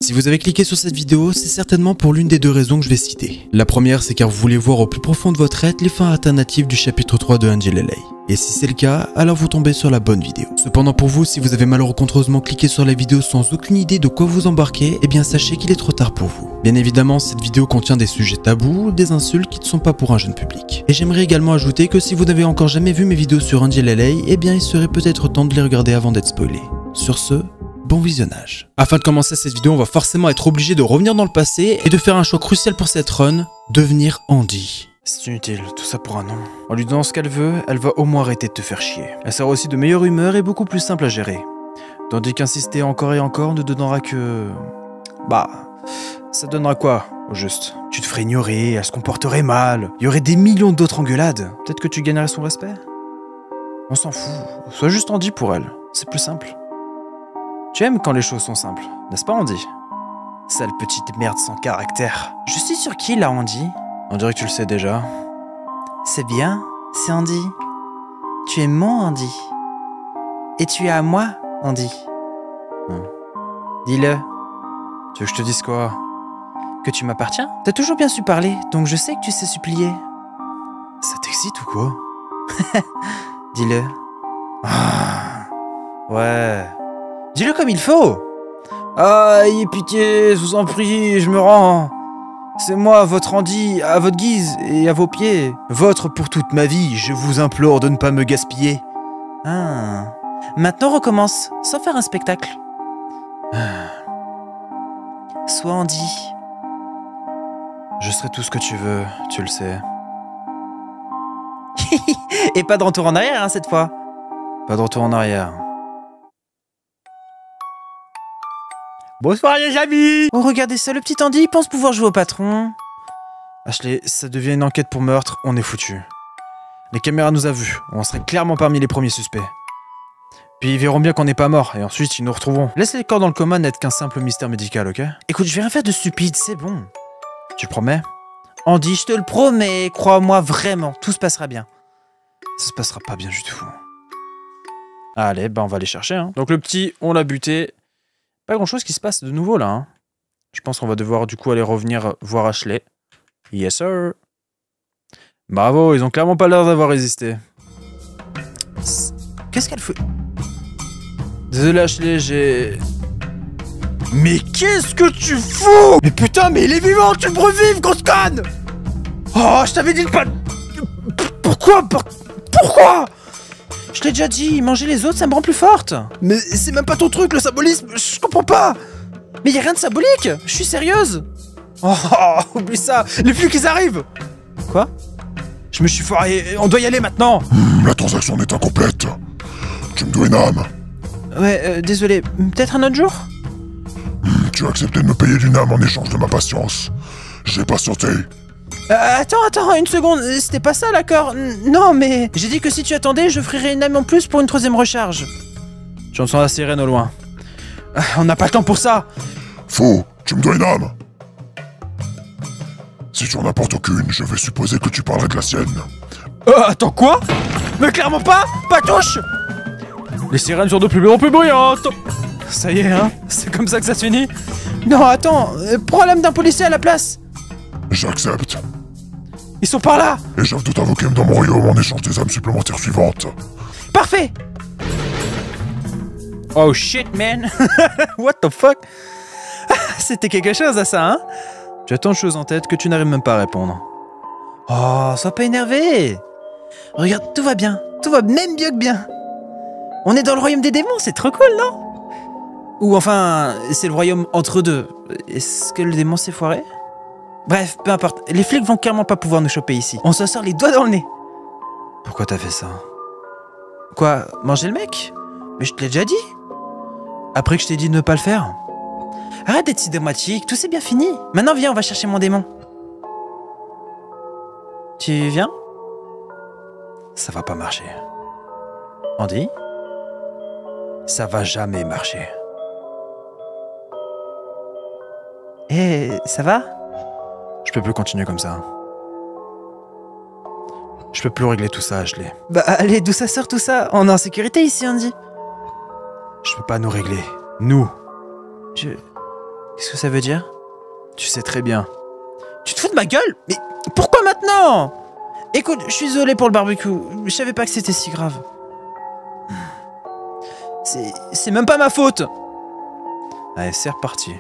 Si vous avez cliqué sur cette vidéo, c'est certainement pour l'une des deux raisons que je vais citer. La première, c'est car vous voulez voir au plus profond de votre être les fins alternatives du chapitre 3 de Angel LA. Et si c'est le cas, alors vous tombez sur la bonne vidéo. Cependant pour vous, si vous avez malencontreusement cliqué sur la vidéo sans aucune idée de quoi vous embarquer, eh bien sachez qu'il est trop tard pour vous. Bien évidemment, cette vidéo contient des sujets tabous, des insultes qui ne sont pas pour un jeune public. Et j'aimerais également ajouter que si vous n'avez encore jamais vu mes vidéos sur Angel LA, eh bien il serait peut-être temps de les regarder avant d'être spoilé. Sur ce, bon visionnage. Afin de commencer cette vidéo, on va forcément être obligé de revenir dans le passé et de faire un choix crucial pour cette run, devenir Andy. C'est inutile, tout ça pour un nom. En lui donnant ce qu'elle veut, elle va au moins arrêter de te faire chier. Elle sera aussi de meilleure humeur et beaucoup plus simple à gérer. Tandis qu'insister encore et encore ne donnera que... Bah... ça donnera quoi, au juste? Tu te ferais ignorer, elle se comporterait mal, il y aurait des millions d'autres engueulades. Peut-être que tu gagnerais son respect? On s'en fout, sois juste Andy pour elle, c'est plus simple. Tu aimes quand les choses sont simples, n'est-ce pas Andy? Sale petite merde sans caractère. Je suis sur qui là Andy? On dirait que tu le sais déjà. C'est bien, c'est Andy. Tu es mon Andy. Et tu es à moi, Andy. Dis-le. Tu veux que je te dise quoi? Que tu m'appartiens? T'as toujours bien su parler, donc je sais que tu sais supplier. Ça t'excite ou quoi? Dis-le. Ah, ouais. Dis-le comme il faut. Ah, ayez pitié, je vous en prie, je me rends. C'est moi, votre Andy, à votre guise et à vos pieds. Votre pour toute ma vie, je vous implore de ne pas me gaspiller. Ah. Maintenant recommence, sans faire un spectacle. Sois Andy. Je serai tout ce que tu veux, tu le sais. Et pas de retour en arrière, hein, cette fois. Pas de retour en arrière. Bonsoir les amis! Oh regardez ça, le petit Andy pense pouvoir jouer au patron. Ashley, ça devient une enquête pour meurtre, on est foutu. Les caméras nous a vus, on serait clairement parmi les premiers suspects. Puis ils verront bien qu'on n'est pas mort, et ensuite ils nous retrouveront. Laisse les corps dans le coma n'être qu'un simple mystère médical, ok? Écoute, je vais rien faire de stupide, c'est bon. Tu promets? Andy, je te le promets, crois-moi vraiment, tout se passera bien. Ça se passera pas bien du tout. Allez, bah on va aller chercher, hein. Donc le petit, on l'a buté. Pas grand chose qui se passe de nouveau là. Hein. Je pense qu'on va devoir du coup aller revenir voir Ashley. Yes sir. Bravo, ils ont clairement pas l'air d'avoir résisté. Qu'est-ce qu'elle fait? Désolé Ashley, j'ai... Mais qu'est-ce que tu fous? Mais putain, mais il est vivant, tu me revives, grosse conne! Oh, je t'avais dit de pas... Pourquoi? Pourquoi? Je t'ai déjà dit, manger les autres, ça me rend plus forte. Mais c'est même pas ton truc, le symbolisme, je comprends pas. Mais y a rien de symbolique, je suis sérieuse. Oh, oublie ça, les flics ils arrivent. Quoi? Je me suis foiré, on doit y aller maintenant. La transaction est incomplète. Tu me dois une âme. Ouais, désolé, peut-être un autre jour? Tu as accepté de me payer d'une âme en échange de ma patience. J'ai patienté. Attends, une seconde, c'était pas ça l'accord? Non, mais... J'ai dit que si tu attendais, je ferais une âme en plus pour une troisième recharge. J'entends la sirène au loin. On n'a pas le temps pour ça. Faux, tu me dois une âme. Si tu en apportes aucune, je vais supposer que tu parlerais de la sienne. Attends, quoi? Mais clairement pas. Pas touche. Les sirènes sont de plus en plus bruyantes. Ça y est, hein? C'est comme ça que ça se finit? Non, attends, prends l'âme d'un policier à la place. J'accepte. Ils sont par là. Et j'offre de t'invoquer dans mon royaume en échange des âmes supplémentaires suivantes. Parfait. Oh shit, man. What the fuck? C'était quelque chose à ça, hein? Tu as tant de choses en tête que tu n'arrives même pas à répondre. Oh, sois pas énervé. Regarde, tout va bien. Tout va même mieux que bien. On est dans le royaume des démons, c'est trop cool, non? Ou enfin, c'est le royaume entre deux. Est-ce que le démon s'est foiré? Bref, peu importe, les flics vont clairement pas pouvoir nous choper ici. On se sort les doigts dans le nez. Pourquoi t'as fait ça? Quoi, manger le mec? Mais je te l'ai déjà dit. Après que je t'ai dit de ne pas le faire. Arrête d'être si dramatique, tout c'est bien fini. Maintenant viens, on va chercher mon démon. Tu viens? Ça va pas marcher. Andy? Ça va jamais marcher. Ça va? Je peux plus continuer comme ça. Je peux plus régler tout ça, Ashley. Bah allez, d'où ça sort tout ça? On est en sécurité ici, Andy. Je peux pas nous régler. Nous. Qu'est-ce que ça veut dire? Tu sais très bien. Tu te fous de ma gueule? Mais pourquoi maintenant? Écoute, je suis désolé pour le barbecue. Je savais pas que c'était si grave. C'est même pas ma faute. Allez, c'est reparti.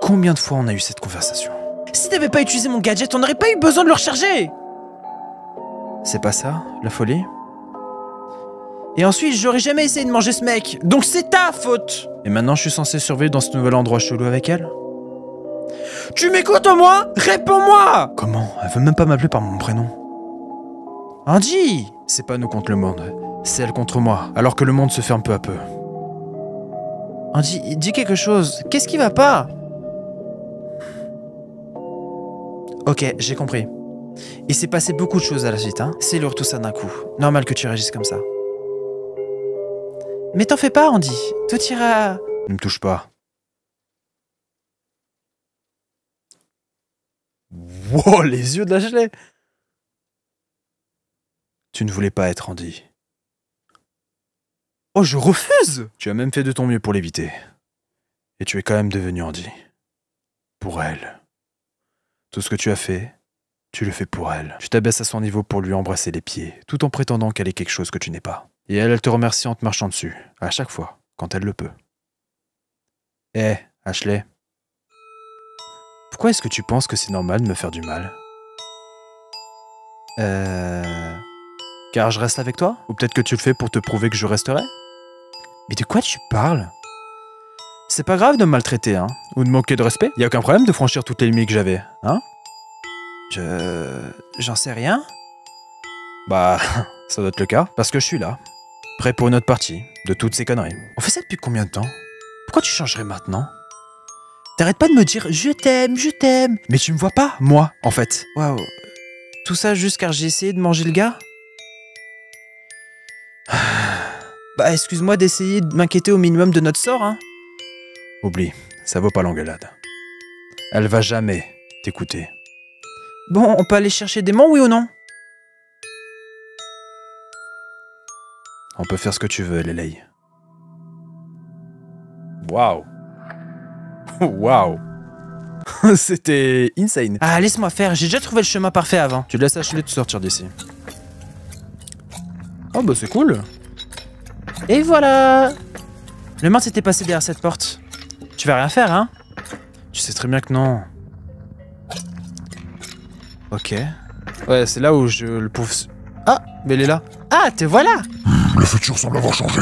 Combien de fois on a eu cette conversation? Si t'avais pas utilisé mon gadget, on n'aurait pas eu besoin de le recharger. C'est pas ça, la folie? Et ensuite, j'aurais jamais essayé de manger ce mec. Donc c'est ta faute. Et maintenant, je suis censé survivre dans ce nouvel endroit chelou avec elle? Tu m'écoutes au moins? Réponds-moi! Comment? Elle veut même pas m'appeler par mon prénom. Andy! C'est pas nous contre le monde. C'est elle contre moi, alors que le monde se ferme peu à peu. Andy, dis quelque chose. Qu'est-ce qui va pas? Ok, j'ai compris. Il s'est passé beaucoup de choses à la suite, hein. C'est lourd tout ça d'un coup. Normal que tu réagisses comme ça. Mais t'en fais pas, Andy. Tout ira... Ne me touche pas. Wow, les yeux d'Ashley. Tu ne voulais pas être Andy. Oh, je refuse! Tu as même fait de ton mieux pour l'éviter. Et tu es quand même devenu Andy. Pour elle. Tout ce que tu as fait, tu le fais pour elle. Tu t'abaisses à son niveau pour lui embrasser les pieds, tout en prétendant qu'elle est quelque chose que tu n'es pas. Et elle te remercie en te marchant dessus, à chaque fois, quand elle le peut. Eh, Ashley. Pourquoi est-ce que tu penses que c'est normal de me faire du mal? Car je reste avec toi? Ou peut-être que tu le fais pour te prouver que je resterai? Mais de quoi tu parles? C'est pas grave de me maltraiter, hein? Ou de manquer de respect? Y a aucun problème de franchir toutes les limites que j'avais, hein? J'en sais rien. Bah, ça doit être le cas, parce que je suis là. Prêt pour une autre partie, de toutes ces conneries. On fait ça depuis combien de temps? Pourquoi tu changerais maintenant? T'arrêtes pas de me dire « je t'aime, je t'aime ». Mais tu me vois pas, moi, en fait. Waouh. Tout ça juste car j'ai essayé de manger le gars? Bah, excuse-moi d'essayer de m'inquiéter au minimum de notre sort, hein. Oublie, ça vaut pas l'engueulade. Elle va jamais t'écouter. Bon, on peut aller chercher des démons, oui ou non? On peut faire ce que tu veux, Lelei. Waouh. Waouh. C'était insane. Ah, laisse-moi faire, j'ai déjà trouvé le chemin parfait avant. Tu laisses Ashley te sortir d'ici. Oh bah c'est cool. Et voilà. Le mort s'était passé derrière cette porte. Tu vas rien faire, hein? Tu sais très bien que non. Ok. Ouais, c'est là où je le pouf... Ah, mais elle est là. Ah, te voilà. Le futur semble avoir changé.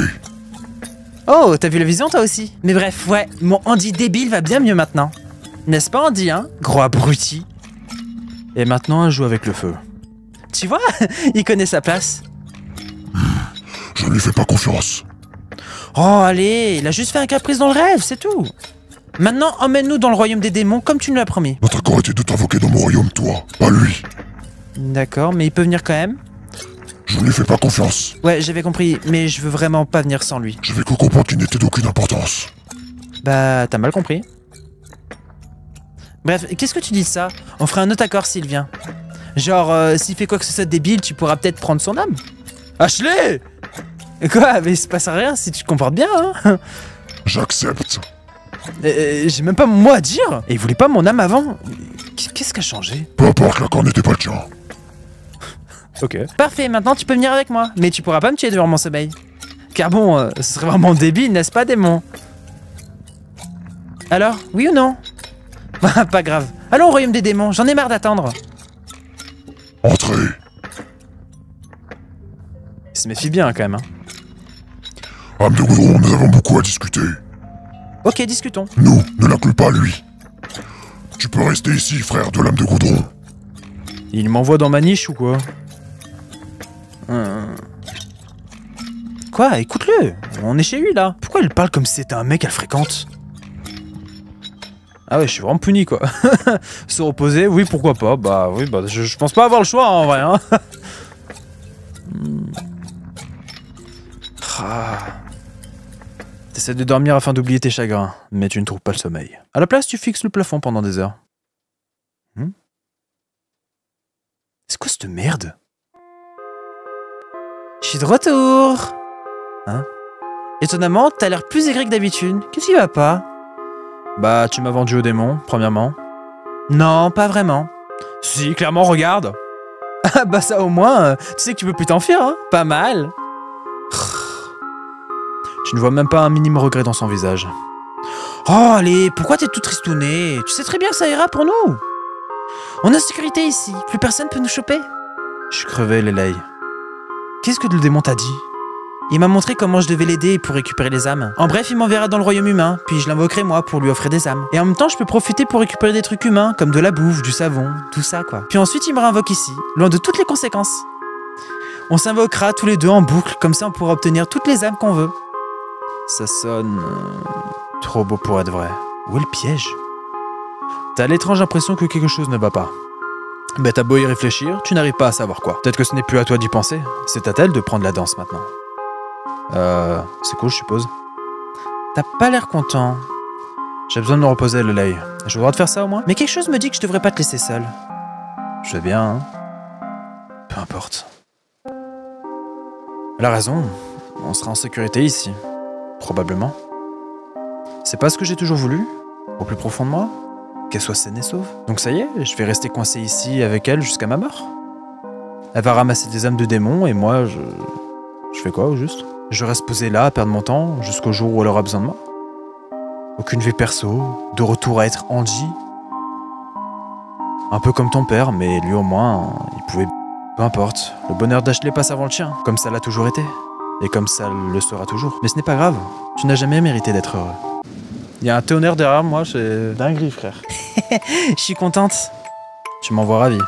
Oh, t'as vu la vision toi aussi? Mais bref, ouais, mon Andy débile va bien mieux maintenant. N'est-ce pas Andy, hein? Gros abruti. Et maintenant, elle joue avec le feu. Tu vois? Il connaît sa place. Je ne lui fais pas confiance. Oh, allez, il a juste fait un caprice dans le rêve, c'est tout. Maintenant, emmène-nous dans le royaume des démons, comme tu nous l'as promis. Notre accord était de t'invoquer dans mon royaume, toi, pas lui. D'accord, mais il peut venir quand même? Je ne lui fais pas confiance. Ouais, j'avais compris, mais je veux vraiment pas venir sans lui. Je vais que comprendre qu'il n'était d'aucune importance. Bah, t'as mal compris. Bref, qu'est-ce que tu dis de ça? On ferait un autre accord s'il vient. Genre, s'il fait quoi que ce soit de débile, tu pourras peut-être prendre son âme. Ashley! Quoi? Mais il se passe rien si tu te comportes bien, hein? J'accepte. J'ai même pas mon mot à dire. Et il voulait pas mon âme avant. Qu'est-ce qui a changé? Peu importe, l'accord n'était pas le tien. Ok. Parfait, maintenant tu peux venir avec moi. Mais tu pourras pas me tuer durant mon sommeil. Car bon, ce serait vraiment débile, n'est-ce pas, démon? Alors, oui ou non? Pas grave. Allons au royaume des démons, j'en ai marre d'attendre. Entrez. Il se méfie bien quand même, hein. Âme de Goudron, nous avons beaucoup à discuter. Ok, discutons. Nous, ne l'inclus pas lui. Tu peux rester ici, frère de l'âme de Goudron. Il m'envoie dans ma niche ou quoi? Quoi? Écoute-le. On est chez lui là. Pourquoi il parle comme si c'était un mec qu'elle fréquente? Ah ouais, je suis vraiment puni quoi. Se reposer, oui, pourquoi pas. Bah oui, bah je pense pas avoir le choix hein, en vrai. Hein. T'essaies de dormir afin d'oublier tes chagrins, mais tu ne trouves pas le sommeil. À la place, tu fixes le plafond pendant des heures. C'est quoi cette merde? Je suis de retour. Hein? Étonnamment, t'as l'air plus aigri que d'habitude. Qu'est-ce qui va pas? Bah, tu m'as vendu au démon, premièrement. Non, pas vraiment. Si, clairement, regarde. Ah bah ça au moins, tu sais que tu peux plus t'enfuir, hein. Pas mal. Tu ne vois même pas un minime regret dans son visage. Oh, allez, pourquoi t'es tout tristouné? Tu sais très bien que ça ira pour nous. On est en sécurité ici, plus personne peut nous choper. Je suis crevé, Lelei. Qu'est-ce que le démon t'a dit? Il m'a montré comment je devais l'aider pour récupérer les âmes. En bref, il m'enverra dans le royaume humain, puis je l'invoquerai moi pour lui offrir des âmes. Et en même temps, je peux profiter pour récupérer des trucs humains, comme de la bouffe, du savon, tout ça quoi. Puis ensuite, il me réinvoque ici, loin de toutes les conséquences. On s'invoquera tous les deux en boucle, comme ça on pourra obtenir toutes les âmes qu'on veut. Ça sonne... trop beau pour être vrai. Où est le piège? T'as l'étrange impression que quelque chose ne va pas. Mais t'as beau y réfléchir, tu n'arrives pas à savoir quoi. Peut-être que ce n'est plus à toi d'y penser, c'est à elle de prendre la danse maintenant. C'est cool, je suppose. T'as pas l'air content. J'ai besoin de me reposer, Lelei. Je voudrais te faire ça au moins. Mais quelque chose me dit que je devrais pas te laisser seul. Je sais bien, hein. Peu importe. Elle a raison. On sera en sécurité ici. Probablement. C'est pas ce que j'ai toujours voulu, au plus profond de moi. Qu'elle soit saine et sauve. Donc ça y est, je vais rester coincé ici avec elle jusqu'à ma mort. Elle va ramasser des âmes de démons et moi, je fais quoi au juste? Je reste posé là à perdre mon temps jusqu'au jour où elle aura besoin de moi. Aucune vie perso, de retour à être Angie. Un peu comme ton père, mais lui au moins, il pouvait... Peu importe, le bonheur d'Ashley passe avant le tien, comme ça l'a toujours été. Et comme ça le sera toujours. Mais ce n'est pas grave, tu n'as jamais mérité d'être heureux. Il y a un tonnerre derrière moi, c'est dinguerie frère. Je suis contente. Tu m'en vois ravi.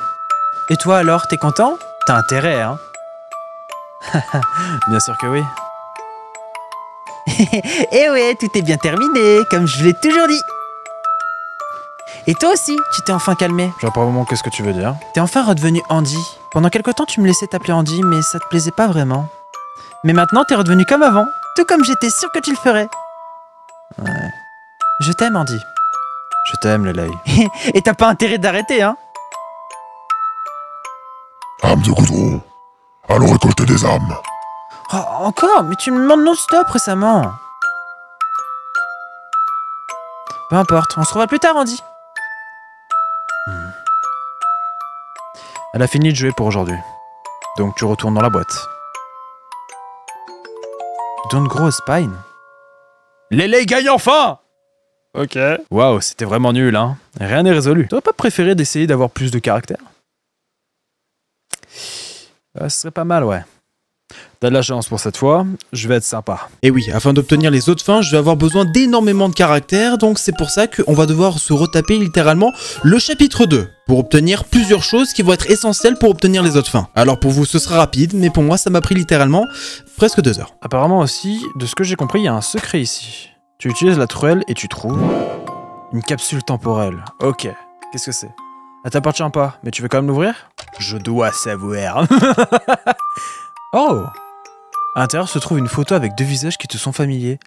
Et toi alors, t'es content? T'as intérêt, hein? Bien sûr que oui. Eh ouais, tout est bien terminé, comme je l'ai toujours dit. Et toi aussi, tu t'es enfin calmé. Je vois pas vraiment qu'est-ce que tu veux dire. T'es enfin redevenu Andy. Pendant quelque temps, tu me laissais t'appeler Andy, mais ça te plaisait pas vraiment. Mais maintenant, t'es redevenu comme avant, tout comme j'étais sûr que tu le ferais. Ouais. Je t'aime, Andy. Je t'aime, Lelei. Et t'as pas intérêt d'arrêter, hein? Âme de goudron. Allons récolter des âmes. Oh, encore? Mais tu me demandes non-stop récemment. Peu importe, on se revoit plus tard, Andy. Elle a fini de jouer pour aujourd'hui. Donc tu retournes dans la boîte. Don't grow a spine. Lelei gagne enfin! Ok. Waouh, c'était vraiment nul, hein. Rien n'est résolu. T'aurais pas préféré d'essayer d'avoir plus de caractère? Ce serait pas mal, ouais. T'as de la chance pour cette fois, je vais être sympa. Et oui, afin d'obtenir les autres fins, je vais avoir besoin d'énormément de caractères, donc c'est pour ça qu'on va devoir se retaper littéralement le chapitre 2, pour obtenir plusieurs choses qui vont être essentielles pour obtenir les autres fins. Alors pour vous, ce sera rapide, mais pour moi, ça m'a pris littéralement presque 2 heures. Apparemment aussi, de ce que j'ai compris, il y a un secret ici. Tu utilises la truelle et tu trouves une capsule temporelle. Ok, qu'est-ce que c'est? Elle t'appartient pas, mais tu veux quand même l'ouvrir? Je dois savoir. Oh! À l'intérieur se trouve une photo avec 2 visages qui te sont familiers.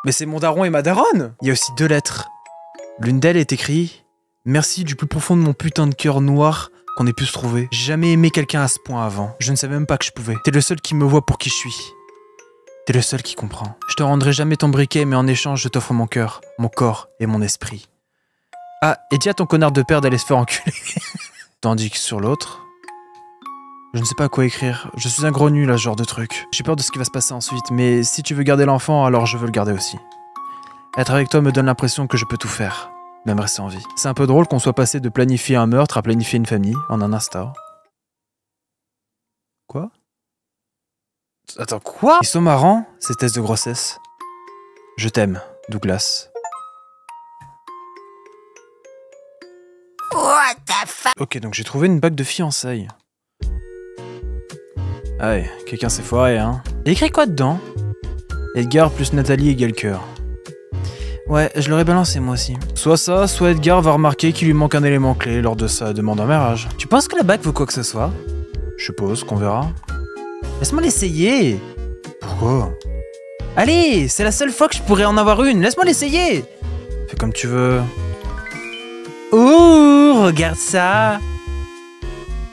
Mais c'est mon daron et ma daronne! Il y a aussi 2 lettres. L'une d'elles est écrite « Merci du plus profond de mon putain de cœur noir qu'on ait pu se trouver. J'ai jamais aimé quelqu'un à ce point avant. Je ne savais même pas que je pouvais. T'es le seul qui me voit pour qui je suis. T'es le seul qui comprend. Je te rendrai jamais ton briquet, mais en échange, je t'offre mon cœur, mon corps et mon esprit. Ah, et dis à ton connard de père d'aller se faire enculer. » Tandis que sur l'autre... Je ne sais pas quoi écrire. Je suis un gros nul à ce genre de truc. J'ai peur de ce qui va se passer ensuite, mais si tu veux garder l'enfant, alors je veux le garder aussi. Être avec toi me donne l'impression que je peux tout faire, même rester en vie. C'est un peu drôle qu'on soit passé de planifier un meurtre à planifier une famille en un instant. Quoi? Attends, quoi? Ils sont marrants, ces tests de grossesse. Je t'aime, Douglas. What the fuck? Ok, donc j'ai trouvé une bague de fiançailles. Ah ouais, quelqu'un s'est foiré, hein. Il écrit quoi dedans? Edgar plus Nathalie égale cœur. Ouais, je l'aurais balancé moi aussi. Soit ça, soit Edgar va remarquer qu'il lui manque un élément clé lors de sa demande en mariage. Tu penses que la bague vaut quoi que ce soit? Je suppose qu'on verra. Laisse-moi l'essayer. Pourquoi? Allez, c'est la seule fois que je pourrais en avoir une. Laisse-moi l'essayer. Fais comme tu veux. Ouh, regarde ça.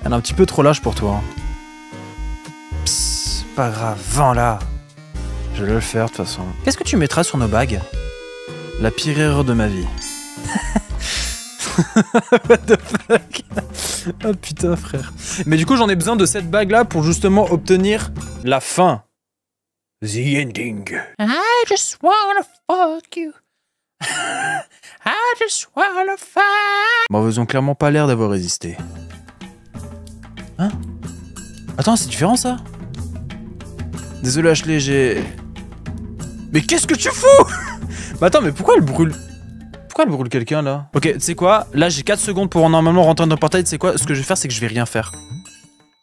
Elle est un petit peu trop lâche pour toi. Psst, pas grave, vends là. Je vais le faire de toute façon. Qu'est-ce que tu mettras sur nos bagues? La pire erreur de ma vie. What the fuck? Oh putain frère. Mais du coup j'en ai besoin de cette bague là pour justement obtenir la fin. The ending. I just wanna fuck you. I just wanna fuck. Bon, ils ont clairement pas l'air d'avoir résisté. Hein? Attends, c'est différent ça? Désolé Ashley, j'ai... Mais qu'est-ce que tu fous? Bah attends, mais pourquoi elle brûle? Pourquoi elle brûle quelqu'un là? Ok, tu sais quoi? Là j'ai 4 secondes pour normalement rentrer dans le portail, tu sais quoi? Ce que je vais faire c'est que je vais rien faire.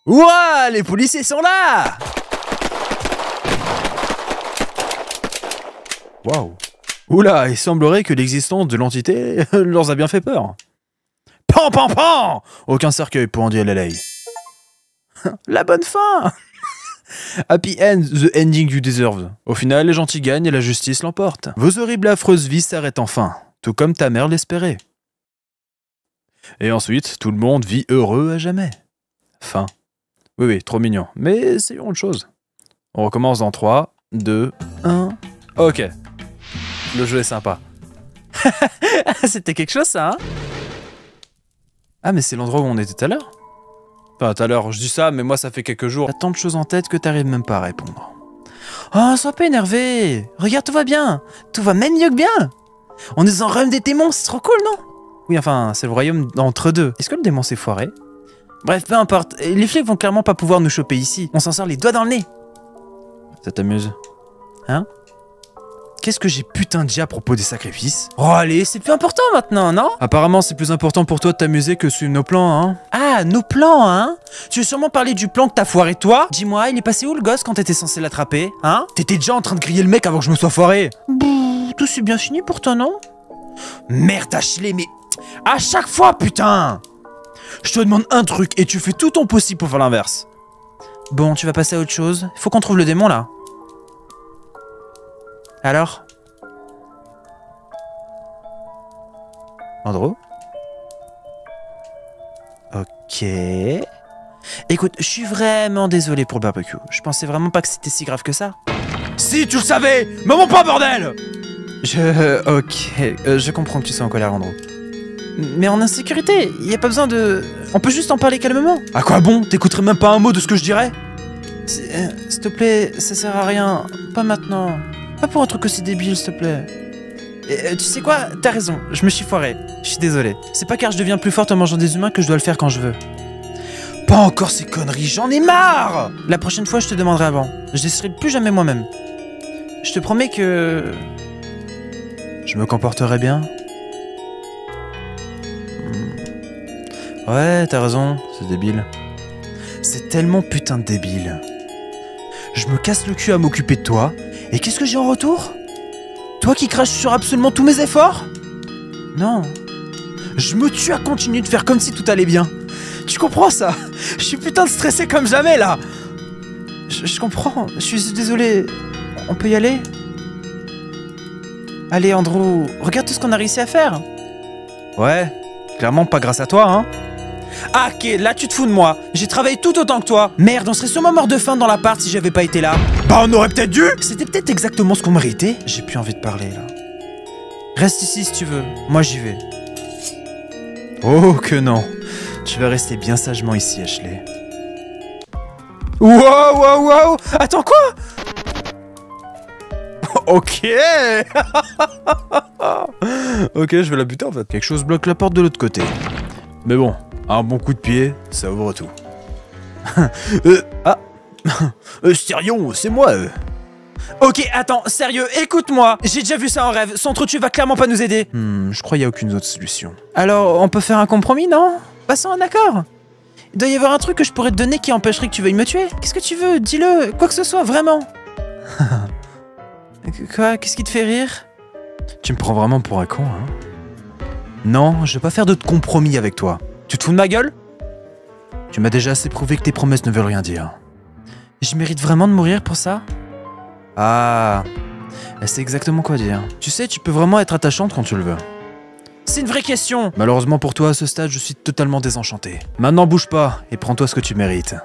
Ouah, les policiers sont là! Waouh. Oula, il semblerait que l'existence de l'entité leur a bien fait peur. Pan pan pan! Aucun cercueil pour Andy LLA. La bonne fin! Happy end, the ending you deserve. Au final, les gentils gagnent et la justice l'emporte. Vos horribles affreuses vies s'arrêtent enfin, tout comme ta mère l'espérait. Et ensuite, tout le monde vit heureux à jamais. Fin. Oui, oui, trop mignon. Mais c'est autre chose. On recommence dans 3, 2, 1... Ok. Le jeu est sympa. C'était quelque chose ça, hein? Ah mais c'est l'endroit où on était tout à l'heure? Enfin tout à l'heure, je dis ça, mais moi ça fait quelques jours. T'as tant de choses en tête que t'arrives même pas à répondre. Oh, sois pas énervé. Regarde, tout va bien. Tout va même mieux que bien. On est dans le royaume des démons, c'est trop cool, non? Oui, enfin, c'est le royaume entre deux. Est-ce que le démon s'est foiré? Bref, peu importe. Les flics vont clairement pas pouvoir nous choper ici. On s'en sort les doigts dans le nez. Ça t'amuse? Hein? Qu'est-ce que j'ai putain dit à propos des sacrifices? Oh allez, c'est plus important maintenant, non? Apparemment c'est plus important pour toi de t'amuser que suivre nos plans, hein? Ah, nos plans, hein? Tu veux sûrement parler du plan que t'as foiré toi? Dis-moi, il est passé où le gosse quand t'étais censé l'attraper? Hein? T'étais déjà en train de griller le mec avant que je me sois foiré? Bouh, tout s'est bien fini pour toi, non? Merde Ashley, mais... À chaque fois, putain! Je te demande un truc et tu fais tout ton possible pour faire l'inverse. Bon, tu vas passer à autre chose. Faut qu'on trouve le démon, là. Alors? Andro? Ok... Écoute, je suis vraiment désolé pour le barbecue. Je pensais vraiment pas que c'était si grave que ça. Si, tu le savais! Me mens pas, bordel! Ok... je comprends que tu sois en colère, Andro. Mais en insécurité, y a pas besoin de... On peut juste en parler calmement. À quoi bon? T'écouterais même pas un mot de ce que je dirais? S'il te plaît, ça sert à rien. Pas maintenant. Pas pour un truc aussi débile, s'il te plaît. Tu sais quoi? T'as raison, je me suis foiré. Je suis désolé. C'est pas car je deviens plus forte en mangeant des humains que je dois le faire quand je veux. Pas encore ces conneries, j'en ai marre! La prochaine fois, je te demanderai avant. Je laisserai plus jamais moi-même. Je te promets que... Je me comporterai bien. Ouais, t'as raison, c'est débile. C'est tellement putain de débile. Je me casse le cul à m'occuper de toi, et qu'est-ce que j'ai en retour? Toi qui craches sur absolument tous mes efforts? Non. Je me tue à continuer de faire comme si tout allait bien. Tu comprends ça? Je suis putain de stressé comme jamais là. Je comprends, je suis désolé. On peut y aller? Allez Andrew, regarde tout ce qu'on a réussi à faire. Ouais, clairement pas grâce à toi, hein. Ah ok, là tu te fous de moi. J'ai travaillé tout autant que toi. Merde, on serait sûrement mort de faim dans l'appart si j'avais pas été là. Bah on aurait peut-être dû. C'était peut-être exactement ce qu'on méritait. J'ai plus envie de parler là. Reste ici si tu veux, moi j'y vais. Oh que non. Tu vas rester bien sagement ici Ashley. Wow wow wow. Attends quoi? Ok. Ok, je vais la buter en fait. Quelque chose bloque la porte de l'autre côté. Mais bon, un bon coup de pied, ça ouvre tout. Stérion, c'est moi. Ok, attends, sérieux, écoute-moi. J'ai déjà vu ça en rêve. Son trou tu vas clairement pas nous aider. Je crois qu'il n'y a aucune autre solution. Alors, on peut faire un compromis, non? Passons un accord. Il doit y avoir un truc que je pourrais te donner qui empêcherait que tu veuilles me tuer. Qu'est-ce que tu veux? Dis-le, quoi que ce soit, vraiment. Quoi? Qu'est-ce qui te fait rire? Tu me prends vraiment pour un con, hein? Non, je vais pas faire de compromis avec toi. Tu te fous de ma gueule? Tu m'as déjà assez prouvé que tes promesses ne veulent rien dire. Je mérite vraiment de mourir pour ça? Ah, elle sait exactement quoi dire. Tu sais, tu peux vraiment être attachante quand tu le veux. C'est une vraie question. Malheureusement pour toi, à ce stade, je suis totalement désenchanté. Maintenant, bouge pas et prends-toi ce que tu mérites.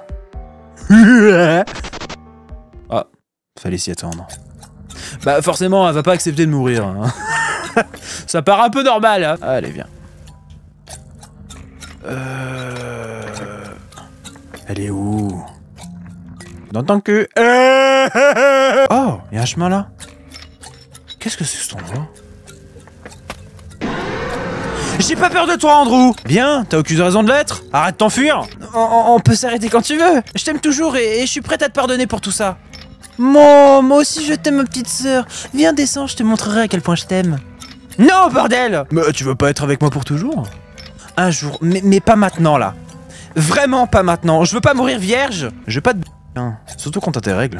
Ah, fallait s'y attendre. Bah forcément, elle va pas accepter de mourir. Hein. Ça part un peu normal, hein. Allez, viens. Elle est où? Dans ton cul. Oh, il y a un chemin là. Qu'est-ce que c'est que cet endroit? J'ai pas peur de toi, Andrew. Viens, t'as aucune raison de l'être. Arrête de t'enfuir. On peut s'arrêter quand tu veux. Je t'aime toujours et je suis prête à te pardonner pour tout ça. Moi aussi je t'aime, ma petite sœur. Viens, descends, je te montrerai à quel point je t'aime. Non, bordel. Mais tu veux pas être avec moi pour toujours? Un jour, mais pas maintenant, là. Vraiment pas maintenant. Je veux pas mourir vierge. Je veux pas te hein. Surtout quand t'as tes règles.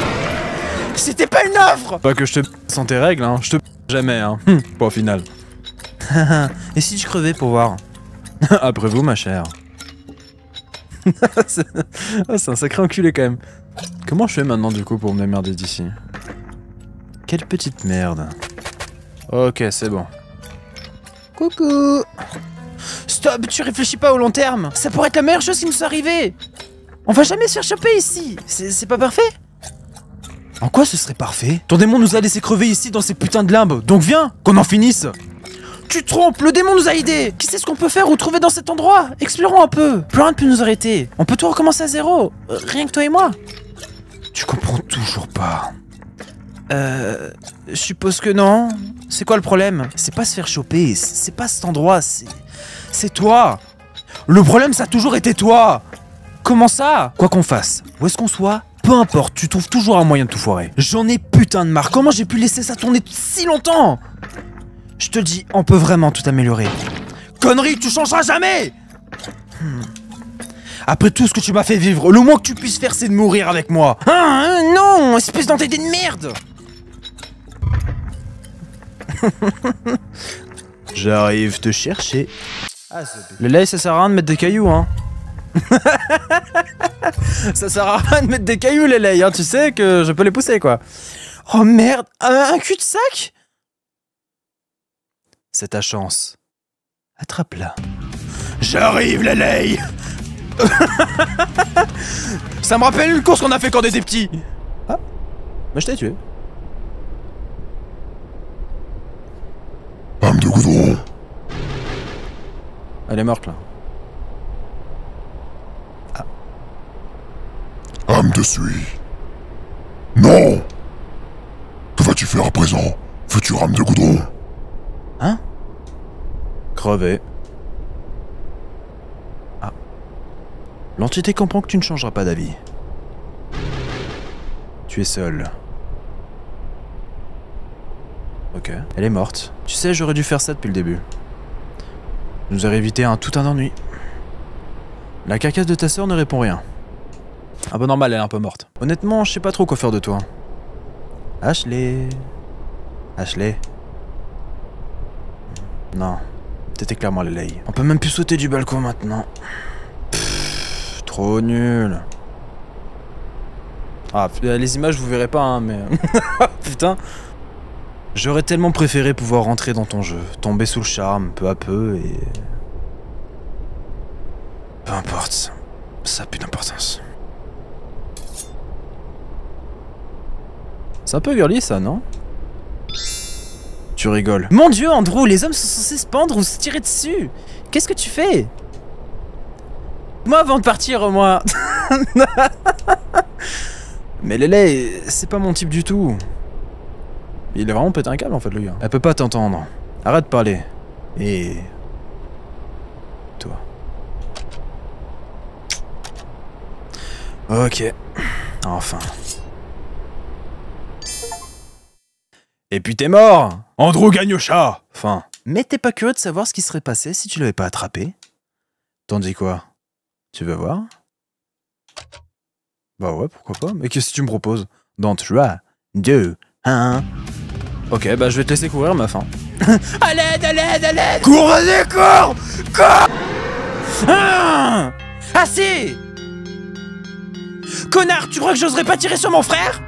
C'était pas une offre. Pas que je te sans tes règles, hein. Je te jamais, hein. Pas au final. Et si je crevais pour voir? Après vous, ma chère. C'est un sacré enculé quand même. Comment je fais maintenant du coup pour me démerder d'ici? Quelle petite merde. Ok, c'est bon. Coucou. Stop, tu réfléchis pas au long terme. Ça pourrait être la meilleure chose qui nous soit arrivée. On va jamais se faire choper ici. C'est pas parfait? En quoi ce serait parfait? Ton démon nous a laissé crever ici dans ces putains de limbes. Donc viens, qu'on en finisse. Tu te trompes, le démon nous a aidés. Qui sait ce qu'on peut faire ou trouver dans cet endroit? Explorons un peu. Plus rien ne peut nous arrêter. On peut tout recommencer à zéro. Rien que toi et moi. Tu comprends toujours pas. Je suppose que non. C'est quoi le problème? C'est pas se faire choper, c'est pas cet endroit, c'est toi. Le problème, ça a toujours été toi. Comment ça? Quoi qu'on fasse, où est-ce qu'on soit, peu importe, tu trouves toujours un moyen de tout foirer. J'en ai putain de marre. Comment j'ai pu laisser ça tourner si longtemps? Je te dis, on peut vraiment tout améliorer. Connerie, tu changeras jamais. Après tout ce que tu m'as fait vivre, le moins que tu puisses faire, c'est de mourir avec moi. Non, espèce d'entêté de merde. J'arrive te chercher. Le lait, ça sert à rien de mettre des cailloux, hein. Ça sert à rien de mettre des cailloux, les laits, hein. Tu sais que je peux les pousser, quoi. Oh merde, un cul-de-sac? C'est ta chance. Attrape-la. J'arrive, les laits. Ça me rappelle une course qu'on a fait quand on était petits. Ah, mais je t'ai tué. Âme de goudron. Elle est morte là. Ah. Âme de suie. Non. Que vas-tu faire à présent, future âme de goudron? Hein? Crever. Ah. L'entité comprend que tu ne changeras pas d'avis. Tu es seul. Ok. Elle est morte. Tu sais, j'aurais dû faire ça depuis le début. Nous aurait évité tout un ennui. La carcasse de ta sœur ne répond rien. Un peu normal, elle est un peu morte. Honnêtement, je sais pas trop quoi faire de toi. Ashley. Ashley. Non. T'étais clairement Lelei. On peut même plus sauter du balcon maintenant. Pff, trop nul. Ah, les images vous verrez pas, hein, mais... Putain. J'aurais tellement préféré pouvoir rentrer dans ton jeu, tomber sous le charme, peu à peu, et... Peu importe. Ça a plus d'importance. C'est un peu girly, ça, non? Tu rigoles. Mon Dieu, Andrew, les hommes sont censés se pendre ou se tirer dessus. Qu'est-ce que tu fais? Moi, avant de partir, au moins. Mais Lelei, c'est pas mon type du tout. Il est vraiment pété un câble, en fait, le gars. Elle peut pas t'entendre. Arrête de parler. Et... toi. Ok. Enfin. Et puis t'es mort! Andrew gagne au chat! Enfin. Mais t'es pas curieux de savoir ce qui serait passé si tu l'avais pas attrapé? T'en dis quoi? Tu veux voir? Bah ouais, pourquoi pas? Mais qu'est-ce que tu me proposes? Dans 3, 2, 1... Ok, bah je vais te laisser courir, ma fin. À l'aide, à l'aide, à l'aide! Cours, vas-y, cours! Cours! Assez! Connard, tu crois que j'oserais pas tirer sur mon frère?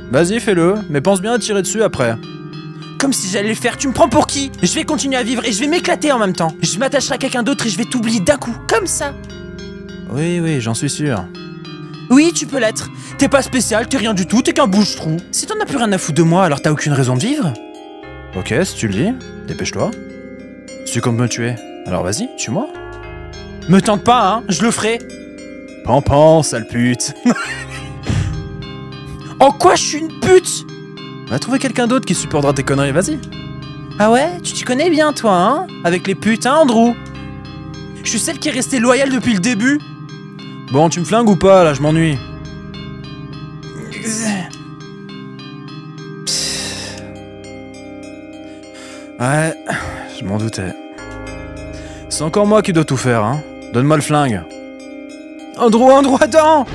Vas-y, fais-le, mais pense bien à tirer dessus après. Comme si j'allais le faire, tu me prends pour qui? Je vais continuer à vivre et je vais m'éclater en même temps. Je m'attacherai à quelqu'un d'autre et je vais t'oublier d'un coup, comme ça. Oui, j'en suis sûr. Oui, tu peux l'être. T'es pas spécial, t'es rien du tout, t'es qu'un bouche-trou. Si t'en as plus rien à foutre de moi, alors t'as aucune raison de vivre? Ok, si tu le dis. Dépêche-toi. Si tu comptes me tuer, alors vas-y, tue-moi. Me tente pas, hein, je le ferai. Pampan, sale pute. En quoi je suis une pute? Va trouver quelqu'un d'autre qui supportera tes conneries, vas-y. Ah ouais, tu t'y connais bien toi, hein? Avec les putes, hein, Andrew? Je suis celle qui est restée loyale depuis le début. Bon, tu me flingues ou pas, là, je m'ennuie. Ouais, je m'en doutais. C'est encore moi qui dois tout faire, hein. Donne-moi le flingue. Andrew, attends!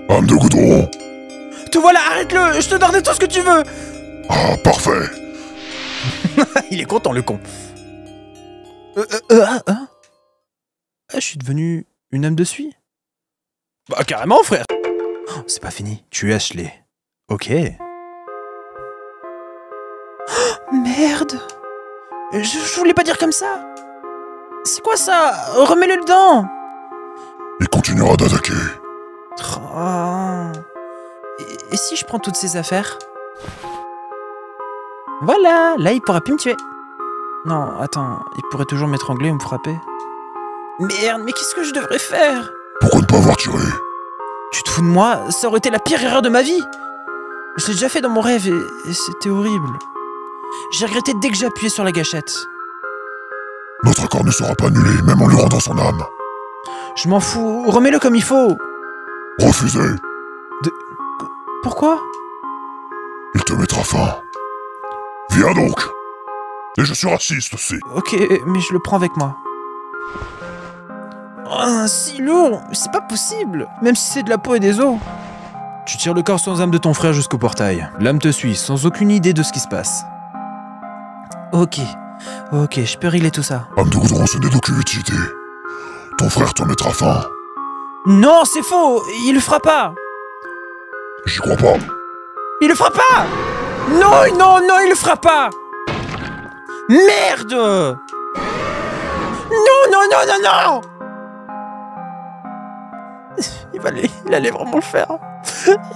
Âme de goudron. Te voilà, arrête-le! Je te donne tout ce que tu veux! Ah, parfait. Il est content, le con. Ah, je suis devenu une âme de suie? Bah, carrément, frère! Oh, c'est pas fini. Tu es Ashley. Ok. Oh, merde! Je voulais pas dire comme ça! C'est quoi ça? Remets-le dedans! Il continuera d'attaquer. Oh. Et si je prends toutes ces affaires? Voilà, là il pourra plus me tuer. Non, attends, il pourrait toujours m'étrangler ou me frapper. Merde, mais qu'est-ce que je devrais faire? Pourquoi ne pas avoir tiré? Tu te fous de moi? Ça aurait été la pire erreur de ma vie. Je l'ai déjà fait dans mon rêve et c'était horrible. J'ai regretté dès que j'ai appuyé sur la gâchette. Notre accord ne sera pas annulé, même en lui rendant son âme. Je m'en fous, remets-le comme il faut. Refusé. Pourquoi? Il te mettra fin. Viens donc. Et je suis raciste aussi. Ok, mais je le prends avec moi. Oh, si lourd, c'est pas possible. Même si c'est de la peau et des os. Tu tires le corps sans âme de ton frère jusqu'au portail. L'âme te suit, sans aucune idée de ce qui se passe. Ok, je peux régler tout ça. Âme de goudron, ce n'est d'aucune utilité. Ton frère te mettra fin. Non, c'est faux, il le fera pas. J'y crois pas. Il le fera pas. Non, il le fera pas. Merde. Non. Il allait vraiment le faire.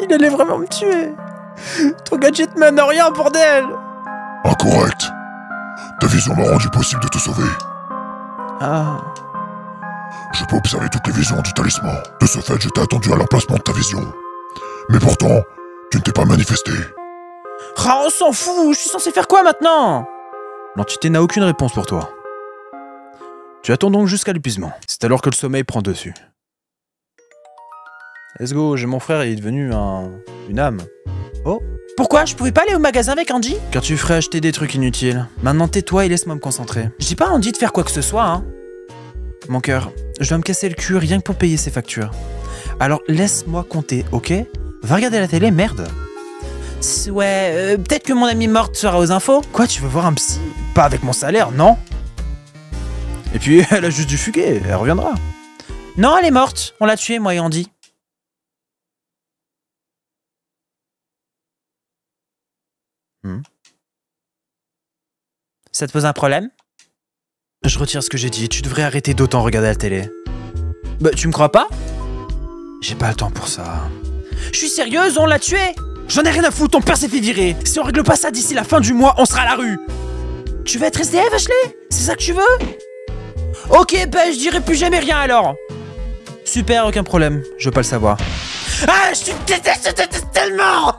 Il allait vraiment me tuer. Ton gadget mène à rien, bordel. Incorrect. Ta vision m'a rendu possible de te sauver. Ah. Je peux observer toutes les visions du talisman. De ce fait, je t'ai attendu à l'emplacement de ta vision. Mais pourtant, tu ne t'es pas manifesté. Ah, on s'en fout. Je suis censé faire quoi maintenant? L'entité n'a aucune réponse pour toi. Tu attends donc jusqu'à l'épuisement. C'est alors que le sommeil prend dessus. Let's go, j'ai mon frère et il est devenu une âme. Oh. Pourquoi? Je pouvais pas aller au magasin avec Andy? Car tu ferais acheter des trucs inutiles. Maintenant tais-toi et laisse-moi me concentrer. Je dis pas à Andy de faire quoi que ce soit, hein. Mon cœur, je dois me casser le cul rien que pour payer ses factures. Alors laisse-moi compter, ok? Va regarder la télé, merde. Ouais, peut-être que mon amie morte sera aux infos. Quoi, tu veux voir un psy? Pas avec mon salaire, non? Et puis, elle a juste dû fuguer, elle reviendra. Non, elle est morte. On l'a tuée, moi et Andy. Ça te pose un problème? Je retire ce que j'ai dit, tu devrais arrêter d'autant regarder la télé. Bah, tu me crois pas? J'ai pas le temps pour ça. Je suis sérieuse, on l'a tué! J'en ai rien à foutre, ton père s'est fait virer! Si on règle pas ça d'ici la fin du mois, on sera à la rue! Tu veux être SDF, Ashley? C'est ça que tu veux? Ok, bah je dirai plus jamais rien alors! Super, aucun problème, je veux pas le savoir. Ah, je te déteste tellement!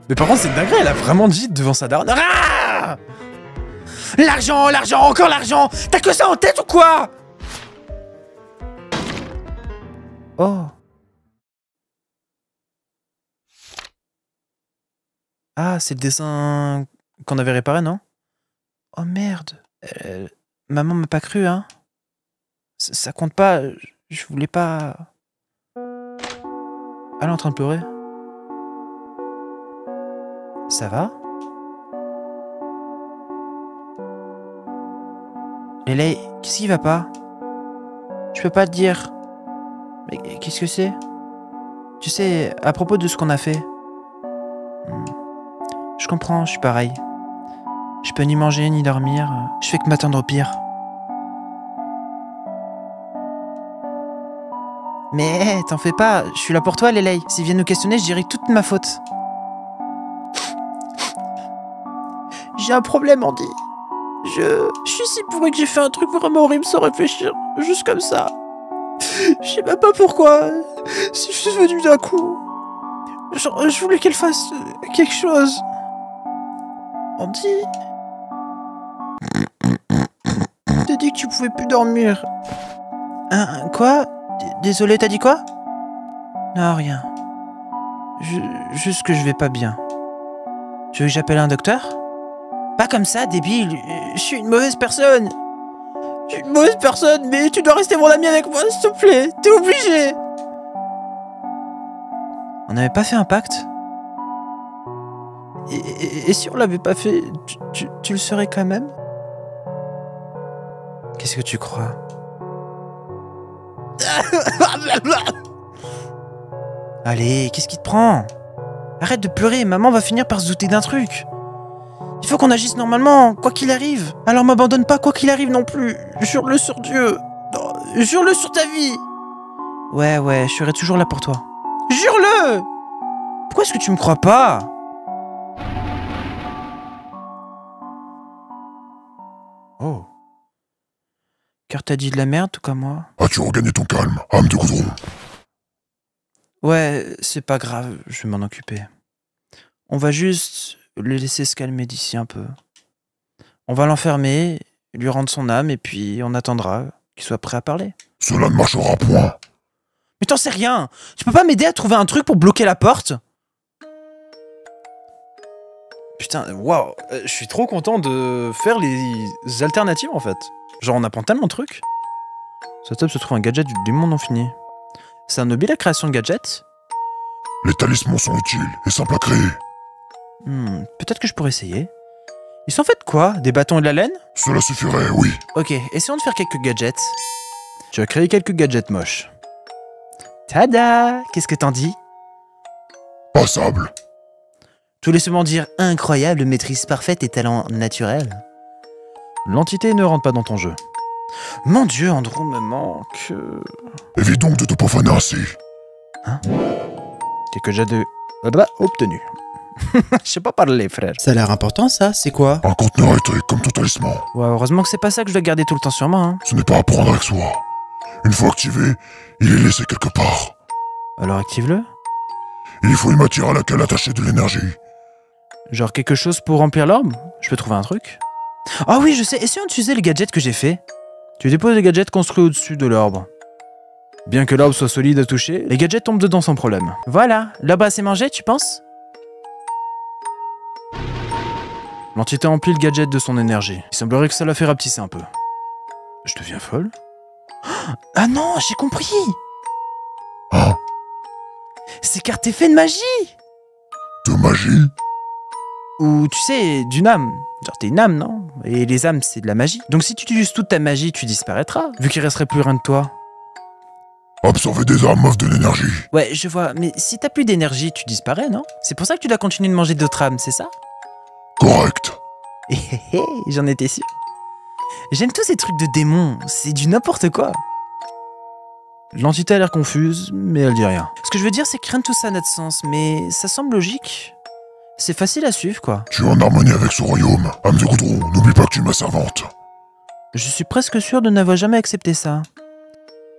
Mais par contre, c'est une dinguerie, elle a vraiment dit devant sa daronne. Ah! L'argent, encore l'argent! T'as que ça en tête ou quoi? Oh. Ah, c'est le dessin qu'on avait réparé, non? Oh merde. Maman m'a pas cru, hein? Ça compte pas, je voulais pas... Elle est en train de pleurer. Ça va? Lélé, qu'est-ce qui va pas? Je peux pas te dire. Mais qu'est-ce que c'est? Tu sais, à propos de ce qu'on a fait. Je comprends, je suis pareil. Je peux ni manger ni dormir. Je fais que m'attendre au pire. Mais, hey, t'en fais pas, je suis là pour toi, Lélé. S'ils viennent nous questionner, je dirais que toute ma faute. J'ai un problème, Andy. Je suis si bourré que j'ai fait un truc vraiment horrible sans réfléchir. Juste comme ça. Je sais même pas pourquoi. Si je suis venu d'un coup. Genre, je voulais qu'elle fasse quelque chose. Andy. T'as dit que tu pouvais plus dormir. Hein, quoi? Désolé, t'as dit quoi? Non, rien. Juste que je vais pas bien. Tu veux que j'appelle un docteur? Pas comme ça, débile. Je suis une mauvaise personne. Je suis une mauvaise personne, mais tu dois rester mon ami avec moi, s'il te plaît. T'es obligé. On n'avait pas fait un pacte? Et si on l'avait pas fait, tu le serais quand même? Qu'est-ce que tu crois? Allez, qu'est-ce qui te prend? Arrête de pleurer, maman va finir par se douter d'un truc. Il faut qu'on agisse normalement, quoi qu'il arrive. Alors m'abandonne pas, quoi qu'il arrive non plus. Jure-le sur Dieu. Non, jure-le sur ta vie. Ouais, je serai toujours là pour toi. Jure-le! Pourquoi est-ce que tu me crois pas? Oh. Car t'as dit de la merde, tout comme moi. As-tu regagné ton calme, âme de goudron? Ouais, c'est pas grave, je vais m'en occuper. On va juste le laisser se calmer d'ici un peu. On va l'enfermer, lui rendre son âme, et puis on attendra qu'il soit prêt à parler. Cela ne marchera point. Mais t'en sais rien! Tu peux pas m'aider à trouver un truc pour bloquer la porte? Putain, waouh! Je suis trop content de faire les alternatives, en fait. Genre, on apprend tellement de trucs. Sur la table se trouve un gadget du monde non fini. C'est un hobby, la création de gadgets? Les talismans sont utiles et simples à créer. Peut-être que je pourrais essayer. Ils sont faits de quoi? Des bâtons et de la laine? Cela suffirait, oui. Ok, essayons de faire quelques gadgets. Tu as créé quelques gadgets moches. Tada! Qu'est-ce que t'en dis? Passable. Tout laissement dire incroyable, maîtrise parfaite et talent naturel. L'entité ne rentre pas dans ton jeu. Mon Dieu, Andrew me manque. Évite donc de te profaner ainsi. Hein? Quelques jets de... obtenu. Je sais pas parler, frère. Ça a l'air important, ça, c'est quoi? Un conteneur électrique comme ton talisman. Ouais, heureusement que c'est pas ça que je dois garder tout le temps sur moi, hein. Ce n'est pas à prendre avec soi. Une fois activé, il est laissé quelque part. Alors active-le. Il faut une matière à laquelle attacher de l'énergie. Genre quelque chose pour remplir l'orbe? Je peux trouver un truc? Ah oui, je sais, essayons d'utiliser le gadget que j'ai fait. Tu déposes les gadgets construits au-dessus de l'orbe. Bien que l'orbe soit solide à toucher, les gadgets tombent dedans sans problème. Voilà, l'orbe a assez mangé, tu penses? L'entité emplit le gadget de son énergie. Il semblerait que ça la fait rapetisser un peu. Je deviens folle? Ah non, j'ai compris! Hein? C'est car t'es fait de magie! De magie? Ou tu sais, d'une âme. Genre t'es une âme, non? Et les âmes, c'est de la magie. Donc si tu utilises toute ta magie, tu disparaîtras, vu qu'il resterait plus rien de toi. Absorber des âmes offre de l'énergie. Ouais, je vois, mais si t'as plus d'énergie, tu disparais, non? C'est pour ça que tu dois continuer de manger d'autres âmes, c'est ça? Correct. J'en étais sûr. J'aime tous ces trucs de démons, c'est du n'importe quoi. L'entité a l'air confuse, mais elle dit rien. Ce que je veux dire, c'est que rien de tout ça n'a de sens, mais ça semble logique. C'est facile à suivre, quoi. Tu es en harmonie avec ce royaume. Âme de goudron, n'oublie pas que tu es ma servante. Je suis presque sûr de n'avoir jamais accepté ça.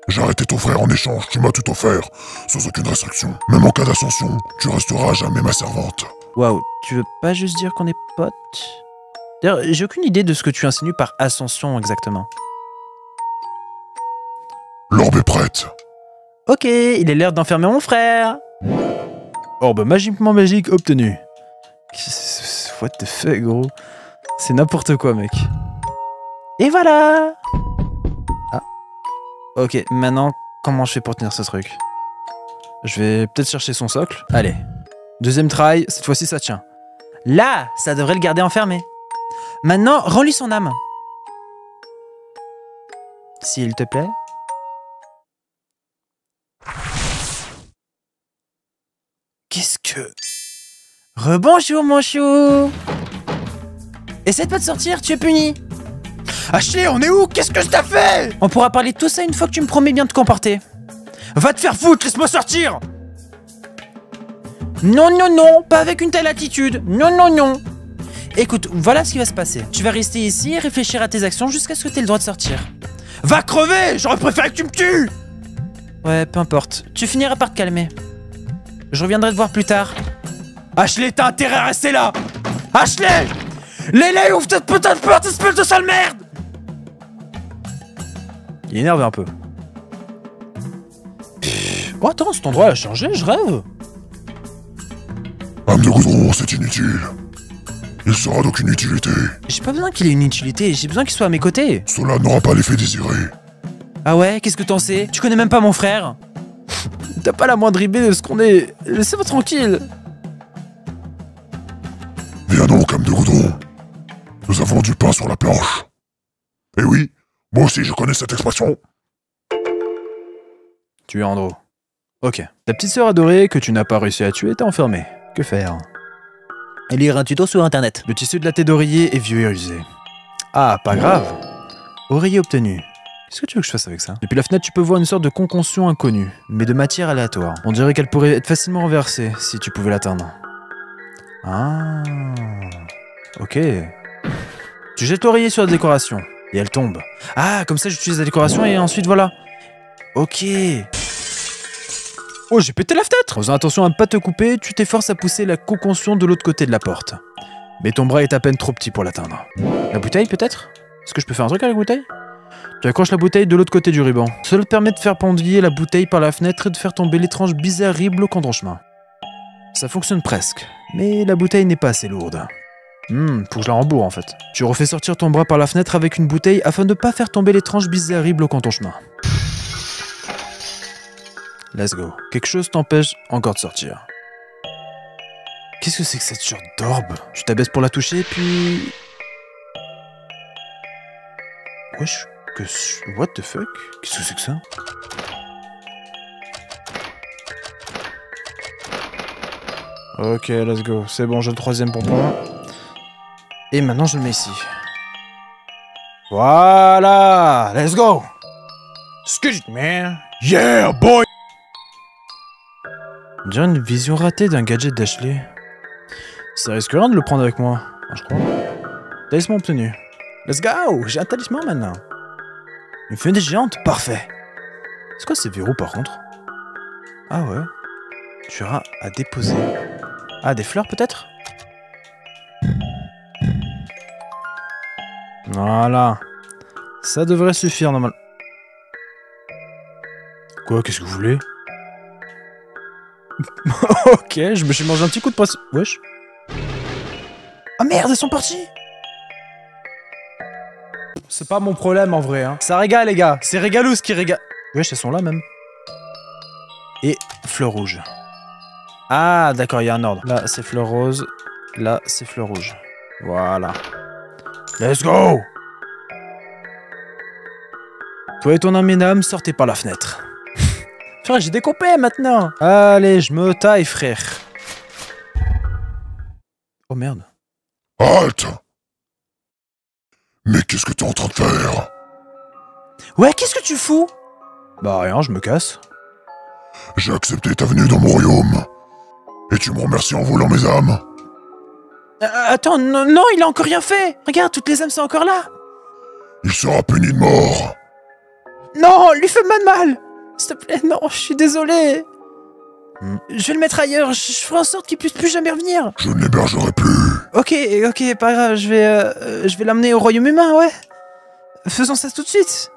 J'ai arrêté ton frère en échange, tu m'as tout offert, sans aucune restriction. Même en cas d'ascension, tu resteras à jamais ma servante. Waouh, tu veux pas juste dire qu'on est potes? D'ailleurs, j'ai aucune idée de ce que tu insinues par ascension exactement. L'orbe est prête. Ok, il est l'heure d'enfermer mon frère. Orbe magiquement magique obtenu. What the fuck, gros? C'est n'importe quoi, mec. Et voilà. Ah. Ok, maintenant, comment je fais pour tenir ce truc? Je vais peut-être chercher son socle. Allez. Deuxième try, cette fois-ci ça tient. Là, ça devrait le garder enfermé. Maintenant, rends-lui son âme. S'il te plaît. Qu'est-ce que... Rebonjour mon chou. Essaie pas de sortir, tu es puni. Ashley, on est où? Qu'est-ce que je t'ai fait? On pourra parler de tout ça une fois que tu me promets bien de te comporter. Va te faire foutre, laisse-moi sortir. Non, non, non, pas avec une telle attitude. Non, non, non. Écoute, voilà ce qui va se passer. Tu vas rester ici et réfléchir à tes actions jusqu'à ce que tu aies le droit de sortir. Va crever! J'aurais préféré que tu me tues! Ouais, peu importe. Tu finiras par te calmer. Je reviendrai te voir plus tard. Ashley, t'as intérêt à rester là! Ashley! Lélé, ouvre cette putain de porte, espèce de sale merde! Il est énervé un peu. Oh attends, cet endroit a changé, je rêve. Âme de goudron, c'est inutile. Il sera d'aucune utilité. J'ai pas besoin qu'il ait une utilité, j'ai besoin qu'il soit à mes côtés. Cela n'aura pas l'effet désiré. Ah ouais, qu'est-ce que t'en sais? Tu connais même pas mon frère. T'as pas la moindre idée de ce qu'on est. Laissez-moi tranquille. Viens donc, âme de goudron. Nous avons du pain sur la planche. Eh oui, moi aussi je connais cette expression. Tu es Andro. Ok. Ta petite sœur adorée que tu n'as pas réussi à tuer est enfermée. Que faire? Lire un tuto sur internet. Le tissu de la tête d'oreiller est vieux et usé. Ah, pas grave. Oreiller obtenu. Qu'est-ce que tu veux que je fasse avec ça? Depuis la fenêtre, tu peux voir une sorte de conconction inconnue, mais de matière aléatoire. On dirait qu'elle pourrait être facilement renversée si tu pouvais l'atteindre. Ah. Ok. Tu jettes l'oreiller sur la décoration, et elle tombe. Ah, comme ça j'utilise la décoration et ensuite voilà. Ok. Oh, j'ai pété la fenêtre! En faisant attention à ne pas te couper, tu t'efforces à pousser la conconction de l'autre côté de la porte. Mais ton bras est à peine trop petit pour l'atteindre. La bouteille, peut-être? Est-ce que je peux faire un truc avec la bouteille? Tu accroches la bouteille de l'autre côté du ruban. Cela te permet de faire pendiller la bouteille par la fenêtre et de faire tomber l'étrange bizarrerie bloquant ton chemin. Ça fonctionne presque, mais la bouteille n'est pas assez lourde. Faut que je la rembourre en fait. Tu refais sortir ton bras par la fenêtre avec une bouteille afin de ne pas faire tomber l'étrange bizarrerie bloquant ton chemin. Let's go. Quelque chose t'empêche encore de sortir. Qu'est-ce que c'est que cette sorte d'orbe? Tu t'abaisses pour la toucher, puis... Wesh, what the fuck? Qu'est-ce que c'est que ça? Ok, let's go. C'est bon, j'ai le troisième pompon. Et maintenant, je le mets ici. Voilà! Let's go! Excuse me. Yeah, boy! On dirait une vision ratée d'un gadget d'Ashley. Ça risque rien de le prendre avec moi, je crois. Talisman obtenu. Let's go! J'ai un talisman maintenant. Une fenêtre géante, parfait. C'est quoi ces verrous par contre? Ah ouais. Tu auras à déposer. Ah, des fleurs peut-être? Voilà. Ça devrait suffire normalement. Quoi, qu'est-ce que vous voulez? Ok, je me suis mangé un petit coup de presse. Wesh. Ah merde, elles sont parties! C'est pas mon problème en vrai, hein. Ça régale, les gars. C'est Régalous qui régale. Wesh, elles sont là même. Et fleurs rouges. Ah, d'accord, il y a un ordre. Là, c'est fleurs roses. Là, c'est fleurs rouges. Voilà. Let's go! Toi et ton âme, sortez par la fenêtre. Frère, j'ai découpé maintenant. Allez, je me taille, frère. Oh merde. Halte! Mais qu'est-ce que t'es en train de faire? Ouais, qu'est-ce que tu fous? Bah rien, je me casse. J'ai accepté ta venue dans mon royaume. Et tu me remercies en volant mes âmes? Attends, non, il a encore rien fait. Regarde, toutes les âmes sont encore là. Il sera puni de mort. Non, lui fais pas de mal. S'il te plaît, non, je suis désolé. Je vais le mettre ailleurs, je ferai en sorte qu'il puisse plus jamais revenir. Je ne l'hébergerai plus. Ok, pas grave, je vais l'amener au royaume humain, ouais. Faisons ça tout de suite.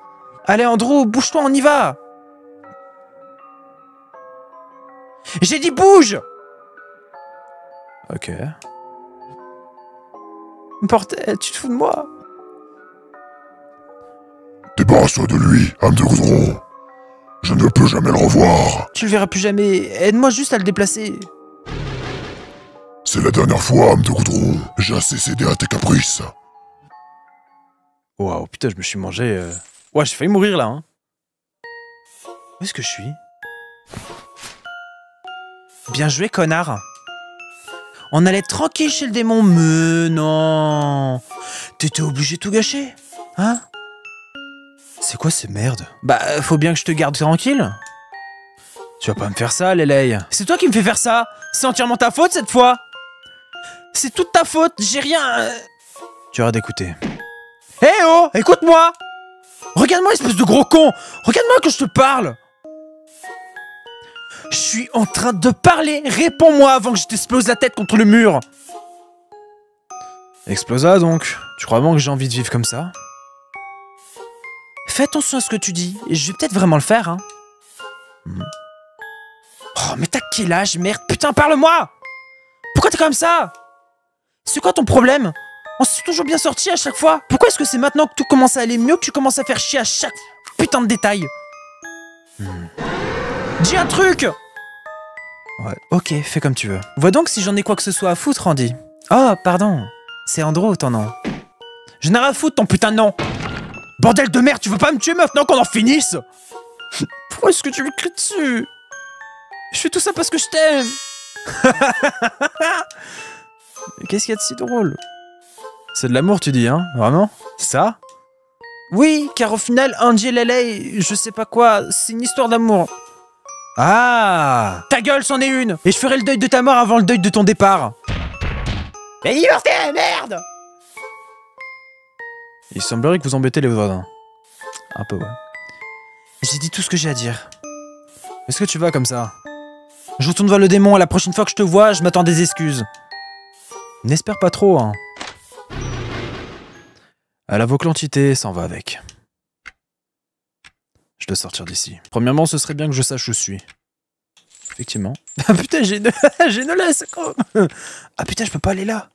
Allez, Andrew, bouge-toi, on y va. J'ai dit bouge. Ok. Bordel, tu te fous de moi? Débarrasse-toi de lui, âme de goudron. Je ne peux jamais le revoir. Tu le verras plus jamais. Aide-moi juste à le déplacer. C'est la dernière fois, âme de goudron. J'ai assez cédé à tes caprices. Waouh, putain, je me suis mangé... Ouais, j'ai failli mourir là, hein. Où est-ce que je suis? Bien joué, connard. On allait être tranquille chez le démon, mais non. T'étais obligé de tout gâcher, hein? C'est quoi ces merdes? Bah, faut bien que je te garde tranquille. Tu vas pas me faire ça, Lélay. C'est toi qui me fais faire ça. C'est entièrement ta faute cette fois. C'est toute ta faute, j'ai rien... Tu arrêtes d'écouter. Hé oh, écoute-moi! Regarde-moi, espèce de gros con! Regarde-moi quand je te parle! Je suis en train de parler! Réponds-moi avant que je t'explose la tête contre le mur! Explosa donc. Tu crois vraiment que j'ai envie de vivre comme ça? Fais attention à ce que tu dis, et je vais peut-être vraiment le faire, hein. Oh, mais t'as quel âge, merde? Putain, parle-moi! Pourquoi t'es comme ça? C'est quoi ton problème? On s'est toujours bien sortis à chaque fois. Pourquoi est-ce que c'est maintenant que tout commence à aller mieux que tu commences à faire chier à chaque putain de détail? Dis un truc! Ouais, ok, fais comme tu veux. Vois donc si j'en ai quoi que ce soit à foutre, Randy. Oh, pardon. C'est Andrew, ton nom. Je n'ai rien à foutre, ton putain de nom. Bordel de merde, tu veux pas me tuer maintenant qu'on en finisse? Pourquoi est-ce que tu me cries dessus? Je fais tout ça parce que je t'aime. Qu'est-ce qu'il y a de si drôle? C'est de l'amour, tu dis, hein? Vraiment? Ça? Oui, car au final, Angie LLA, je sais pas quoi, c'est une histoire d'amour. Ah! Ta gueule, c'en est une! Et je ferai le deuil de ta mort avant le deuil de ton départ. La liberté, merde! Il semblerait que vous embêtez les voisins. Un peu, ouais. J'ai dit tout ce que j'ai à dire. Est-ce que tu vas comme ça? Je retourne voir le démon, la prochaine fois que je te vois, je m'attends des excuses. N'espère pas trop, hein. Elle invoque l'entité, s'en va avec. Je dois sortir d'ici. Premièrement, ce serait bien que je sache où je suis. Effectivement. Ah putain, j'ai une laisse, quoi. Ah putain, je peux pas aller là.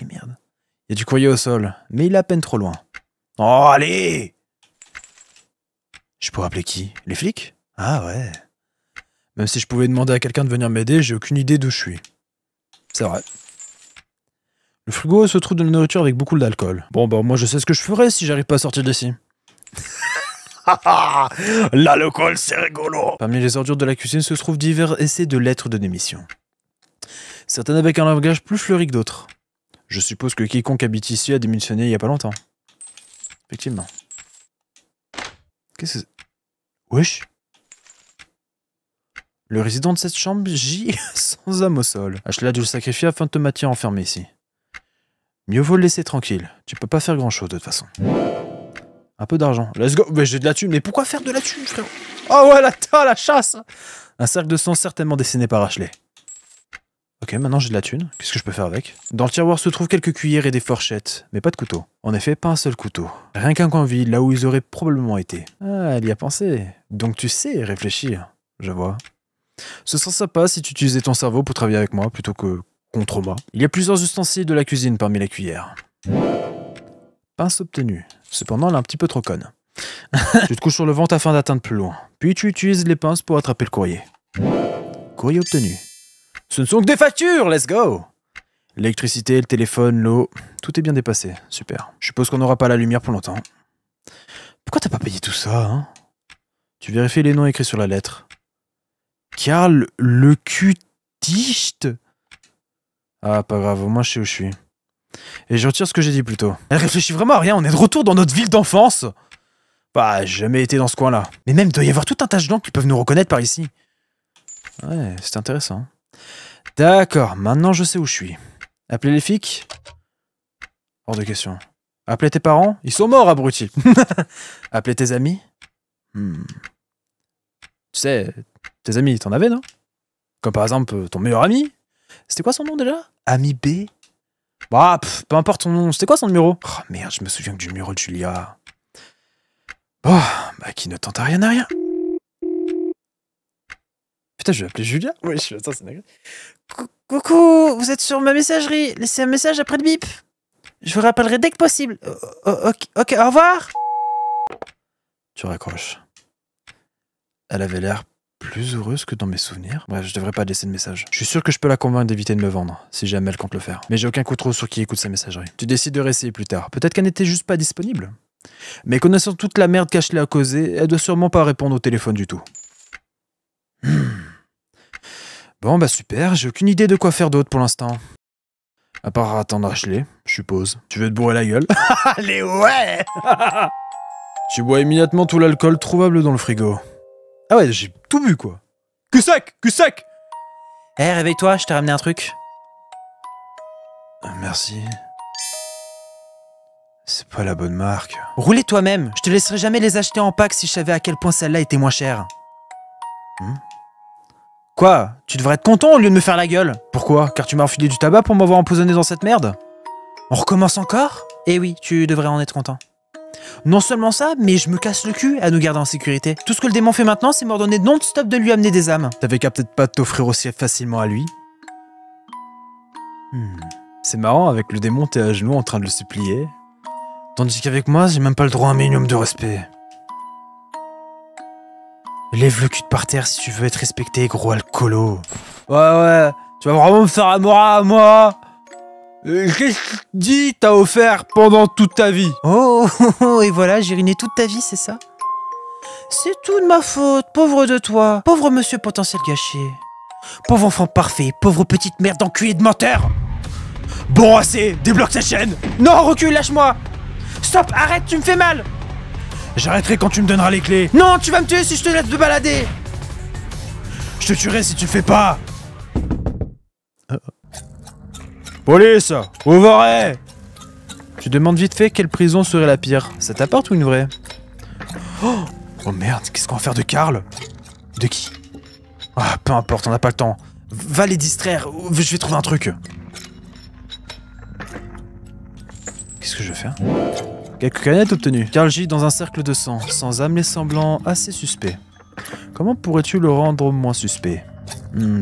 Et merde. Il y a du courrier au sol, mais il est à peine trop loin. Oh, allez! Je pourrais appeler qui? Les flics? Ah ouais. Même si je pouvais demander à quelqu'un de venir m'aider, j'ai aucune idée d'où je suis. C'est vrai. Le frigo se trouve de la nourriture avec beaucoup d'alcool. Bon, bah moi je sais ce que je ferais si j'arrive pas à sortir d'ici. L'alcool, c'est rigolo. Parmi les ordures de la cuisine se trouvent divers essais de lettres de démission. Certaines avec un langage plus fleuri que d'autres. Je suppose que quiconque habite ici a démissionné il y a pas longtemps. Effectivement. Qu'est-ce que c'est? Wesh. Le résident de cette chambre gît sans âme au sol. Ashley a dû le sacrifier afin de te maintenir enfermé ici. Mieux vaut le laisser tranquille. Tu peux pas faire grand chose de toute façon. Un peu d'argent. Let's go. Mais j'ai de la thune. Mais pourquoi faire de la thune, frère? Oh ouais, la chasse. Un cercle de sang certainement dessiné par Ashley. Ok, maintenant j'ai de la thune. Qu'est-ce que je peux faire avec? Dans le tiroir se trouvent quelques cuillères et des fourchettes, mais pas de couteau. En effet, pas un seul couteau. Rien qu'un coin vide, là où ils auraient probablement été. Ah, elle y a pensé. Donc tu sais réfléchir. Je vois. Ce serait sympa si tu utilisais ton cerveau pour travailler avec moi plutôt que contre moi. Il y a plusieurs ustensiles de la cuisine parmi les cuillères. Pince obtenue. Cependant, elle est un petit peu trop conne. Tu te couches sur le ventre afin d'atteindre plus loin. Puis tu utilises les pinces pour attraper le courrier. Courrier obtenu. Ce ne sont que des factures, let's go! L'électricité, le téléphone, l'eau, tout est bien dépassé. Super. Je suppose qu'on n'aura pas la lumière pour longtemps. Pourquoi t'as pas payé tout ça, hein? Tu vérifies les noms écrits sur la lettre. Karl le Cuticht. Ah, pas grave, au moins je sais où je suis. Et je retire ce que j'ai dit plus tôt. Elle réfléchit vraiment à rien, on est de retour dans notre ville d'enfance. Bah, j'ai jamais été dans ce coin-là. Mais même, il doit y avoir tout un tas de gens qui peuvent nous reconnaître par ici. Ouais, c'est intéressant. D'accord, maintenant je sais où je suis. Appeler les flics? Hors de question. Appeler tes parents? Ils sont morts, abrutis. Appeler tes amis? Tu sais, tes amis, t'en avais, non? Comme par exemple ton meilleur ami? C'était quoi son nom déjà? Ami B? Bah, peu importe son nom. C'était quoi son numéro? Oh merde, je me souviens que du numéro de Julia. Oh, bah qui ne tente à rien à rien. Putain, je vais appeler Julia? Oui, attends, c'est dingue. Coucou, vous êtes sur ma messagerie. Laissez un message après le bip. Je vous rappellerai dès que possible. Ok, au revoir. Tu raccroches. Elle avait l'air plus heureuse que dans mes souvenirs. Bref, je devrais pas laisser de message. Je suis sûr que je peux la convaincre d'éviter de me vendre, si jamais elle compte le faire. Mais j'ai aucun contrôle sur qui écoute sa messagerie. Tu décides de réessayer plus tard. Peut-être qu'elle n'était juste pas disponible. Mais connaissant toute la merde qu'Ashley a causée, elle doit sûrement pas répondre au téléphone du tout. Bon bah super, j'ai aucune idée de quoi faire d'autre pour l'instant. À part attendre Ashley, je suppose. Tu veux te bourrer la gueule? Allez ouais. Tu bois immédiatement tout l'alcool trouvable dans le frigo. Ah ouais, j'ai tout bu quoi. Que sec! Eh, réveille-toi, je t'ai ramené un truc. Merci. C'est pas la bonne marque. Roulez toi-même. Je te laisserai jamais les acheter en pack si je savais à quel point celle-là était moins chère. Quoi? Tu devrais être content au lieu de me faire la gueule. Pourquoi? Car tu m'as enfilé du tabac pour m'avoir empoisonné dans cette merde? On recommence encore? Eh oui, tu devrais en être content. Non seulement ça, mais je me casse le cul à nous garder en sécurité. Tout ce que le démon fait maintenant, c'est m'ordonner non-stop de lui amener des âmes. T'avais qu'à peut-être pas t'offrir aussi facilement à lui. C'est marrant, avec le démon, t'es à genoux en train de le supplier. Tandis qu'avec moi, j'ai même pas le droit à un minimum de respect. Lève le cul de par terre si tu veux être respecté, gros alcoolo. Ouais, tu vas vraiment me faire à moi? Qu'est-ce que tu dis t'as offert pendant toute ta vie? Oh, et voilà, j'ai ruiné toute ta vie, c'est ça? C'est tout de ma faute, pauvre de toi. Pauvre monsieur potentiel gâché. Pauvre enfant parfait, pauvre petite merde d'enculé de menteur. Bon, assez, débloque ta chaîne. Non, recule, lâche-moi. Stop, arrête, tu me fais mal. J'arrêterai quand tu me donneras les clés. Non, tu vas me tuer si je te laisse te balader. Je te tuerai si tu le fais pas. Police, ouvrez. Tu demandes vite fait quelle prison serait la pire. Ça t'apporte ou une vraie? Oh merde, qu'est-ce qu'on va faire de Karl? De qui? Ah, peu importe, on n'a pas le temps. Va les distraire, je vais trouver un truc. Qu'est-ce que je vais faire? Quelques canettes obtenues. Karl gît dans un cercle de sang, sans âme les semblants assez suspect. Comment pourrais-tu le rendre moins suspect?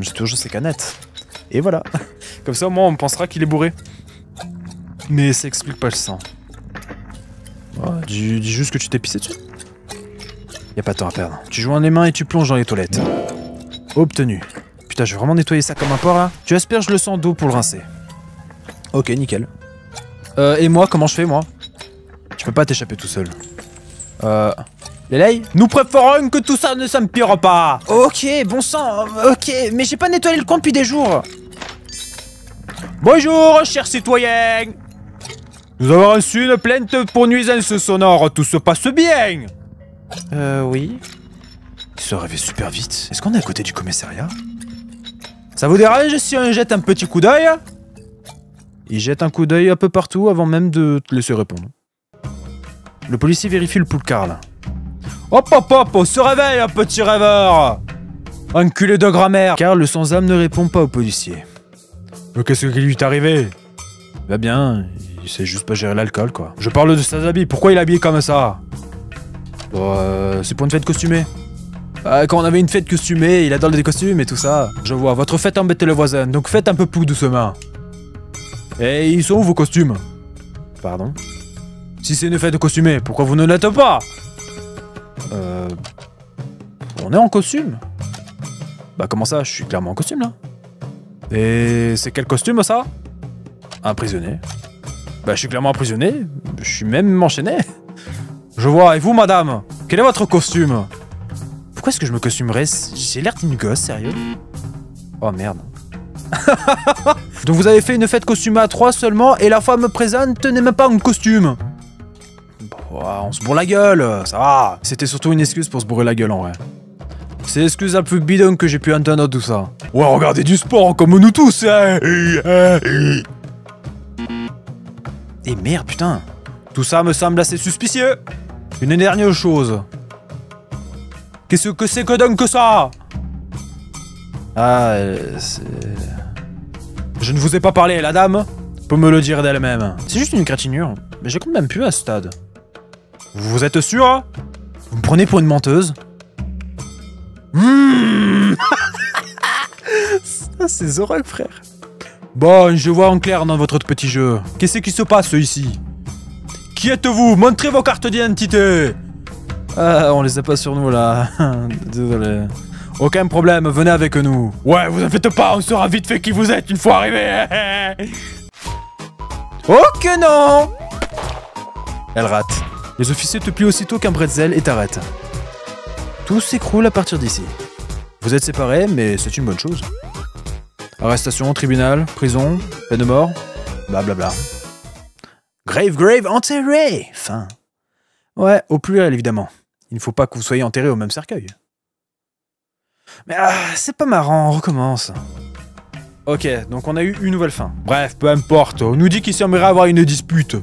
J'ai toujours ces canettes. Et voilà. Comme ça, au moins, on pensera qu'il est bourré. Mais ça explique pas le sang. Oh, dis juste que tu t'es pissé dessus. Y a pas de temps à perdre. Tu joins les mains et tu plonges dans les toilettes. Obtenu. Putain, je vais vraiment nettoyer ça comme un porc, là. Tu asperges le sang d'eau pour le rincer. Ok, nickel. Et moi, comment je fais, moi? Tu peux pas t'échapper tout seul. Lélay, nous préférons que tout ça ne s'empire pas. Ok, bon sang, ok, mais j'ai pas nettoyé le compte depuis des jours. Bonjour, chers citoyens. Nous avons reçu une plainte pour nuisance sonore. Tout se passe bien. Oui. Il se réveille super vite. Est-ce qu'on est à côté du commissariat? Ça vous dérange si on jette un petit coup d'œil? Il jette un coup d'œil un peu partout avant même de te laisser répondre. Le policier vérifie le pouls de Karl. Hop, on se réveille, un petit rêveur! Enculé de grammaire! Karl, le sans-âme, ne répond pas au policier. Mais qu'est-ce qui lui est arrivé? Va bien, il sait juste pas gérer l'alcool, quoi. Je parle de ses habits, pourquoi il est habillé comme ça? Bon, c'est pour une fête costumée. Quand on avait une fête costumée, il adore les costumes et tout ça. Je vois, votre fête embêtait le voisin, donc faites un peu plus doucement. Et ils sont où vos costumes? Pardon? Si c'est une fête costumée, pourquoi vous ne l'êtes pas? On est en costume. Bah comment ça? Je suis clairement en costume là. Et c'est quel costume ça? Un prisonnier. Bah je suis clairement un prisonnier. Je suis même enchaîné. Je vois, et vous madame? Quel est votre costume? Pourquoi est-ce que je me costumerais? J'ai l'air d'une gosse, sérieux? Oh merde. Donc vous avez fait une fête costumée à 3 seulement et la femme présente n'est même pas en costume. Bon, on se bourre la gueule, ça va. C'était surtout une excuse pour se bourrer la gueule en vrai. C'est l'excuse la plus bidon que j'ai pu entendre tout ça. Ouais, regardez du sport comme nous tous, hein. Et merde, putain. Tout ça me semble assez suspicieux. Une dernière chose. Qu'est-ce que c'est que donc que ça? Ah, c'est... Je ne vous ai pas parlé, la dame peut me le dire d'elle-même. C'est juste une égratignure, mais j'ai quand même pu à ce stade. Vous êtes sûr? Vous me prenez pour une menteuse? Ça, c'est Zorak, frère. Bon, je vois en clair dans votre petit jeu. Qu'est-ce qui se passe ici? Qui êtes-vous? Montrez vos cartes d'identité. On les a pas sur nous, là. Désolé. Aucun problème, venez avec nous. Ouais, vous en faites pas, on saura vite fait qui vous êtes une fois arrivé. Oh que non! Elle rate. Les officiers te plient aussitôt qu'un bretzel et t'arrêtent. Tout s'écroule à partir d'ici. Vous êtes séparés, mais c'est une bonne chose. Arrestation, tribunal, prison, peine de mort, blablabla. Grave, enterré! Fin. Ouais, au pluriel évidemment. Il ne faut pas que vous soyez enterrés au même cercueil. Mais c'est pas marrant, on recommence. Ok, donc on a eu une nouvelle fin. Bref, peu importe. On nous dit qu'il semblerait avoir une dispute.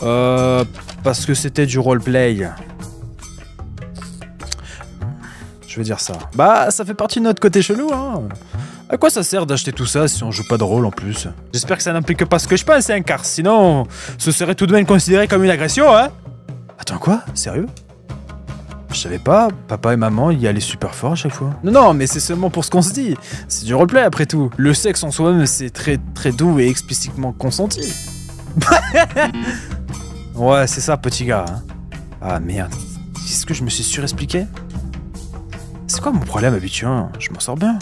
Parce que c'était du roleplay. Je veux dire ça. Bah, ça fait partie de notre côté chelou, hein. À quoi ça sert d'acheter tout ça si on joue pas de rôle en plus? J'espère que ça n'implique pas ce que je pense, hein, car sinon, ce serait tout de même considéré comme une agression, hein. Attends, quoi? Sérieux? Je savais pas, papa et maman y allaient super fort à chaque fois. Non, mais c'est seulement pour ce qu'on se dit. C'est du roleplay après tout. Le sexe en soi-même, c'est très très doux et explicitement consenti. Ouais, c'est ça, petit gars. Hein. Ah merde. Est-ce que je me suis surexpliqué? C'est quoi mon problème habituel? Je m'en sors bien.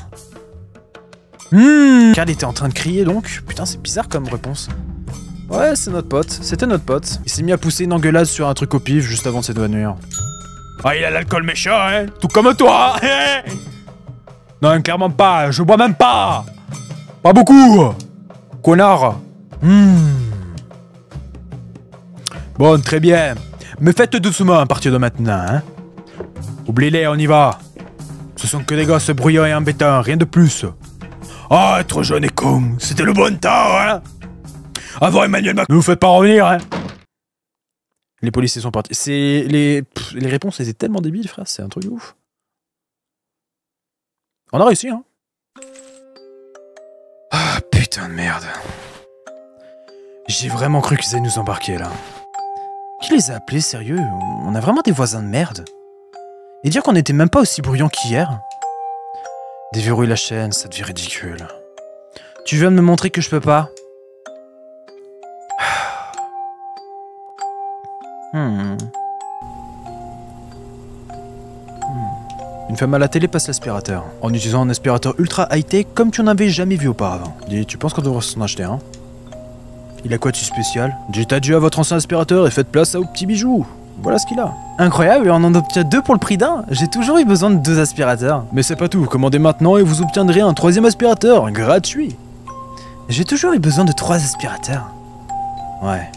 Carl était en train de crier donc. Putain, c'est bizarre comme réponse. Ouais, c'est notre pote. C'était notre pote. Il s'est mis à pousser une engueulade sur un truc au pif juste avant de s'évanouir. Ah, il a l'alcool méchant, hein. Tout comme toi. Non, clairement pas. Je bois même pas. Pas beaucoup. Connard. Bon, très bien. Mais faites doucement à partir de maintenant, hein. Oubliez-les, on y va. Ce sont que des gosses bruyants et embêtants, rien de plus. Ah, être jeune et con, c'était le bon temps, hein. Avant Emmanuel Macron, ne vous faites pas revenir, hein. Les policiers sont partis. C'est les réponses étaient tellement débiles, frère, c'est un truc de ouf. On a réussi, hein. Ah, putain de merde. J'ai vraiment cru qu'ils allaient nous embarquer, là. Qui les a appelés, sérieux? On a vraiment des voisins de merde. Et dire qu'on n'était même pas aussi bruyants qu'hier? Déverrouille la chaîne, ça devient ridicule. Tu viens de me montrer que je peux pas? Une femme à la télé passe l'aspirateur, en utilisant un aspirateur ultra high-tech comme tu n'en avais jamais vu auparavant. Dis, tu penses qu'on devrait s'en acheter un? Il a quoi de si spécial? Dites adieu à votre ancien aspirateur et faites place aux petits bijoux. Voilà ce qu'il a. Incroyable, on en obtient 2 pour le prix d'un. J'ai toujours eu besoin de 2 aspirateurs. Mais c'est pas tout, commandez maintenant et vous obtiendrez un 3e aspirateur, gratuit. J'ai toujours eu besoin de 3 aspirateurs. Ouais.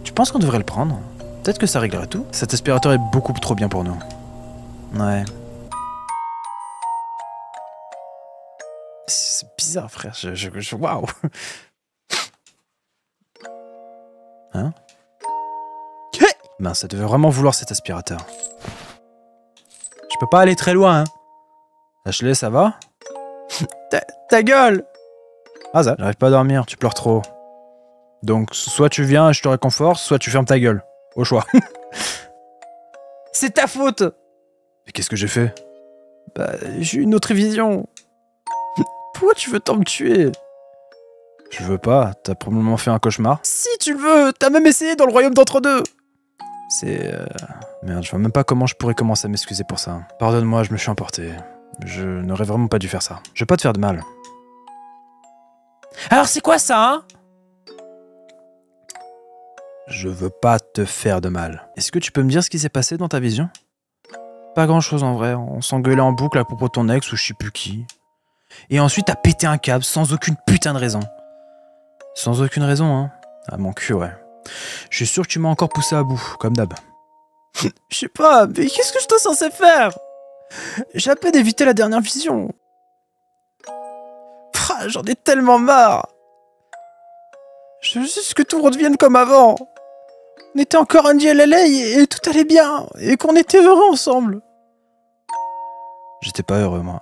Tu penses qu'on devrait le prendre? Peut-être que ça réglerait tout. Cet aspirateur est beaucoup trop bien pour nous. Ouais. C'est bizarre, frère. Waouh. Hein? Ben, ça devait vraiment vouloir cet aspirateur. Je peux pas aller très loin, hein. Ashley, ça va? Ta gueule! Ah, ça, j'arrive pas à dormir, tu pleures trop. Donc, soit tu viens et je te réconforte, soit tu fermes ta gueule. Au choix. C'est ta faute! Mais qu'est-ce que j'ai fait? Bah, j'ai eu une autre vision. Pourquoi tu veux tant me tuer? Je veux pas, t'as probablement fait un cauchemar. Si tu le veux, t'as même essayé dans le royaume d'entre-deux. C'est... Merde, je vois même pas comment je pourrais commencer à m'excuser pour ça. Pardonne-moi, je me suis emporté. Je n'aurais vraiment pas dû faire ça. Je veux pas te faire de mal. Alors c'est quoi ça, hein? Je veux pas te faire de mal. Est-ce que tu peux me dire ce qui s'est passé dans ta vision? Pas grand-chose en vrai. On s'engueulait en boucle à propos de ton ex ou je sais plus qui. Et ensuite t'as pété un câble sans aucune putain de raison. Sans aucune raison, hein. Ah, mon cul, ouais. Je suis sûr que tu m'as encore poussé à bout, comme d'hab. Je sais pas, mais qu'est-ce que je t'ai censé faire? J'ai à peine évité la dernière vision. J'en ai tellement marre. Je veux juste que tout redevienne comme avant. On était encore un DLLA et tout allait bien. Et qu'on était heureux ensemble. J'étais pas heureux, moi.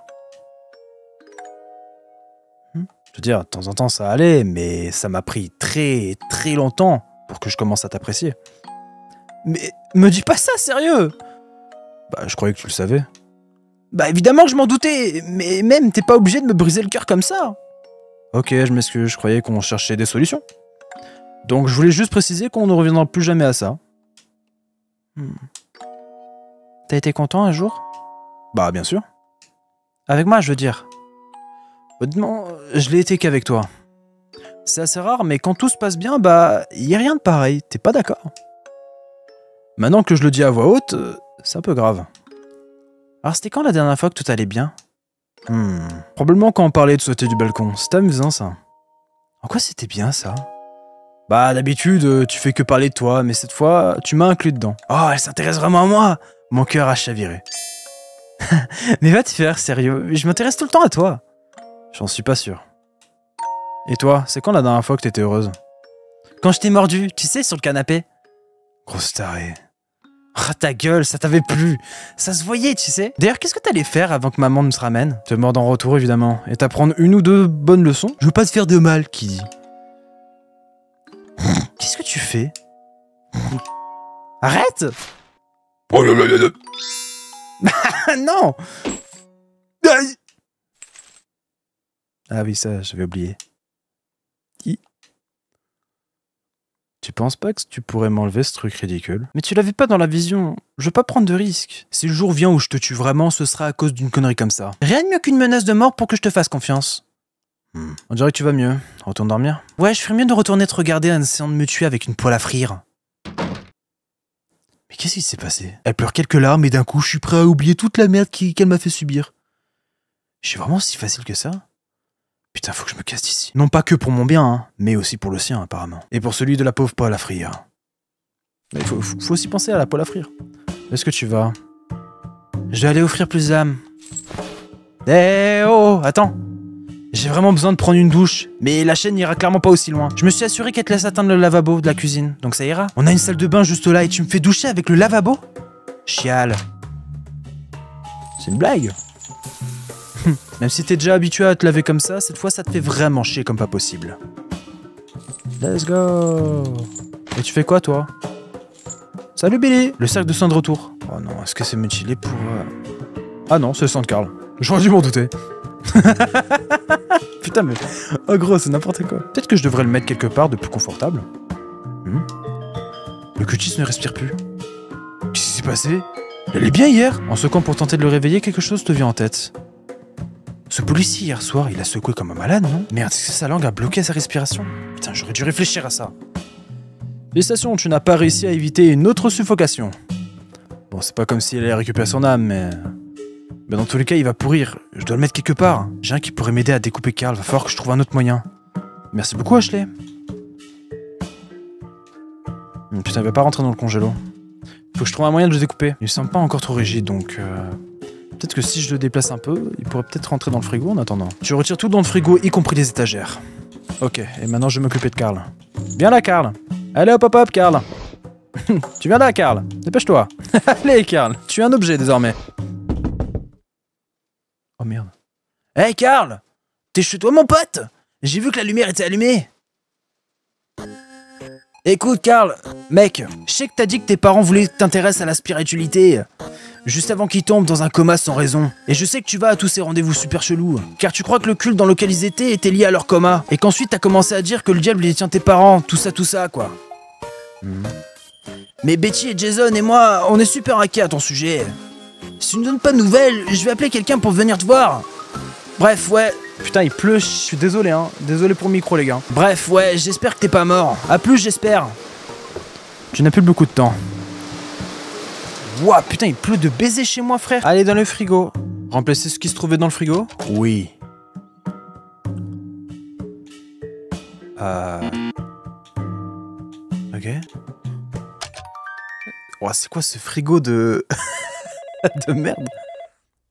Je veux dire, de temps en temps ça allait, mais ça m'a pris très très longtemps pour que je commence à t'apprécier. Mais me dis pas ça, sérieux! Bah, je croyais que tu le savais. Bah, évidemment que je m'en doutais, mais même t'es pas obligé de me briser le cœur comme ça. Ok, je m'excuse, je croyais qu'on cherchait des solutions. Donc je voulais juste préciser qu'on ne reviendra plus jamais à ça. T'as été content un jour? Bah, bien sûr. Avec moi, je veux dire. Honnêtement, je l'ai été qu'avec toi. C'est assez rare, mais quand tout se passe bien, bah, y a rien de pareil, t'es pas d'accord? Maintenant que je le dis à voix haute, c'est un peu grave. Alors c'était quand la dernière fois que tout allait bien? Probablement quand on parlait de sauter du balcon, c'était amusant ça. En quoi c'était bien ça? Bah d'habitude, tu fais que parler de toi, mais cette fois, tu m'as inclus dedans. Oh, elle s'intéresse vraiment à moi! Mon cœur a chaviré. Mais va te faire, sérieux. Je m'intéresse tout le temps à toi. J'en suis pas sûr. Et toi, c'est quand la dernière fois que t'étais heureuse? Quand je t'ai mordu, tu sais, sur le canapé. Grosse tarée. Ah, ta gueule, ça t'avait plu. Ça se voyait, tu sais. D'ailleurs, qu'est-ce que t'allais faire avant que maman nous se ramène? Te mordre en retour, évidemment. Et t'apprendre une ou deux bonnes leçons? Je veux pas te faire de mal, qui dit. Qu'est-ce que tu fais? Arrête! Non! Ah oui, ça, j'avais oublié. Tu penses pas que tu pourrais m'enlever ce truc ridicule? Mais tu l'avais pas dans la vision. Je veux pas prendre de risques. Si le jour vient où je te tue vraiment, ce sera à cause d'une connerie comme ça. Rien de mieux qu'une menace de mort pour que je te fasse confiance. On dirait que tu vas mieux. Retourne dormir. Ouais, je ferais mieux de retourner te regarder en essayant de me tuer avec une poêle à frire. Mais qu'est-ce qui s'est passé? Elle pleure quelques larmes et d'un coup, je suis prêt à oublier toute la merde qu'elle m'a fait subir. Je suis vraiment si facile que ça? Putain, faut que je me casse d'ici. Non pas que pour mon bien, hein, mais aussi pour le sien, apparemment. Et pour celui de la pauvre poêle à frire. Mais faut aussi penser à la poêle à frire. Est-ce que tu vas? Je vais aller offrir plus d'âmes. Eh oh, attends. J'ai vraiment besoin de prendre une douche, mais la chaîne n'ira clairement pas aussi loin. Je me suis assuré qu'elle te laisse atteindre le lavabo de la cuisine, donc ça ira. On a une salle de bain juste là et tu me fais doucher avec le lavabo? Chial. C'est une blague. Même si t'es déjà habitué à te laver comme ça, cette fois ça te fait vraiment chier comme pas possible. Let's go. Et tu fais quoi toi? Salut Billy. Le sac de sang de retour. Oh non, est-ce que c'est mutilé pour... Ah non, c'est le sang de Carl. J'aurais dû m'en douter. Putain mais... Oh gros, c'est n'importe quoi. Peut-être que je devrais le mettre quelque part de plus confortable. Le cutis ne respire plus. Qu'est-ce qui s'est passé? Elle est bien hier. En secouant pour tenter de le réveiller, quelque chose te vient en tête. Ce policier hier soir, il a secoué comme un malade, non? Merde, est-ce que sa langue a bloqué sa respiration? Putain, j'aurais dû réfléchir à ça. Félicitations, tu n'as pas réussi à éviter une autre suffocation. Bon, c'est pas comme si elle allait récupérer son âme, mais... Ben dans tous les cas, il va pourrir. Je dois le mettre quelque part. J'ai un qui pourrait m'aider à découper Carl. Va falloir que je trouve un autre moyen. Merci beaucoup, Ashley. Putain, il va pas rentrer dans le congélo. Faut que je trouve un moyen de le découper. Il me semble pas encore trop rigide, donc... Peut-être que si je le déplace un peu, il pourrait peut-être rentrer dans le frigo en attendant. Tu retires tout dans le frigo, y compris les étagères. Ok, et maintenant je vais m'occuper de Carl. Viens là, Carl. Allez hop hop hop, Carl. Tu viens là, Carl. Dépêche-toi. Allez, Carl. Tu es un objet désormais. Oh merde. Hey, Carl. T'es chez toi, mon pote? J'ai vu que la lumière était allumée. Écoute, Carl, mec, je sais que t'as dit que tes parents voulaient que t'intéresses à la spiritualité. Juste avant qu'ils tombent dans un coma sans raison. Et je sais que tu vas à tous ces rendez-vous super chelous. Car tu crois que le culte dans lequel ils étaient était lié à leur coma. Et qu'ensuite t'as commencé à dire que le diable détient tes parents. Tout ça, quoi. Mais Betty et Jason et moi, on est super inquiets à ton sujet. Si tu ne donnes pas de nouvelles, je vais appeler quelqu'un pour venir te voir. Bref, ouais. Putain, il pleut, je suis désolé, hein. Désolé pour le micro, les gars. Bref, ouais, j'espère que t'es pas mort. À plus, j'espère. Tu n'as plus beaucoup de temps. Ouah, putain, il pleut de baiser chez moi, frère. Allez dans le frigo. Remplacer ce qui se trouvait dans le frigo? Oui. Ok. Ouah, c'est quoi ce frigo de... de merde?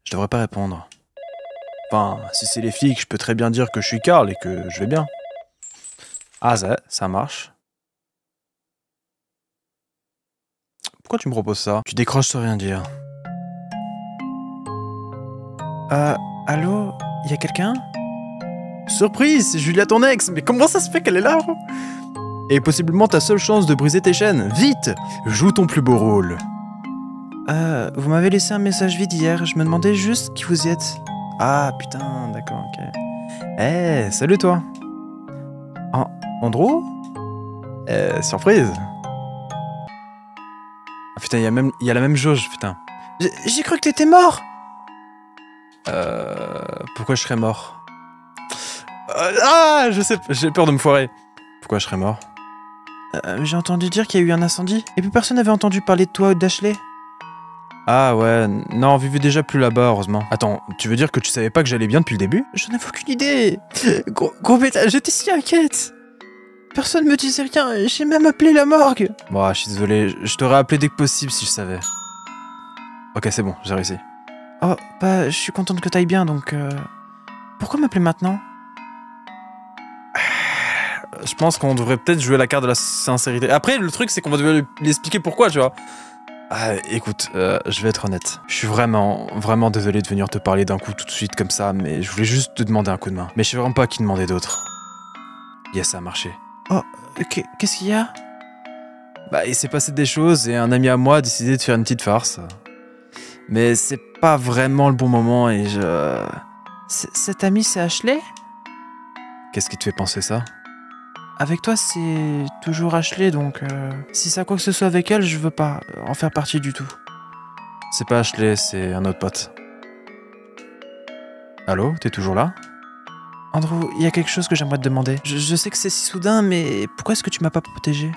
Je devrais pas répondre. Enfin, si c'est les flics, je peux très bien dire que je suis Carl et que je vais bien. Ah, ça marche. Pourquoi tu me proposes ça? Tu décroches sans rien dire. Allô? Y'a quelqu'un? Surprise, c'est Julia ton ex. Mais comment ça se fait qu'elle est là? Et possiblement ta seule chance de briser tes chaînes. Vite, joue ton plus beau rôle. Vous m'avez laissé un message vide hier. Je me demandais juste qui vous y êtes. Ah, putain, d'accord, ok. Eh, salut toi. Andrew? Surprise. Ah putain, il y a la même jauge, putain. J'ai cru que t'étais mort. Pourquoi je serais mort? Je sais, j'ai peur de me foirer. Pourquoi je serais mort? J'ai entendu dire qu'il y a eu un incendie. Et puis personne n'avait entendu parler de toi ou d'Ashley. Ah ouais, non, on vivait déjà plus là-bas, heureusement. Attends, tu veux dire que tu savais pas que j'allais bien depuis le début? J'en avais aucune idée. Gros bêta, j'étais si inquiète. Personne me disait rien, j'ai même appelé la morgue. Bon, je suis désolé, je t'aurais appelé dès que possible si je savais. Ok, c'est bon, j'ai réussi. Oh, bah, je suis contente que t'ailles bien, donc... Pourquoi m'appeler maintenant? Je pense qu'on devrait peut-être jouer la carte de la sincérité. Après, le truc, c'est qu'on va devoir lui expliquer pourquoi, tu vois. Ah, écoute, je vais être honnête. Je suis vraiment désolé de venir te parler d'un coup tout de suite comme ça, mais je voulais juste te demander un coup de main. Mais je sais vraiment pas à qui demander d'autre. Yes, ça a marché. Oh, qu'est-ce qu'il y a? Bah, il s'est passé des choses et un ami à moi a décidé de faire une petite farce. Mais c'est pas vraiment le bon moment et je... Cet ami, c'est Ashley? Qu'est-ce qui te fait penser ça? Avec toi, c'est toujours Ashley, donc si ça a quoi que ce soit avec elle, je veux pas en faire partie du tout. C'est pas Ashley, c'est un autre pote. Allô, t'es toujours là? Andrew, il y a quelque chose que j'aimerais te demander. Je sais que c'est si soudain, mais pourquoi est-ce que tu m'as pas protégé?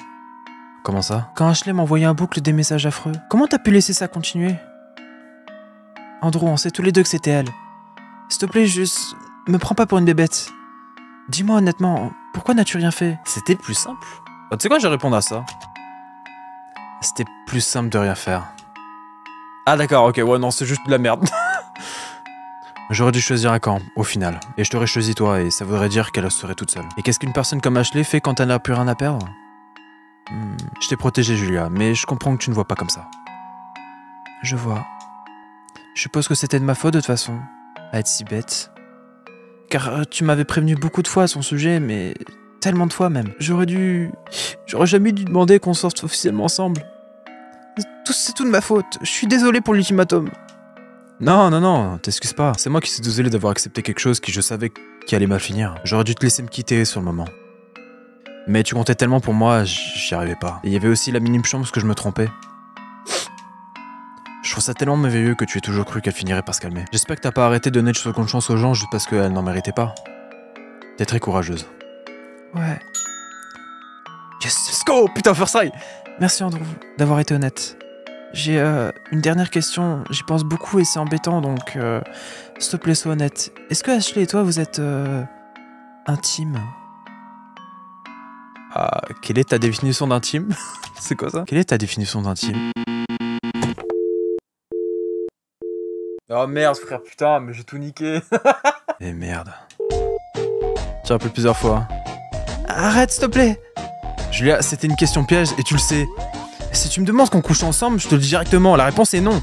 Comment ça? Quand Ashley m'envoyait en boucle des messages affreux, comment t'as pu laisser ça continuer? Andrew, on sait tous les deux que c'était elle. S'il te plaît, juste... me prends pas pour une bébête. Dis-moi honnêtement, pourquoi n'as-tu rien fait? C'était plus simple. Tu sais quoi, je vais répondre à ça. C'était plus simple de rien faire. Ah d'accord, ok, ouais, non, c'est juste de la merde. J'aurais dû choisir un camp, au final. Et je t'aurais choisi toi, et ça voudrait dire qu'elle serait toute seule. Et qu'est-ce qu'une personne comme Ashley fait quand elle n'a plus rien à perdre? Je t'ai protégé, Julia, mais je comprends que tu ne vois pas comme ça. Je vois. Je suppose que c'était de ma faute, de toute façon, à être si bête. Car tu m'avais prévenu beaucoup de fois à son sujet, mais tellement de fois même. J'aurais jamais dû demander qu'on sorte officiellement ensemble. C'est tout de ma faute. Je suis désolé pour l'ultimatum. Non, t'excuses pas. C'est moi qui suis désolé d'avoir accepté quelque chose qui je savais qui allait mal finir. J'aurais dû te laisser me quitter sur le moment. Mais tu comptais tellement pour moi, j'y arrivais pas. Et il y avait aussi la minime chance que je me trompais. Je trouve ça tellement merveilleux que tu aies toujours cru qu'elle finirait par se calmer. J'espère que t'as pas arrêté de donner de seconde chance aux gens juste parce qu'elle n'en méritait pas. T'es très courageuse. Ouais. Yes, let's go! Putain, first try! Merci Andrew d'avoir été honnête. J'ai une dernière question, j'y pense beaucoup et c'est embêtant donc s'il te plaît sois honnête. Est-ce que Ashley et toi vous êtes intimes? Ah, quelle est ta définition d'intime? C'est quoi ça? Quelle est ta définition d'intime? Oh merde frère, putain, mais j'ai tout niqué. Eh merde. Tu rappelles plusieurs fois. Arrête s'il te plaît. Julia, c'était une question piège et tu le sais. Si tu me demandes qu'on couche ensemble, je te le dis directement, la réponse est non.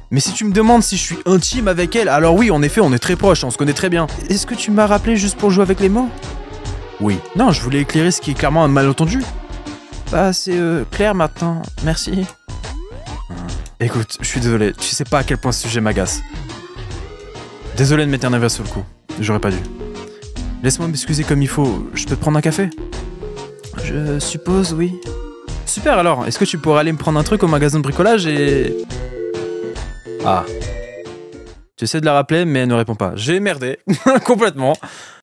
Mais si tu me demandes si je suis intime avec elle, alors oui, en effet, on est très proches, on se connaît très bien. Est-ce que tu m'as rappelé juste pour jouer avec les mots? Oui. Non, je voulais éclairer ce qui est clairement un malentendu. Bah, c'est clair maintenant, merci. Écoute, je suis désolé, tu sais pas à quel point ce sujet m'agace. Désolé de m'éterniser sur le coup, j'aurais pas dû. Laisse-moi m'excuser comme il faut, je peux te prendre un café? Je suppose, oui. Super alors, est-ce que tu pourrais aller me prendre un truc au magasin de bricolage et... Ah. Tu essaies de la rappeler, mais elle ne répond pas. J'ai merdé, complètement.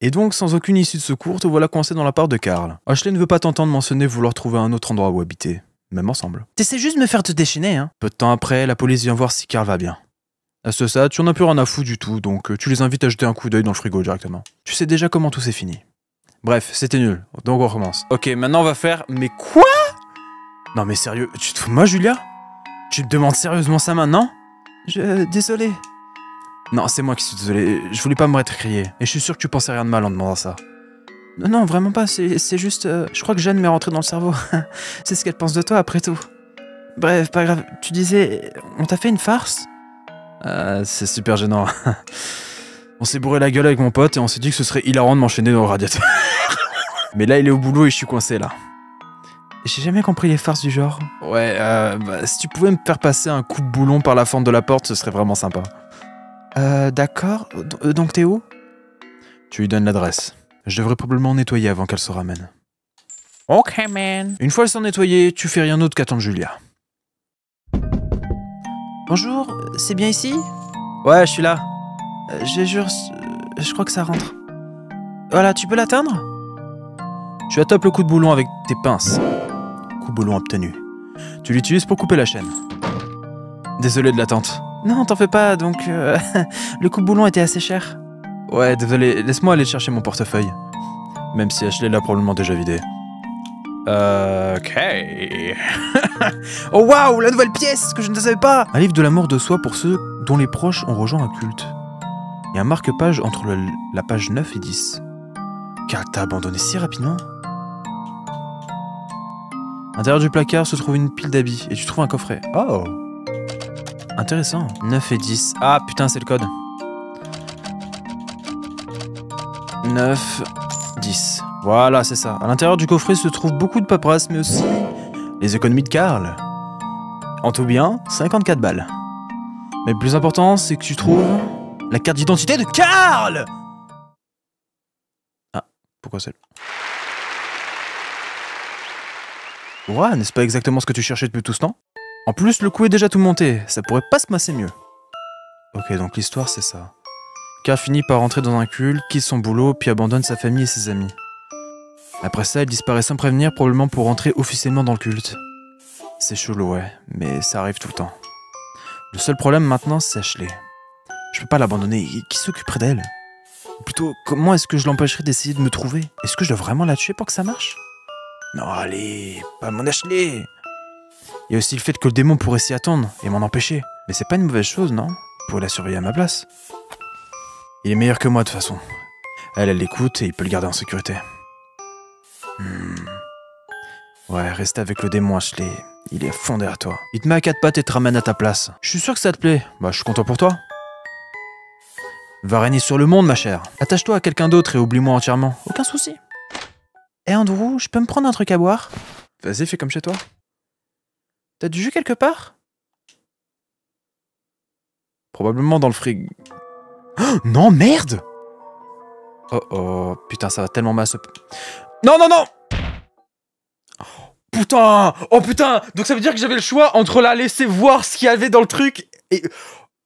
Et donc, sans aucune issue de secours, te voilà coincé dans l'appart de Carl. Ashley ne veut pas t'entendre mentionner vouloir trouver un autre endroit où habiter. Même ensemble. T'essaies juste de me faire te déchaîner, hein. Peu de temps après, la police vient voir si Carl va bien. À ce stade, tu en as plus rien à foutre du tout, donc tu les invites à jeter un coup d'œil dans le frigo directement. Tu sais déjà comment tout s'est fini. Bref, c'était nul, donc on recommence. Ok, maintenant on va faire... Mais quoi? Non mais sérieux, tu te fous de moi, Julia? Tu me demandes sérieusement ça maintenant? Désolé. Non, c'est moi qui suis désolé, je voulais pas me rétrier. Et je suis sûr que tu pensais rien de mal en demandant ça. Non, vraiment pas, c'est juste... je crois que Jeanne m'est rentrée dans le cerveau. C'est ce qu'elle pense de toi, après tout. Bref, pas grave. Tu disais... On t'a fait une farce? C'est super gênant. On s'est bourré la gueule avec mon pote et on s'est dit que ce serait hilarant de m'enchaîner dans le radiateur. Mais là, il est au boulot et je suis coincé, là. J'ai jamais compris les farces du genre. Ouais, si tu pouvais me faire passer un coup de boulon par la fente de la porte, ce serait vraiment sympa. D'accord. Donc t'es où? Tu lui donnes l'adresse. Je devrais probablement nettoyer avant qu'elle se ramène. Ok, man. Une fois elle s'en nettoyée, tu fais rien d'autre qu'attendre Julia. Bonjour, c'est bien ici? Ouais, je suis là. Je crois que ça rentre. Voilà, tu peux l'atteindre? Tu attrapes le coup de boulon avec tes pinces. Coup de boulon obtenu. Tu l'utilises pour couper la chaîne. Désolé de l'attente. Non, t'en fais pas, donc... le coup de boulon était assez cher. Ouais, désolé, laisse-moi aller chercher mon portefeuille. Même si Ashley l'a probablement déjà vidé. Ok. Oh waouh, la nouvelle pièce que je ne savais pas. Un livre de l'amour de soi pour ceux dont les proches ont rejoint un culte. Il y a un marque-page entre la page 9 et 10. Carl t'a abandonné si rapidement. À l'intérieur du placard se trouve une pile d'habits et tu trouves un coffret. Oh! Intéressant. 9 et 10. Ah putain, c'est le code. 9, 10. Voilà, c'est ça. À l'intérieur du coffret se trouve beaucoup de paperasse, mais aussi les économies de Carl. En tout bien, 54 balles. Mais le plus important, c'est que tu trouves la carte d'identité de Carl! Ah, pourquoi celle? Ouais, n'est-ce pas exactement ce que tu cherchais depuis tout ce temps? En plus, le coup est déjà tout monté, ça pourrait pas se passer mieux. Ok, donc l'histoire c'est ça. Carl finit par rentrer dans un culte, quitte son boulot, puis abandonne sa famille et ses amis. Après ça, il disparaît sans prévenir, probablement pour rentrer officiellement dans le culte. C'est chelou, ouais, mais ça arrive tout le temps. Le seul problème maintenant, c'est Ashley. Je peux pas l'abandonner, qui s'occuperait d'elle? Ou plutôt, comment est-ce que je l'empêcherais d'essayer de me trouver? Est-ce que je dois vraiment la tuer pour que ça marche? Non, allez, pas mon Ashley! Il y a aussi le fait que le démon pourrait s'y attendre et m'en empêcher. Mais c'est pas une mauvaise chose, non? Il pourrait la surveiller à ma place. Il est meilleur que moi de toute façon. Elle l'écoute et il peut le garder en sécurité. Ouais, reste avec le démon, Ashley. Il est à fond derrière toi. Il te met à quatre pattes et te ramène à ta place. Je suis sûr que ça te plaît. Bah, je suis content pour toi. Va régner sur le monde, ma chère. Attache-toi à quelqu'un d'autre et oublie-moi entièrement. Aucun souci. Eh Andrew, je peux me prendre un truc à boire? Vas-y, fais comme chez toi. T'as du jus quelque part? Probablement dans le frig... Oh, non, merde! Oh oh, putain, ça va tellement mal se... Non, non, non! Putain! Oh putain! Donc ça veut dire que j'avais le choix entre la laisser voir ce qu'il y avait dans le truc et...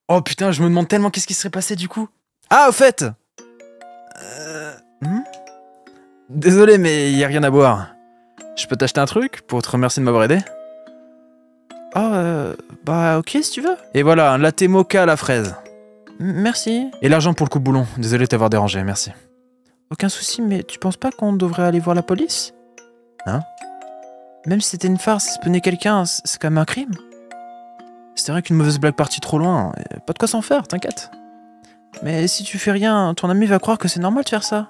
Oh putain, je me demande tellement qu'est-ce qui serait passé du coup. Ah, au fait! Désolé, mais y a rien à boire. Je peux t'acheter un truc pour te remercier de m'avoir aidé? Oh, bah ok si tu veux. Et voilà, un latte mocha à la fraise. Merci. Et l'argent pour le coupe-boulon. Désolé de t'avoir dérangé, merci. Aucun souci, mais tu penses pas qu'on devrait aller voir la police? Hein? Même si c'était une farce, espionner quelqu'un, c'est quand même un crime. C'est vrai qu'une mauvaise blague partie trop loin, pas de quoi s'en faire, t'inquiète. Mais si tu fais rien, ton ami va croire que c'est normal de faire ça.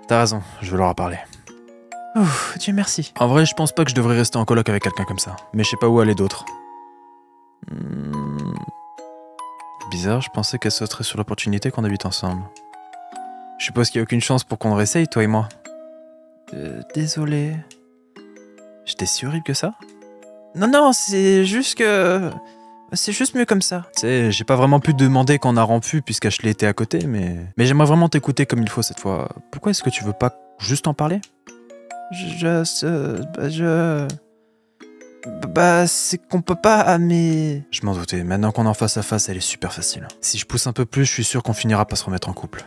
T'as raison, je vais leur en parler. Ouf, Dieu merci. En vrai, je pense pas que je devrais rester en coloc avec quelqu'un comme ça. Mais je sais pas où aller d'autre. Bizarre, je pensais qu'elle sauterait sur l'opportunité qu'on habite ensemble. Je suppose qu'il y a aucune chance pour qu'on le réessaye, toi et moi. Désolé. J'étais si horrible que ça? Non, non, c'est juste que... C'est juste mieux comme ça. Tu sais, j'ai pas vraiment pu te demander quand on a rompu puisqu'Ashley était à côté, mais j'aimerais vraiment t'écouter comme il faut cette fois. Pourquoi est-ce que tu veux pas juste en parler? Bah, c'est qu'on peut pas, mais... Je m'en doutais, maintenant qu'on est en face à face, elle est super facile. Si je pousse un peu plus, je suis sûr qu'on finira par se remettre en couple.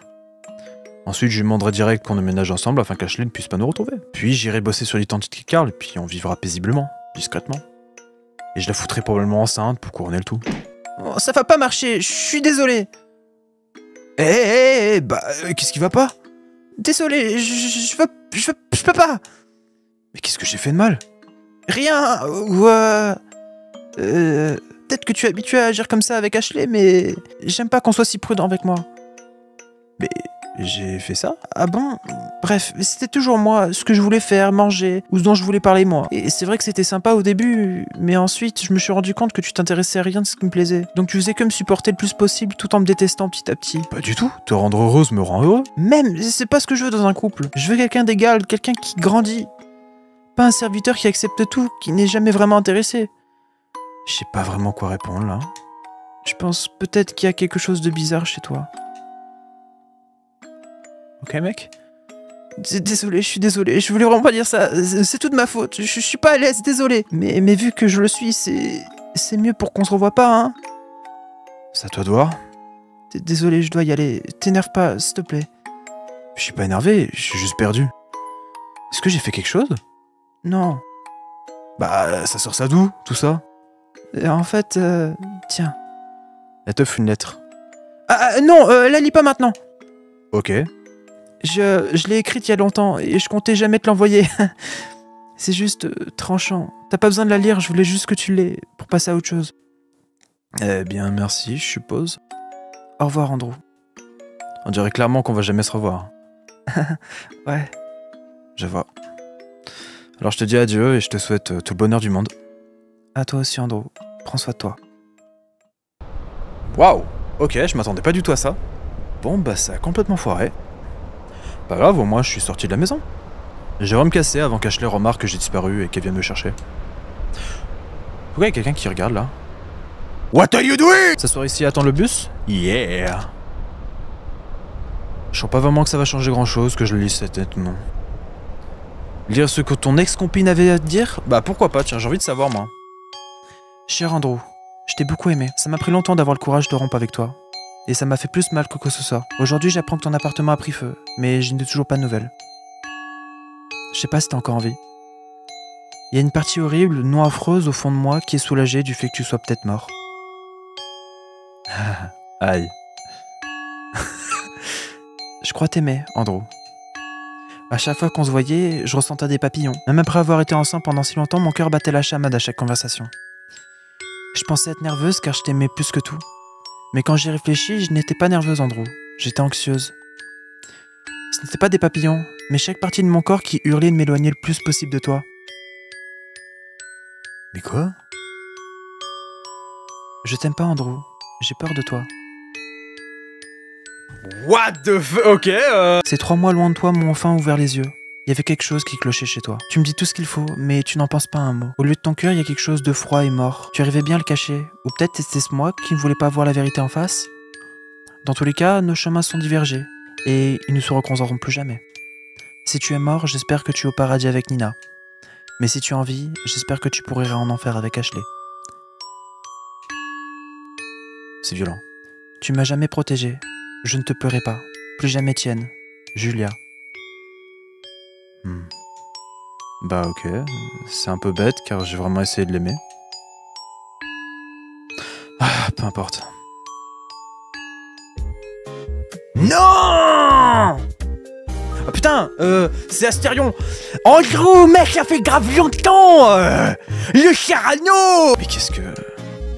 Ensuite, je lui demanderai direct qu'on emménage ensemble afin qu'Ashley ne puisse pas nous retrouver. Puis j'irai bosser sur l'identité de Carl, et puis on vivra paisiblement, discrètement. Et je la foutrai probablement enceinte pour couronner le tout. Oh, ça va pas marcher, je suis désolé. Bah, qu'est-ce qui va pas? Désolé, je peux pas. Mais qu'est-ce que j'ai fait de mal? Rien, ou peut-être que tu es habitué à agir comme ça avec Ashley, mais j'aime pas qu'on soit si prudent avec moi. Mais j'ai fait ça? Ah bon? Bref, c'était toujours moi, ce que je voulais faire, manger, ou ce dont je voulais parler moi. Et c'est vrai que c'était sympa au début, mais ensuite je me suis rendu compte que tu t'intéressais à rien de ce qui me plaisait. Donc tu faisais que me supporter le plus possible tout en me détestant petit à petit. Pas du tout, te rendre heureuse me rend heureux. Même, c'est pas ce que je veux dans un couple. Je veux quelqu'un d'égal, quelqu'un qui grandit. Pas un serviteur qui accepte tout, qui n'est jamais vraiment intéressé. Je sais pas vraiment quoi répondre là. Je pense peut-être qu'il y a quelque chose de bizarre chez toi. Ok mec? Désolé, je suis désolé, je voulais vraiment pas dire ça, c'est toute ma faute, je suis pas à l'aise, désolé. Mais vu que je le suis, c'est mieux pour qu'on se revoie pas, hein. C'est à toi de voir. Désolé, je dois y aller, t'énerve pas, s'il te plaît. Je suis pas énervé, je suis juste perdu. Est-ce que j'ai fait quelque chose? Non. Bah, ça sort ça d'où, tout ça? En fait, tiens. Elle t'offre une lettre. Ah non, la lis pas maintenant. Ok. Je l'ai écrite il y a longtemps et je comptais jamais te l'envoyer. C'est juste tranchant. T'as pas besoin de la lire, je voulais juste que tu l'aies pour passer à autre chose. Eh bien, merci, je suppose. Au revoir, Andrew. On dirait clairement qu'on va jamais se revoir. Ouais. Je vois. Alors je te dis adieu et je te souhaite tout le bonheur du monde. À toi aussi, Andrew. Prends soin de toi. Waouh! Ok, je m'attendais pas du tout à ça. Bon, bah ça a complètement foiré. Pas grave, au moins je suis sorti de la maison. Jérôme cassé avant qu'Ashley remarque que j'ai disparu et qu'elle vienne me chercher. Pourquoi il y a quelqu'un qui regarde là? What are you doing? S'asseoir ici et attendre le bus? Yeah! Je sens pas vraiment que ça va changer grand chose que je lise cette tête ou non. Lire ce que ton ex-compine avait à te dire? Bah pourquoi pas, tiens, j'ai envie de savoir moi. Cher Andrew, je t'ai beaucoup aimé. Ça m'a pris longtemps d'avoir le courage de rompre avec toi. Et ça m'a fait plus mal que quoi que ce soit. Aujourd'hui, j'apprends que ton appartement a pris feu, mais je n'ai toujours pas de nouvelles. Je sais pas si t'es encore en vie. Il y a une partie horrible, non affreuse au fond de moi qui est soulagée du fait que tu sois peut-être mort. Aïe. Je crois t'aimer, Andrew. À chaque fois qu'on se voyait, je ressentais des papillons. Même après avoir été enceinte pendant si longtemps, mon cœur battait la chamade à chaque conversation. Je pensais être nerveuse car je t'aimais plus que tout. Mais quand j'y réfléchis, je n'étais pas nerveuse, Andrew. J'étais anxieuse. Ce n'était pas des papillons, mais chaque partie de mon corps qui hurlait de m'éloigner le plus possible de toi. Mais quoi? Je t'aime pas, Andrew. J'ai peur de toi. What the fuck? Ok, Ces 3 mois loin de toi m'ont enfin ouvert les yeux. Il y avait quelque chose qui clochait chez toi. Tu me dis tout ce qu'il faut, mais tu n'en penses pas un mot. Au lieu de ton cœur, il y a quelque chose de froid et mort. Tu arrivais bien à le cacher. Ou peut-être était-ce moi qui ne voulais pas voir la vérité en face? Dans tous les cas, nos chemins sont divergés. Et ils ne se recroiseront plus jamais. Si tu es mort, j'espère que tu es au paradis avec Nina. Mais si tu es en vie, j'espère que tu pourrais en enfer avec Ashley. C'est violent. Tu m'as jamais protégé. Je ne te pleurerai pas. Plus jamais tienne. Julia. Bah ok. C'est un peu bête car j'ai vraiment essayé de l'aimer. Ah, peu importe. Non! Oh putain, c'est Astérion. Andrew, mec, ça fait grave longtemps. Le Charano. Mais qu'est-ce que...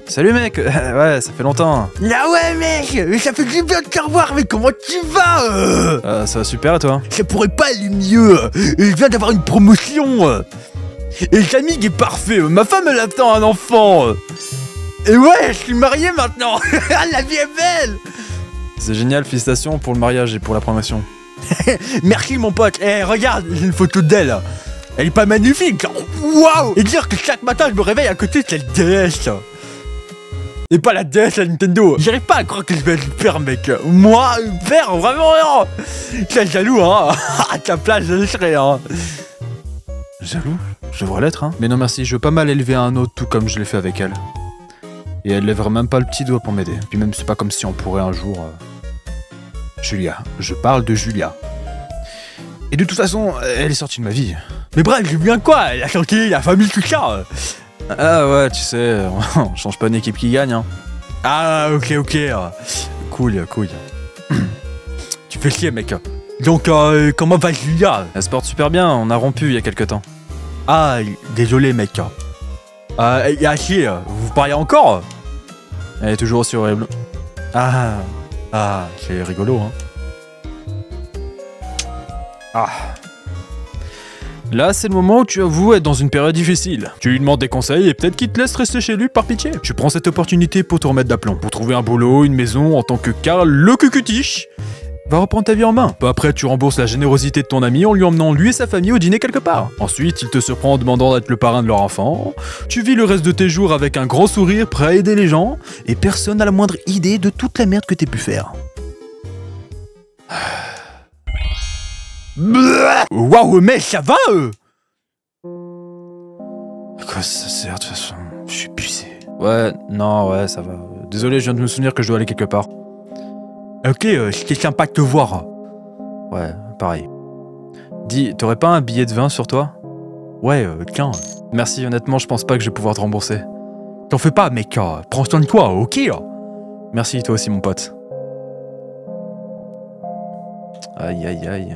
Salut mec, ouais, ça fait longtemps. Ah ouais mec, ça fait du bien de te revoir, mais comment tu vas? Ça va super et toi? Ça pourrait pas aller mieux, je viens d'avoir une promotion. Et le timing est parfait, ma femme elle attend un enfant. Et ouais, je suis marié maintenant. La vie est belle. C'est génial, félicitations pour le mariage et pour la promotion. Merci mon pote, regarde, j'ai une photo d'elle. Elle est pas magnifique. Waouh. Et dire que chaque matin je me réveille à côté de cette DS. Et pas la DS, la Nintendo. J'arrive pas à croire que je vais être père, mec. Moi, père, vraiment non. Je suis jaloux, hein. À ta place, je serais, hein. Jaloux? Je devrais l'être, hein. Mais non merci, je veux pas mal élever un autre tout comme je l'ai fait avec elle. Et elle lèvera même pas le petit doigt pour m'aider. Puis même c'est pas comme si on pourrait un jour... Julia. Je parle de Julia. Et de toute façon, elle est sortie de ma vie. Mais bref, j'ai bien quoi? La santé, la famille, tout ça. Ah ouais, tu sais, on change pas une équipe qui gagne, hein. Ah ok, cool. Tu fais chier, mec. Donc, comment va Julia? Elle se porte super bien, on a rompu il y a quelques temps. Ah, désolé, mec. Et Ashley, vous parlez encore? Elle est toujours aussi horrible. Ah, c'est rigolo, hein. Ah. Là, c'est le moment où tu avoues être dans une période difficile. Tu lui demandes des conseils et peut-être qu'il te laisse rester chez lui par pitié. Tu prends cette opportunité pour te remettre d'aplomb, pour trouver un boulot, une maison en tant que Karl le Cucutiche. Va reprendre ta vie en main. Peu après, tu rembourses la générosité de ton ami en lui emmenant lui et sa famille au dîner quelque part. Ensuite, il te surprend en demandant d'être le parrain de leur enfant. Tu vis le reste de tes jours avec un grand sourire, prêt à aider les gens, et personne n'a la moindre idée de toute la merde que t'aies pu faire. Waouh, mais ça va À quoi ça sert de toute façon? Je suis pucé. Ouais, ça va. Désolé, je viens de me souvenir que je dois aller quelque part. Ok, c'était sympa de te voir. Ouais, pareil. Dis, t'aurais pas un billet de vin sur toi? Ouais, tiens. Merci, honnêtement, je pense pas que je vais pouvoir te rembourser. T'en fais pas, mec. Prends soin de toi, ok? Merci, toi aussi, mon pote. Aïe.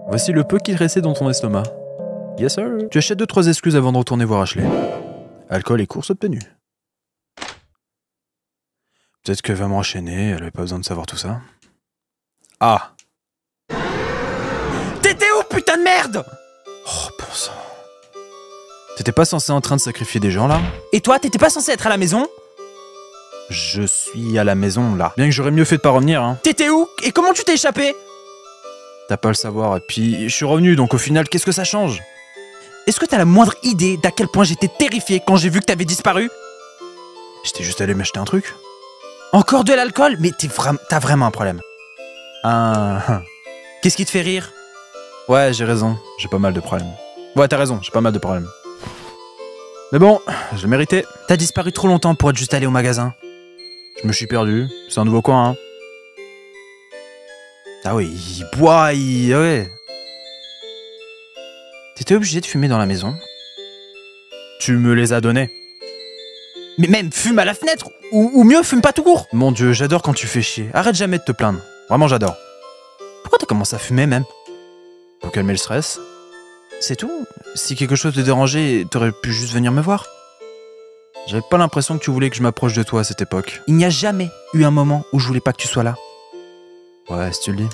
Voici le peu qui restait dans ton estomac. Yes sir. Tu achètes 2-3 excuses avant de retourner voir Ashley. Alcool et course obtenue. Peut-être qu'elle va m'enchaîner, elle avait pas besoin de savoir tout ça. Ah. T'étais où, putain de merde? Oh, bon sang. T'étais pas censé en train de sacrifier des gens, là? Et toi, t'étais pas censé être à la maison? Je suis à la maison, là. Bien que j'aurais mieux fait de pas revenir, hein. T'étais où? Et comment tu t'es échappé? T'as pas à le savoir, et puis je suis revenu, donc au final, qu'est-ce que ça change? Est-ce que t'as la moindre idée d'à quel point j'étais terrifié quand j'ai vu que t'avais disparu? J'étais juste allé m'acheter un truc. Encore de l'alcool? Mais t'as vraiment un problème. Ah. Qu'est-ce qui te fait rire? Ouais, j'ai raison, j'ai pas mal de problèmes. Ouais, t'as raison, j'ai pas mal de problèmes. Mais bon, je l'ai mérité. T'as disparu trop longtemps pour être juste allé au magasin. Je me suis perdu, c'est un nouveau coin, hein. Ah oui, il boit, ouais. T'étais obligé de fumer dans la maison? Tu me les as donnés. Mais même, fume à la fenêtre, ou mieux, fume pas tout court. Mon Dieu, j'adore quand tu fais chier. Arrête jamais de te plaindre. Vraiment, j'adore. Pourquoi t'as commencé à fumer même? Pour calmer le stress. C'est tout? Si quelque chose te dérangeait, t'aurais pu juste venir me voir. J'avais pas l'impression que tu voulais que je m'approche de toi à cette époque. Il n'y a jamais eu un moment où je voulais pas que tu sois là. Ouais, si tu le dis.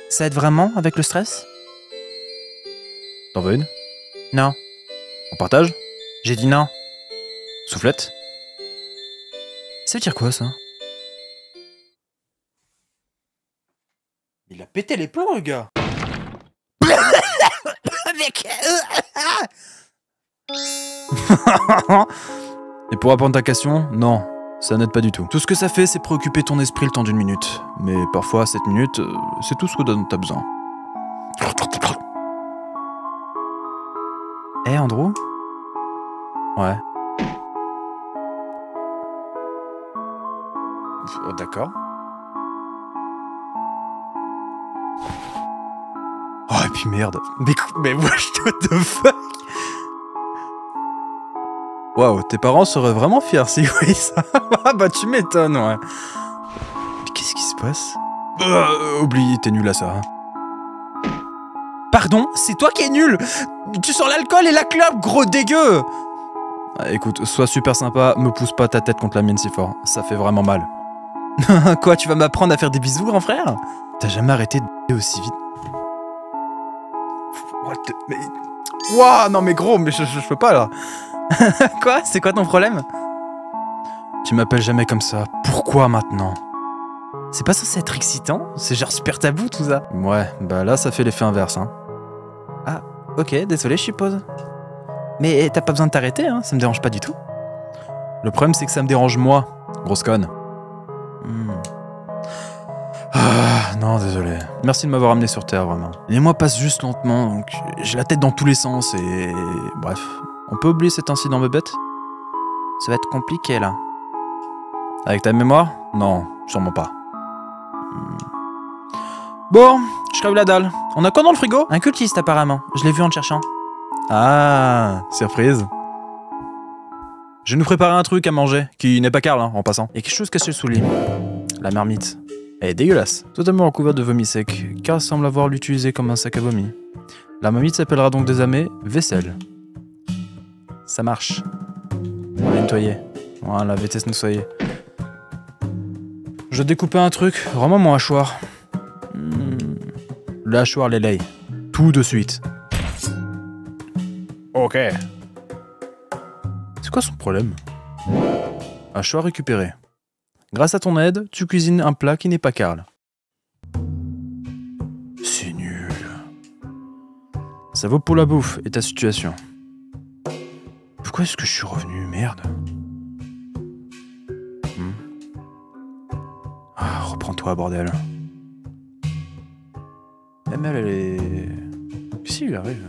Ça aide vraiment avec le stress? T'en veux une? Non. On partage? J'ai dit non. Soufflette? Ça veut dire quoi, ça? Il a pété les plombs, le gars. Et pour répondre à ta question, non, ça n'aide pas du tout. Tout ce que ça fait, c'est préoccuper ton esprit le temps d'une minute. Mais parfois, cette minute, c'est tout ce dont t'as besoin. Eh, Andrew? Ouais. Oh, d'accord. Oh, et puis merde. Mais wesh, what the fuck? Waouh, tes parents seraient vraiment fiers si oui ça. Ah bah tu m'étonnes, ouais. Mais qu'est-ce qui se passe? Oublie, t'es nul à ça. Pardon? C'est toi qui es nul! Tu sens l'alcool et la clope, gros dégueu! Ah, écoute, sois super sympa, me pousse pas ta tête contre la mienne si fort. Ça fait vraiment mal. Quoi, tu vas m'apprendre à faire des bisous, grand frère? T'as jamais arrêté de b***er aussi vite? What the... Mais... Wouah, non mais gros, mais je peux pas là. Quoi? C'est quoi ton problème? Tu m'appelles jamais comme ça. Pourquoi maintenant? C'est pas censé être excitant? C'est genre super tabou tout ça. Ouais, bah là ça fait l'effet inverse, hein. Ah, ok, désolé, je suppose. Mais t'as pas besoin de t'arrêter, hein, ça me dérange pas du tout. Le problème c'est que ça me dérange moi, grosse conne. Ah, non, désolé. Merci de m'avoir amené sur Terre, vraiment. Les mois passent juste lentement, donc j'ai la tête dans tous les sens et... Bref, on peut oublier cet incident bébête? Ça va être compliqué, là. Avec ta mémoire? Non, sûrement pas. Bon, je crève la dalle. On a quoi dans le frigo? Un cultiste, apparemment. Je l'ai vu en te cherchant. Ah, surprise. Je vais nous préparer un truc à manger, qui n'est pas Carl, hein, en passant. Et quelque chose caché sous le lit. La marmite. Elle est dégueulasse. Totalement recouverte de vomi sec. Carl semble avoir l'utilisé comme un sac à vomi. La marmite s'appellera donc désormais vaisselle. Ça marche. On va nettoyer. Voilà, VTS nettoyer. Je vais découper un truc. Rends-moi mon hachoir. Le hachoir Lelei. Tout de suite. Ok. C'est quoi son problème? Hachoir récupéré. Grâce à ton aide, tu cuisines un plat qui n'est pas Carl. C'est nul. Ça vaut pour la bouffe et ta situation. Pourquoi est-ce que je suis revenu? Merde. Ah, reprends-toi, bordel. Même elle est... Qu'est-ce qui lui arrive?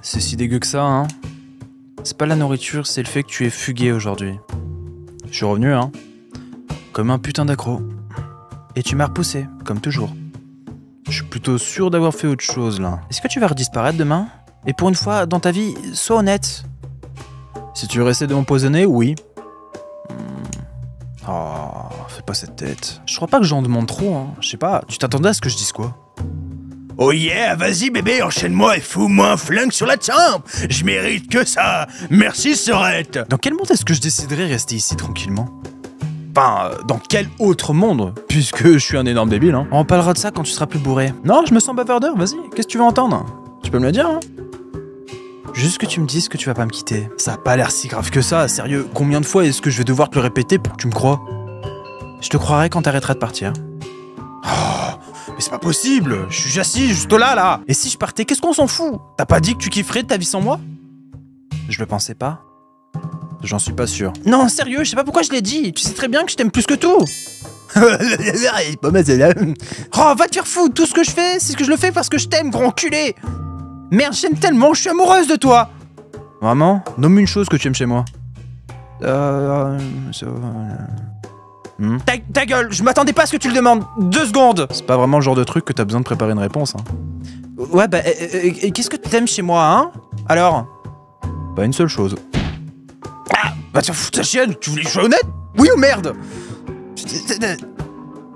C'est si dégueu que ça, hein? C'est pas la nourriture, c'est le fait que tu es fugué aujourd'hui. Je suis revenu, hein? Comme un putain d'accro. Et tu m'as repoussé, comme toujours. Je suis plutôt sûr d'avoir fait autre chose, là. Est-ce que tu vas redisparaître demain? Et pour une fois, dans ta vie, sois honnête. Si tu veux essayer de m'empoisonner, oui. Oh, fais pas cette tête. Je crois pas que j'en demande trop, hein. Je sais pas, tu t'attendais à ce que je dise quoi? Oh yeah, vas-y bébé, enchaîne-moi et fous-moi un flingue sur la tempe. Je mérite que ça. Merci Sorette. Dans quel monde est-ce que je déciderais rester ici tranquillement? Enfin, dans quel autre monde? Puisque je suis un énorme débile, hein. On parlera de ça quand tu seras plus bourré. Non, je me sens bavardeur, vas-y, qu'est-ce que tu veux entendre? Tu peux me le dire, hein? Juste que tu me dises que tu vas pas me quitter. Ça a pas l'air si grave que ça, sérieux. Combien de fois est-ce que je vais devoir te le répéter pour que tu me crois? Je te croirai quand t'arrêteras de partir. Oh, mais c'est pas possible. Je suis assis juste là. Et si je partais, qu'est-ce qu'on s'en fout? T'as pas dit que tu kifferais ta vie sans moi? Je le pensais pas. J'en suis pas sûr. Non, sérieux, je sais pas pourquoi je l'ai dit. Tu sais très bien que je t'aime plus que tout. Oh, va te faire foutre. Tout ce que je fais, c'est que je le fais parce que je t'aime, gros enculé. Merde, je t'aime tellement, je suis amoureuse de toi. Vraiment? Nomme une chose que tu aimes chez moi. Ta gueule, je m'attendais pas à ce que tu le demandes. 2 secondes. C'est pas vraiment le genre de truc que t'as besoin de préparer une réponse, hein. Ouais, bah, qu'est-ce que t'aimes chez moi, hein? Alors? Pas une seule chose. Ah, bah tiens, fous ta chienne, tu voulais que je sois honnête? Oui ou merde?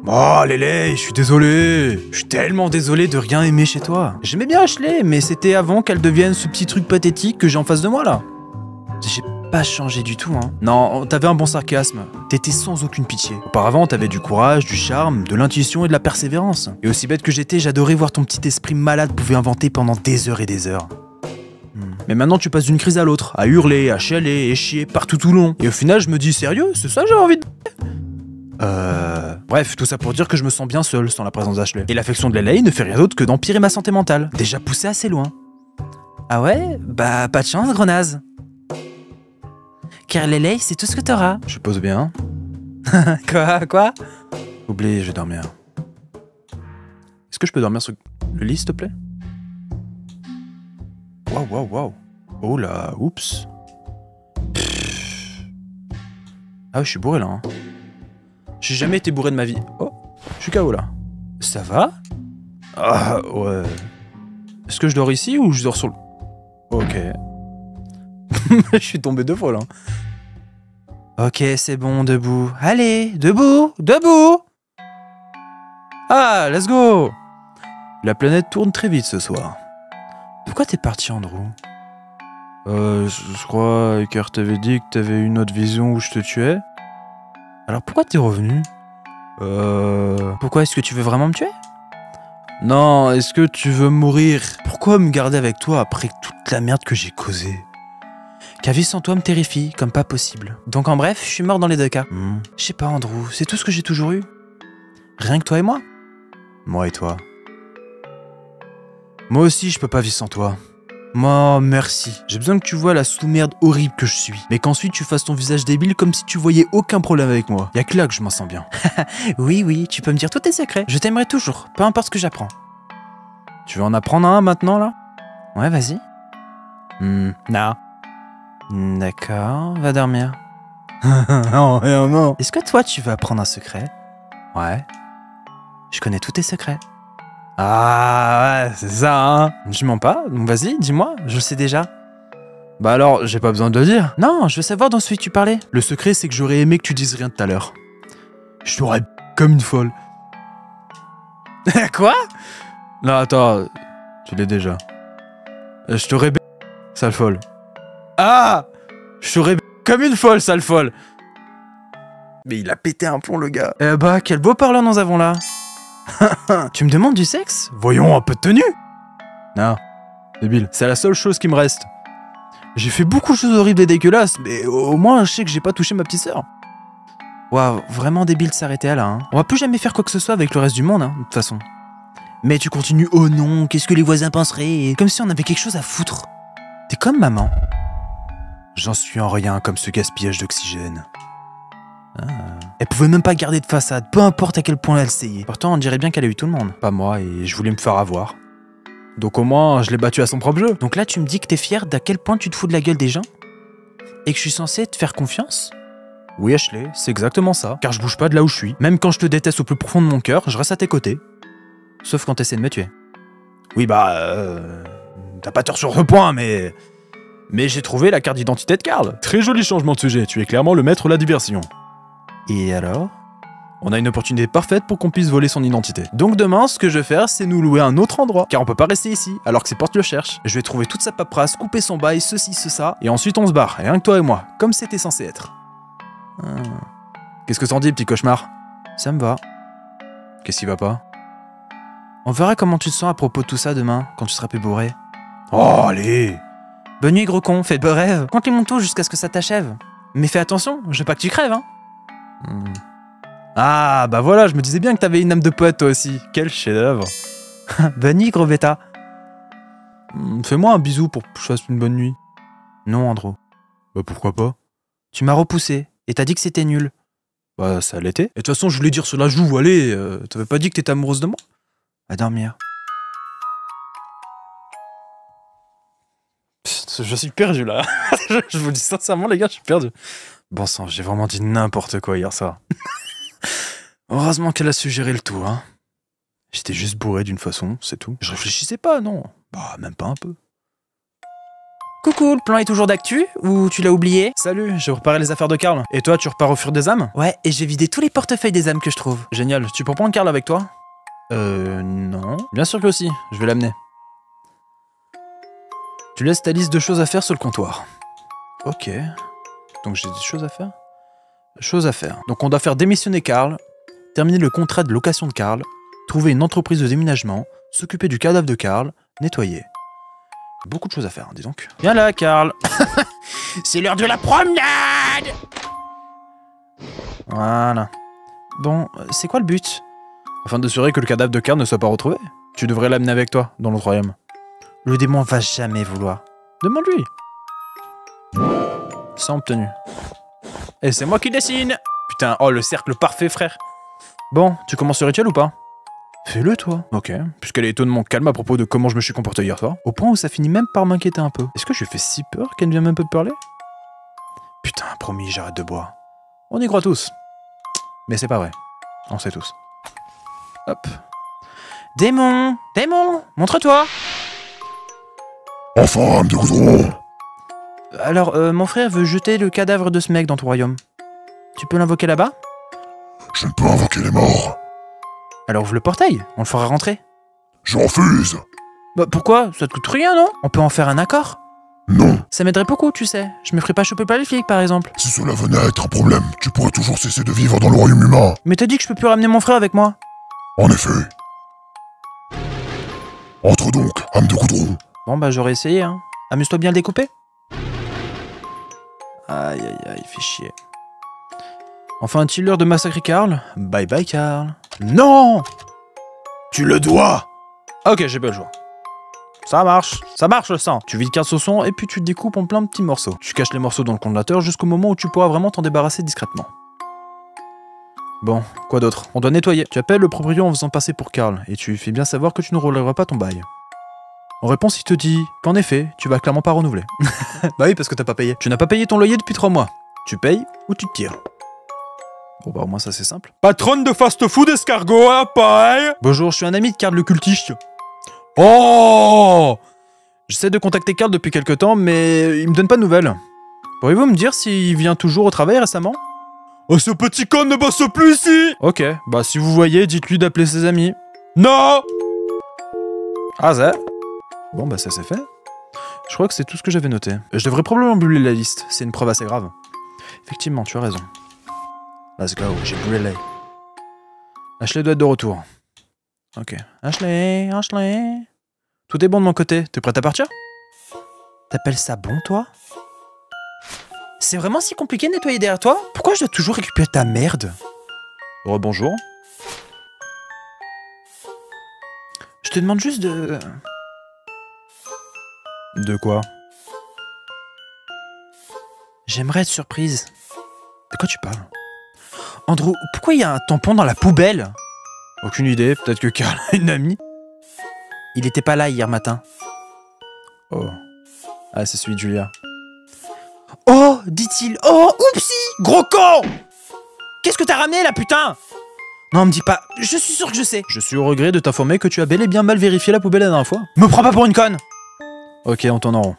Oh Lélé, je suis désolé. Je suis tellement désolé de rien aimer chez toi. J'aimais bien Ashley, mais c'était avant qu'elle devienne ce petit truc pathétique que j'ai en face de moi là. J'ai pas changé du tout, hein. Non, t'avais un bon sarcasme. T'étais sans aucune pitié. Auparavant, t'avais du courage, du charme, de l'intuition et de la persévérance. Et aussi bête que j'étais, j'adorais voir ton petit esprit malade pouvait inventer pendant des heures et des heures. Mais maintenant, tu passes d'une crise à l'autre, à hurler, à chialer et chier partout tout le long. Et au final, je me dis, sérieux, c'est ça que j'ai envie de... Bref, tout ça pour dire que je me sens bien seul sans la présence d'Ashley. Et l'affection de Lélé ne fait rien d'autre que d'empirer ma santé mentale, déjà poussée assez loin. Ah ouais? Bah, pas de chance, gros naze. Car Lélé, c'est tout ce que t'auras. Je suppose bien. Quoi? Oublie, je vais dormir. Est-ce que je peux dormir sur le lit, s'il te plaît? Waouh. Oh là, oups. Ah, je suis bourré là, hein. J'ai jamais été bourré de ma vie. Oh, je suis KO là. Ça va? Ah, ouais. Est-ce que je dors ici ou je dors sur le... Ok. Je suis tombé 2 fois là. Ok, c'est bon, debout. Allez, debout. Ah, let's go. La planète tourne très vite ce soir. Pourquoi t'es parti, Andrew? Je crois car t'avais dit que t'avais une autre vision où je te tuais. Alors pourquoi t'es revenu? Pourquoi est-ce que tu veux vraiment me tuer? Non, est-ce que tu veux mourir? Pourquoi me garder avec toi après toute la merde que j'ai causée? Qu'à vivre sans toi me terrifie, comme pas possible. Donc en bref, je suis mort dans les 2 cas. Je sais pas, Andrew, c'est tout ce que j'ai toujours eu. Rien que toi et moi. Moi et toi. Moi aussi, je peux pas vivre sans toi. Moi, merci. J'ai besoin que tu vois la sous-merde horrible que je suis. Mais qu'ensuite tu fasses ton visage débile comme si tu voyais aucun problème avec moi. Y'a que là que je m'en sens bien. Oui, tu peux me dire tous tes secrets. Je t'aimerai toujours, peu importe ce que j'apprends. Tu veux en apprendre un maintenant, là? Ouais, vas-y. Non. D'accord, va dormir. Non. Est-ce que toi, tu veux apprendre un secret? Ouais. Je connais tous tes secrets. Ah ouais, c'est ça, hein. Je mens pas, donc vas-y, dis-moi, je le sais déjà. Bah alors, j'ai pas besoin de le dire. Non, je veux savoir dans celui que tu parlais. Le secret, c'est que j'aurais aimé que tu dises rien tout à l'heure. Je t'aurais comme une folle. Quoi? Non, attends, tu l'es déjà. Je t'aurais sale folle. Ah! Je t'aurais comme une folle, sale folle. Mais il a pété un plomb, le gars. Eh bah, quel beau parleur nous avons là. Tu me demandes du sexe? Voyons, un peu de tenue. Non, débile, c'est la seule chose qui me reste. J'ai fait beaucoup de choses horribles et dégueulasses, mais au moins je sais que j'ai pas touché ma petite sœur. Waouh, vraiment débile de s'arrêter là, hein. On va plus jamais faire quoi que ce soit avec le reste du monde, hein, de toute façon. Mais tu continues, oh non, qu'est-ce que les voisins penseraient? Comme si on avait quelque chose à foutre. T'es comme maman. J'en suis en rien comme ce gaspillage d'oxygène. Ah. Elle pouvait même pas garder de façade, peu importe à quel point elle essayait. Pourtant, on dirait bien qu'elle a eu tout le monde. Pas moi, et je voulais me faire avoir. Donc au moins, je l'ai battu à son propre jeu. Donc là, tu me dis que t'es fier d'à quel point tu te fous de la gueule des gens? Et que je suis censé te faire confiance? Oui, Ashley, c'est exactement ça. Car je bouge pas de là où je suis. Même quand je te déteste au plus profond de mon cœur, je reste à tes côtés. Sauf quand t'essaies de me tuer. Oui, bah... T'as pas tort sur ce point, mais... Mais j'ai trouvé la carte d'identité de Carl. Très joli changement de sujet, tu es clairement le maître de la diversion. Et alors? On a une opportunité parfaite pour qu'on puisse voler son identité. Donc demain, ce que je vais faire, c'est nous louer un autre endroit. Car on peut pas rester ici, alors que ses portes le cherchent. Je vais trouver toute sa paperasse, couper son bail, ceci, ça, et ensuite on se barre, rien que toi et moi, comme c'était censé être. Qu'est-ce que t'en dis, petit cauchemar? Ça me va. Qu'est-ce qui va pas? On verra comment tu te sens à propos de tout ça demain, quand tu seras plus bourré. Oh, allez! Bonne nuit, gros con, fais de beaux rêves. Compte les manteaux jusqu'à ce que ça t'achève. Mais fais attention, je veux pas que tu crèves, hein. Ah, bah voilà, je me disais bien que t'avais une âme de poète toi aussi. Quel chef-d'œuvre. Bonne nuit, gros bêta. Fais-moi un bisou pour que je fasse une bonne nuit. Non, Andro. Bah pourquoi pas? Tu m'as repoussé, et t'as dit que c'était nul. Bah ça l'était. Et de toute façon, je voulais dire sur la joue, allez, t'avais pas dit que t'étais amoureuse de moi? À dormir. Je suis perdu là. Je vous le dis sincèrement, les gars, je suis perdu. Bon sang, j'ai vraiment dit n'importe quoi hier soir. Heureusement qu'elle a su gérer le tout, hein. J'étais juste bourré d'une façon, c'est tout. Je réfléchissais pas, non. Bah, même pas un peu. Coucou, le plan est toujours d'actu ou tu l'as oublié? Salut, j'ai reparé les affaires de Karl. Et toi, tu repars au fur des âmes? Ouais, et j'ai vidé tous les portefeuilles des âmes que je trouve. Génial, tu peux prendre Karl avec toi? Non. Bien sûr que si, je vais l'amener. Tu laisses ta liste de choses à faire sur le comptoir. Ok. Donc j'ai des choses à faire? Choses à faire. Donc on doit faire démissionner Karl, terminer le contrat de location de Karl, trouver une entreprise de déménagement, s'occuper du cadavre de Karl, nettoyer. Beaucoup de choses à faire, dis donc. Viens là, Karl. C'est l'heure de la promenade. Voilà. Bon, c'est quoi le but? Afin d'assurer que le cadavre de Karl ne soit pas retrouvé. Tu devrais l'amener avec toi, dans l'autre royaume. Le démon va jamais vouloir. Demande-lui. C'est obtenu. Et c'est moi qui dessine. Putain, oh le cercle parfait, frère. Bon, tu commences le rituel ou pas? Fais-le, toi. Ok, puisqu'elle est étonnamment calme à propos de comment je me suis comporté hier soir. Au point où ça finit même par m'inquiéter un peu. Est-ce que je lui fais si peur qu'elle ne vient même pas de parler? Putain, promis, j'arrête de boire. On y croit tous. Mais c'est pas vrai. On sait tous. Hop. Démon! Démon! Montre-toi! Enfin, âme de goudron! Alors, mon frère veut jeter le cadavre de ce mec dans ton royaume. Tu peux l'invoquer là-bas? Je ne peux invoquer les morts. Alors ouvre le portail, on le fera rentrer. Je refuse! Bah pourquoi? Ça te coûte rien, non? On peut en faire un accord? Non. Ça m'aiderait beaucoup, tu sais. Je me ferais pas choper par les flics, par exemple. Si cela venait à être un problème, tu pourrais toujours cesser de vivre dans le royaume humain. Mais t'as dit que je peux plus ramener mon frère avec moi. En effet. Entre donc, âme de goudron. Bon bah j'aurais essayé, hein. Amuse-toi bien à le découper. Aïe aïe aïe, fait chier. Enfin, a-t-il l'heure de massacrer Karl? Bye bye Karl. Non! Tu le dois! Ok, j'ai pas le choix. Ça marche le sang. Tu vides Karl Sauson et puis tu te découpes en plein de petits morceaux. Tu caches les morceaux dans le congélateur jusqu'au moment où tu pourras vraiment t'en débarrasser discrètement. Bon, quoi d'autre? On doit nettoyer. Tu appelles le propriétaire en faisant passer pour Karl et tu lui fais bien savoir que tu ne relèveras pas ton bail. En réponse, il te dit qu'en effet, tu vas clairement pas renouveler. Bah oui, parce que t'as pas payé. Tu n'as pas payé ton loyer depuis 3 mois. Tu payes ou tu te tires. Bon bah au moins ça c'est simple. Patronne de fast-food escargot à la paille. Bonjour, je suis un ami de Karl le cultiste. Oh! J'essaie de contacter Karl depuis quelque temps, mais il me donne pas de nouvelles. Pourriez-vous me dire s'il vient toujours au travail récemment? Oh, ce petit con ne bosse plus ici! Ok, bah si vous voyez, dites-lui d'appeler ses amis. Non! Ah ça? Bon bah ça c'est fait. Je crois que c'est tout ce que j'avais noté. Je devrais probablement brûler la liste, c'est une preuve assez grave. Effectivement, tu as raison. Let's go, j'ai brûlé. Ashley doit être de retour. Ok. Ashley. Tout est bon de mon côté, t'es prête à partir? T'appelles ça bon, toi? C'est vraiment si compliqué de nettoyer derrière toi? Pourquoi je dois toujours récupérer ta merde? Rebonjour. Je te demande juste de... De quoi? J'aimerais être surprise. De quoi tu parles? Andrew, pourquoi il y a un tampon dans la poubelle? Aucune idée, peut-être que Karl a une amie. Il était pas là hier matin. Oh. Ah, c'est celui de Julia. Oh, dit-il. Oh, oupsie! Gros con! Qu'est-ce que t'as ramené là, putain? Non, me dis pas. Je suis sûr que je sais. Je suis au regret de t'informer que tu as bel et bien mal vérifié la poubelle la dernière fois. Me prends pas pour une conne! Ok, on tourne en rond.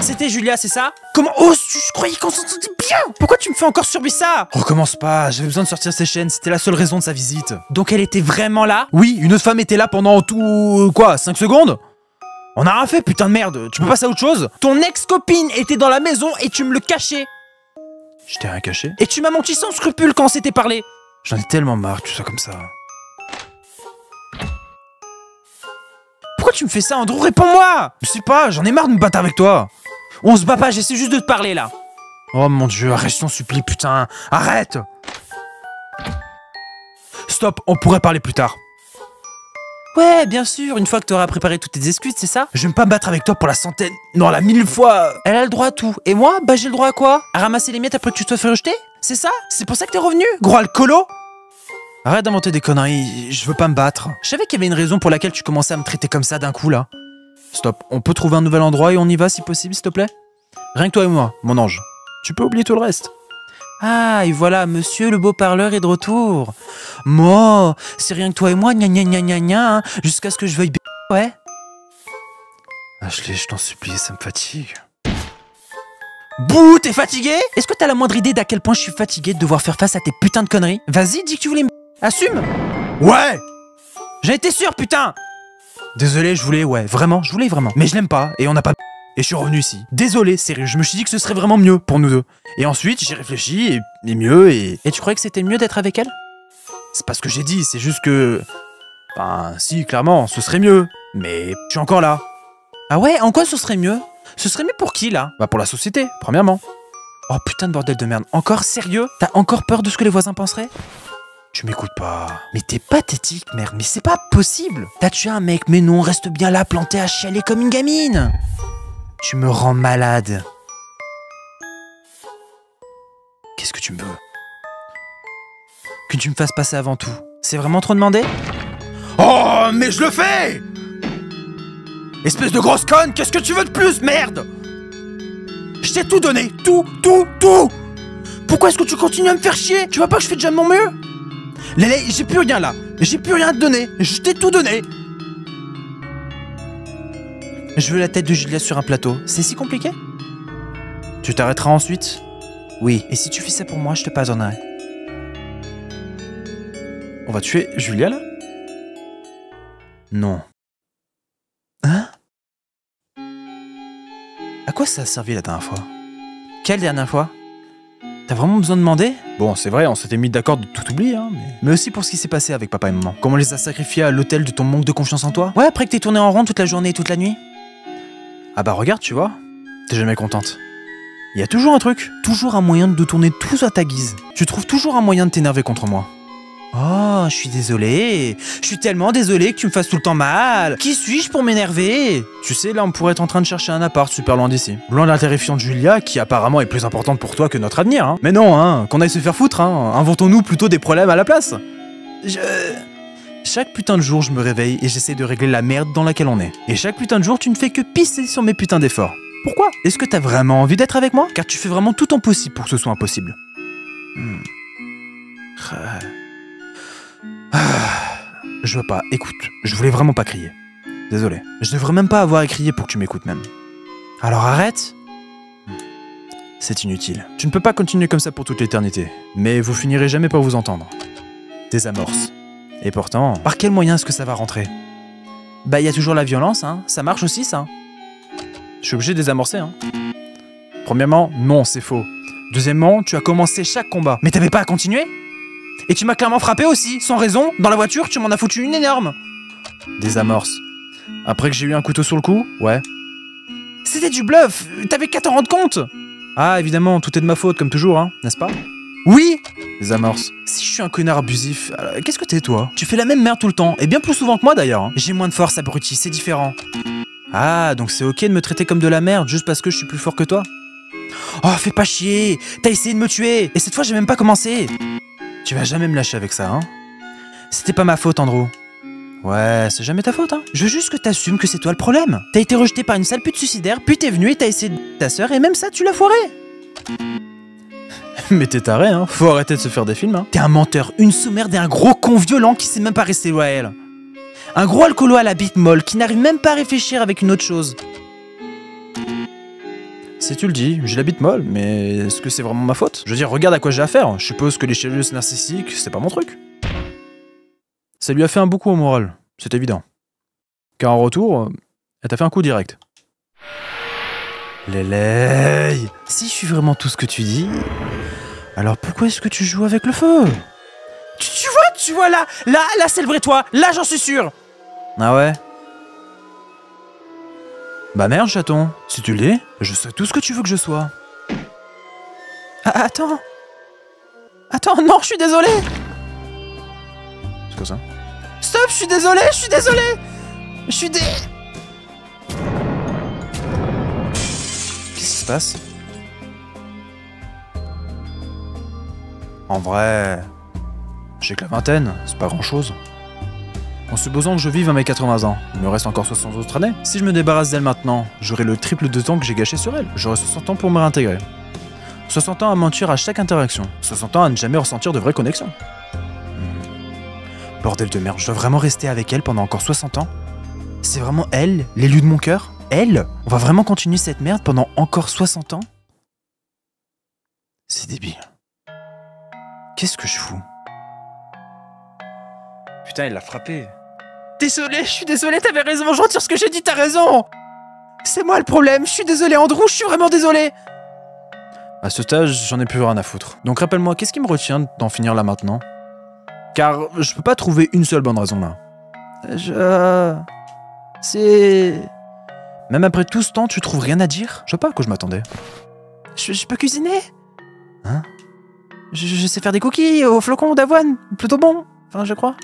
C'était Julia, c'est ça? Comment oses-tu? Je croyais qu'on s'entendait bien! Pourquoi tu me fais encore subir ça? Recommence pas, j'avais besoin de sortir ces chaînes, c'était la seule raison de sa visite. Donc elle était vraiment là? Oui, une autre femme était là pendant tout... quoi, 5 secondes? On a rien fait, putain de merde, tu peux passer à autre chose? Ton ex-copine était dans la maison et tu me le cachais. Je t'ai rien caché. Et tu m'as menti sans scrupule quand on s'était parlé. J'en ai tellement marre que tu sois comme ça. Pourquoi tu me fais ça, Andrew? Réponds-moi! Je sais pas, j'en ai marre de me battre avec toi. On se bat pas, j'essaie juste de te parler là. Oh mon dieu, arrête, je t'en supplie, putain. Arrête! Stop, on pourrait parler plus tard. Ouais, bien sûr, une fois que t'auras préparé toutes tes excuses, c'est ça? Je vais pas me battre avec toi pour la centaine... Non, la 1000 fois. Elle a le droit à tout. Et moi, bah j'ai le droit à quoi? À ramasser les miettes après que tu te sois fait rejeter? C'est ça? C'est pour ça que t'es revenu? Gros alcoolo? Arrête d'inventer des conneries, je veux pas me battre. Je savais qu'il y avait une raison pour laquelle tu commençais à me traiter comme ça d'un coup là. Stop, on peut trouver un nouvel endroit et on y va si possible, s'il te plaît? Rien que toi et moi, mon ange. Tu peux oublier tout le reste. Ah, et voilà, monsieur le beau parleur est de retour. Moi, c'est rien que toi et moi, gna gna gna gna gna, hein, jusqu'à ce que je veuille ouais. Ashley, je t'en supplie, ça me fatigue. Bouh, t'es fatigué? Est-ce que t'as la moindre idée d'à quel point je suis fatigué de devoir faire face à tes putains de conneries? Vas-y, dis que tu voulais me... Assume! Ouais! J'en étais sûr, putain! Désolé, je voulais, ouais, vraiment, je voulais vraiment. Mais je l'aime pas, et on n'a pas... Et je suis revenu ici. Désolé, sérieux, je me suis dit que ce serait vraiment mieux pour nous deux. Et ensuite, j'ai réfléchi, et mieux, et... Et tu croyais que c'était mieux d'être avec elle? C'est pas ce que j'ai dit, c'est juste que... Enfin, si, clairement, ce serait mieux. Mais je suis encore là. Ah ouais, en quoi ce serait mieux? Ce serait mieux pour qui, là? Bah pour la société, premièrement. Oh putain de bordel de merde. Encore sérieux? T'as encore peur de ce que les voisins penseraient? Tu m'écoutes pas. Mais t'es pathétique, merde. Mais c'est pas possible. T'as tué un mec, mais non, reste bien là, planté à chialer comme une gamine. Tu me rends malade. Qu'est-ce que tu me veux? Que tu me fasses passer avant tout. C'est vraiment trop demandé? Oh, mais je le fais! Espèce de grosse conne, qu'est-ce que tu veux de plus, merde? Je t'ai tout donné, tout! Pourquoi est-ce que tu continues à me faire chier? Tu vois pas que je fais déjà de mon mieux? Lélé, j'ai plus rien là, j'ai plus rien à te donner, je t'ai tout donné! Je veux la tête de Julia sur un plateau, c'est si compliqué? Tu t'arrêteras ensuite? Oui, et si tu fais ça pour moi, je te pardonnerai. On va tuer Julia là? Non. Hein? À quoi ça a servi la dernière fois? Quelle dernière fois? T'as vraiment besoin de demander? Bon, c'est vrai, on s'était mis d'accord de tout oublier, hein, mais aussi pour ce qui s'est passé avec papa et maman. Comment on les a sacrifiés à l'hôtel de ton manque de confiance en toi? Ouais, après que t'aies tourné en rond toute la journée et toute la nuit. Ah bah regarde, tu vois, t'es jamais contente. Il y a toujours un truc. Toujours un moyen de tourner tout à ta guise. Tu trouves toujours un moyen de t'énerver contre moi. Oh, je suis désolé. Je suis tellement désolé que tu me fasses tout le temps mal. Qui suis-je pour m'énerver? Tu sais, là, on pourrait être en train de chercher un appart super loin d'ici. Loin de la terrifiante Julia, qui apparemment est plus importante pour toi que notre avenir, hein. Mais non, hein, qu'on aille se faire foutre, hein. Inventons-nous plutôt des problèmes à la place. Chaque putain de jour, je me réveille et j'essaie de régler la merde dans laquelle on est. Et chaque putain de jour, tu ne fais que pisser sur mes putains d'efforts. Pourquoi? Est-ce que t'as vraiment envie d'être avec moi? Car tu fais vraiment tout ton possible pour que ce soit impossible. Je veux pas, écoute, je voulais vraiment pas crier. Désolé. Je devrais même pas avoir à crier pour que tu m'écoutes même. Alors arrête. C'est inutile. Tu ne peux pas continuer comme ça pour toute l'éternité. Mais vous finirez jamais par vous entendre. Désamorce. Et pourtant, par quel moyen est-ce que ça va rentrer? Bah y a toujours la violence, hein. Ça marche aussi, ça. Je suis obligé de désamorcer, hein. Premièrement, non, c'est faux. Deuxièmement, tu as commencé chaque combat. Mais t'avais pas à continuer? Et tu m'as clairement frappé aussi, sans raison. Dans la voiture, tu m'en as foutu une énorme. Désamorce. Après que j'ai eu un couteau sur le cou? Ouais. C'était du bluff. T'avais qu'à t'en rendre compte. Ah, évidemment, tout est de ma faute, comme toujours, hein, n'est-ce pas? Oui. Désamorce. Si je suis un connard abusif, qu'est-ce que t'es, toi? Tu fais la même merde tout le temps, et bien plus souvent que moi d'ailleurs. Hein. J'ai moins de force, abruti, c'est différent. Ah, donc c'est ok de me traiter comme de la merde juste parce que je suis plus fort que toi? Oh, fais pas chier. T'as essayé de me tuer, et cette fois j'ai même pas commencé. Tu vas jamais me lâcher avec ça, hein? C'était pas ma faute, Andrew. Ouais, c'est jamais ta faute, hein? Je veux juste que t'assumes que c'est toi le problème. T'as été rejeté par une sale pute suicidaire, puis t'es venu et t'as essayé de ta sœur, et même ça, tu l'as foiré. Mais t'es taré, hein? Faut arrêter de se faire des films, hein? T'es un menteur, une sous-merde et un gros con violent qui sait même pas rester loyal. Un gros alcoolo à la bite molle qui n'arrive même pas à réfléchir avec une autre chose. si tu le dis, j'ai la bite molle, mais est-ce que c'est vraiment ma faute? Je veux dire, regarde à quoi j'ai affaire. Je suppose que les cheveux narcissiques, c'est pas mon truc. Ça lui a fait un bon coup au moral, c'est évident. Car en retour, elle t'a fait un coup direct. Lélé, si je suis vraiment tout ce que tu dis, alors pourquoi est-ce que tu joues avec le feu? Tu vois là, c'est le vrai toi, là j'en suis sûr. Ah ouais? Bah merde chaton, si tu le dis, je sais tout ce que tu veux que je sois. Ah, attends, non, je suis désolé. C'est quoi ça? Stop, je suis désolé. Qu'est-ce qui se passe? En vrai, j'ai que la vingtaine, c'est pas grand-chose. En supposant que je vive à mes 80 ans, il me reste encore 60 autres années. Si je me débarrasse d'elle maintenant, j'aurai le triple de temps que j'ai gâché sur elle. J'aurai 60 ans pour me réintégrer. 60 ans à mentir à chaque interaction. 60 ans à ne jamais ressentir de vraies connexions. Bordel de merde, je dois vraiment rester avec elle pendant encore 60 ans? C'est vraiment elle, l'élu de mon cœur? Elle? On va vraiment continuer cette merde pendant encore 60 ans? C'est débile. Qu'est-ce que je fous? Putain, il l'a frappé. Désolé, je suis désolé, t'avais raison, je retire ce que j'ai dit, t'as raison! C'est moi le problème, je suis désolé Andrew, je suis vraiment désolé! À ce stage, j'en ai plus rien à foutre. Donc rappelle-moi, qu'est-ce qui me retient d'en finir là maintenant? Car je peux pas trouver une seule bonne raison là. C'est... Même après tout ce temps, tu trouves rien à dire? Je sais pas à quoi je m'attendais. Je peux cuisiner? Hein? Je sais faire des cookies aux flocons d'avoine, plutôt bon, enfin je crois.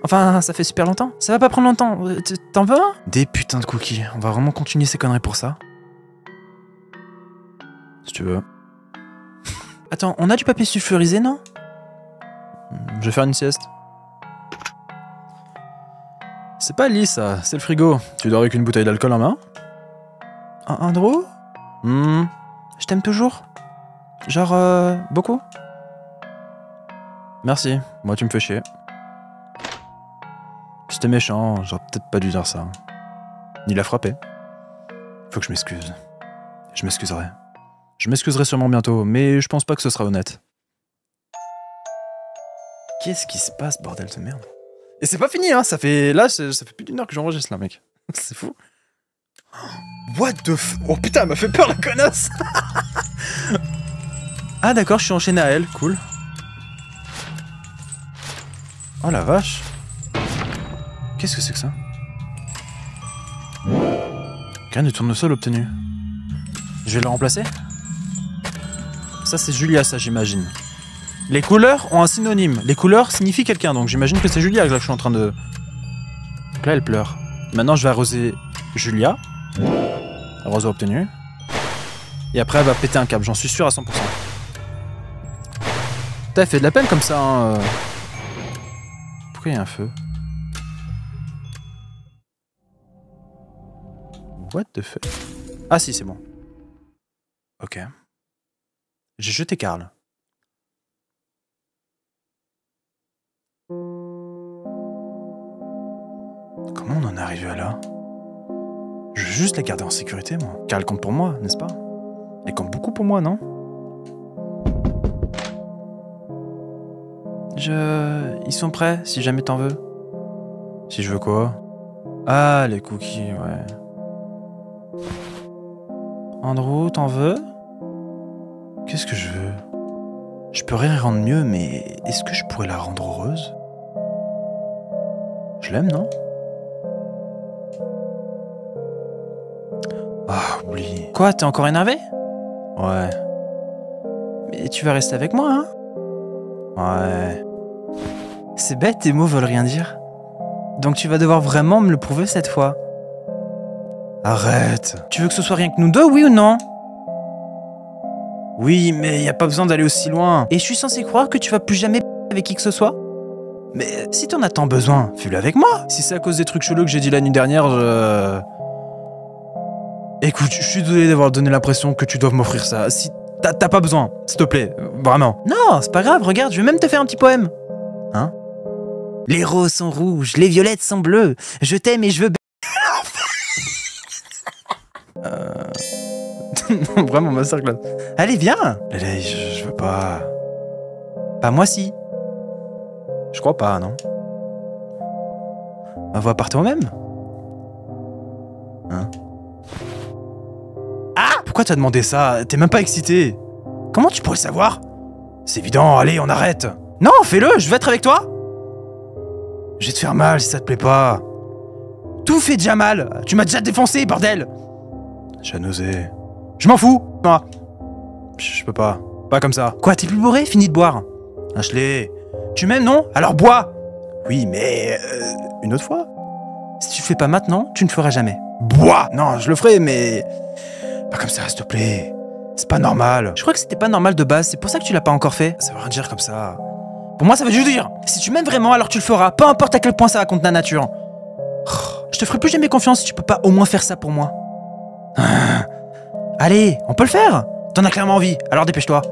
Enfin, ça fait super longtemps. Ça va pas prendre longtemps. T'en veux un? Des putains de cookies. On va vraiment continuer ces conneries pour ça? Si tu veux. Attends, on a du papier sulfurisé, non? Je vais faire une sieste. C'est pas le lit, ça. C'est le frigo. Tu dors avec une bouteille d'alcool en main? Andrew? Je t'aime toujours. Genre, beaucoup? Merci. Moi, tu me fais chier. C'était méchant, j'aurais peut-être pas dû dire ça. Ni la frapper. Faut que je m'excuse. Je m'excuserai. Je m'excuserai sûrement bientôt, mais je pense pas que ce sera honnête. Qu'est-ce qui se passe, bordel de merde? Et c'est pas fini, hein, ça fait... Là, ça fait plus d'1 heure que j'enregistre, là, mec. C'est fou. What the f... Oh putain, elle m'a fait peur, la connasse. Ah d'accord, je suis enchaîné à elle, cool. Oh la vache. Qu'est-ce que c'est que ça? Graine de tournesol obtenue. Je vais le remplacer? Ça c'est Julia, ça j'imagine. Les couleurs ont un synonyme. Les couleurs signifient quelqu'un, donc j'imagine que c'est Julia que là, je suis en train de... Donc là elle pleure. Maintenant je vais arroser Julia. Arrosé obtenu. Et après elle va péter un câble, j'en suis sûr à 100%. Putain, elle fait de la peine comme ça, hein. Pourquoi il y a un feu? What the fuck? Ah si, c'est bon. Ok. J'ai jeté Karl. Comment on en est arrivé à là? Je veux juste la garder en sécurité, moi. Car elle compte pour moi, n'est-ce pas? Elle compte beaucoup pour moi, non? Ils sont prêts, si jamais t'en veux. Si je veux quoi? Ah, les cookies, ouais. Andrew, t'en veux? Qu'est-ce que je veux? Je peux rien rendre mieux, mais est-ce que je pourrais la rendre heureuse? Je l'aime, non? Ah, oublie. Quoi, t'es encore énervé? Ouais. Mais tu vas rester avec moi, hein? Ouais. C'est bête, tes mots veulent rien dire. Donc tu vas devoir vraiment me le prouver cette fois. Arrête. Tu veux que ce soit rien que nous deux, oui ou non? Oui, mais y a pas besoin d'aller aussi loin. Et je suis censé croire que tu vas plus jamais avec qui que ce soit? Mais si t'en as tant besoin, fais-le avec moi. Si c'est à cause des trucs chelous que j'ai dit la nuit dernière, Écoute, je suis désolé d'avoir donné l'impression que tu dois m'offrir ça. Si t'as pas besoin, s'il te plaît, vraiment. Non, c'est pas grave, regarde, je vais même te faire un petit poème. Hein? Les roses sont rouges, les violettes sont bleues. Je t'aime et je veux... Vraiment masterclass. Allez, viens. Allez, je veux pas. Bah moi si. Je crois pas, non. On va par toi-même. Hein? Ah! Pourquoi t'as demandé ça? T'es même pas excité. Comment tu pourrais le savoir? C'est évident, allez, on arrête. Non, fais-le, je veux être avec toi. Je vais te faire mal si ça te plaît pas. Tout fait déjà mal. Tu m'as déjà défoncé, bordel. J'ai nausé. Je m'en fous. Moi. Je peux pas. Pas comme ça. Quoi, t'es plus bourré? Fini de boire. Ashley, tu m'aimes, non? Alors bois. Oui, mais... une autre fois. Si tu le fais pas maintenant, tu ne le feras jamais. Bois. Non, je le ferai, mais... Pas comme ça, s'il te plaît. C'est pas normal. Je crois que c'était pas normal de base, c'est pour ça que tu l'as pas encore fait. Ça veut rien dire comme ça. Pour moi, ça veut juste dire, si tu m'aimes vraiment, alors tu le feras, peu importe à quel point ça va contre la nature. Je te ferai plus jamais confiance si tu peux pas au moins faire ça pour moi. Allez, on peut le faire. T'en as clairement envie, alors dépêche-toi.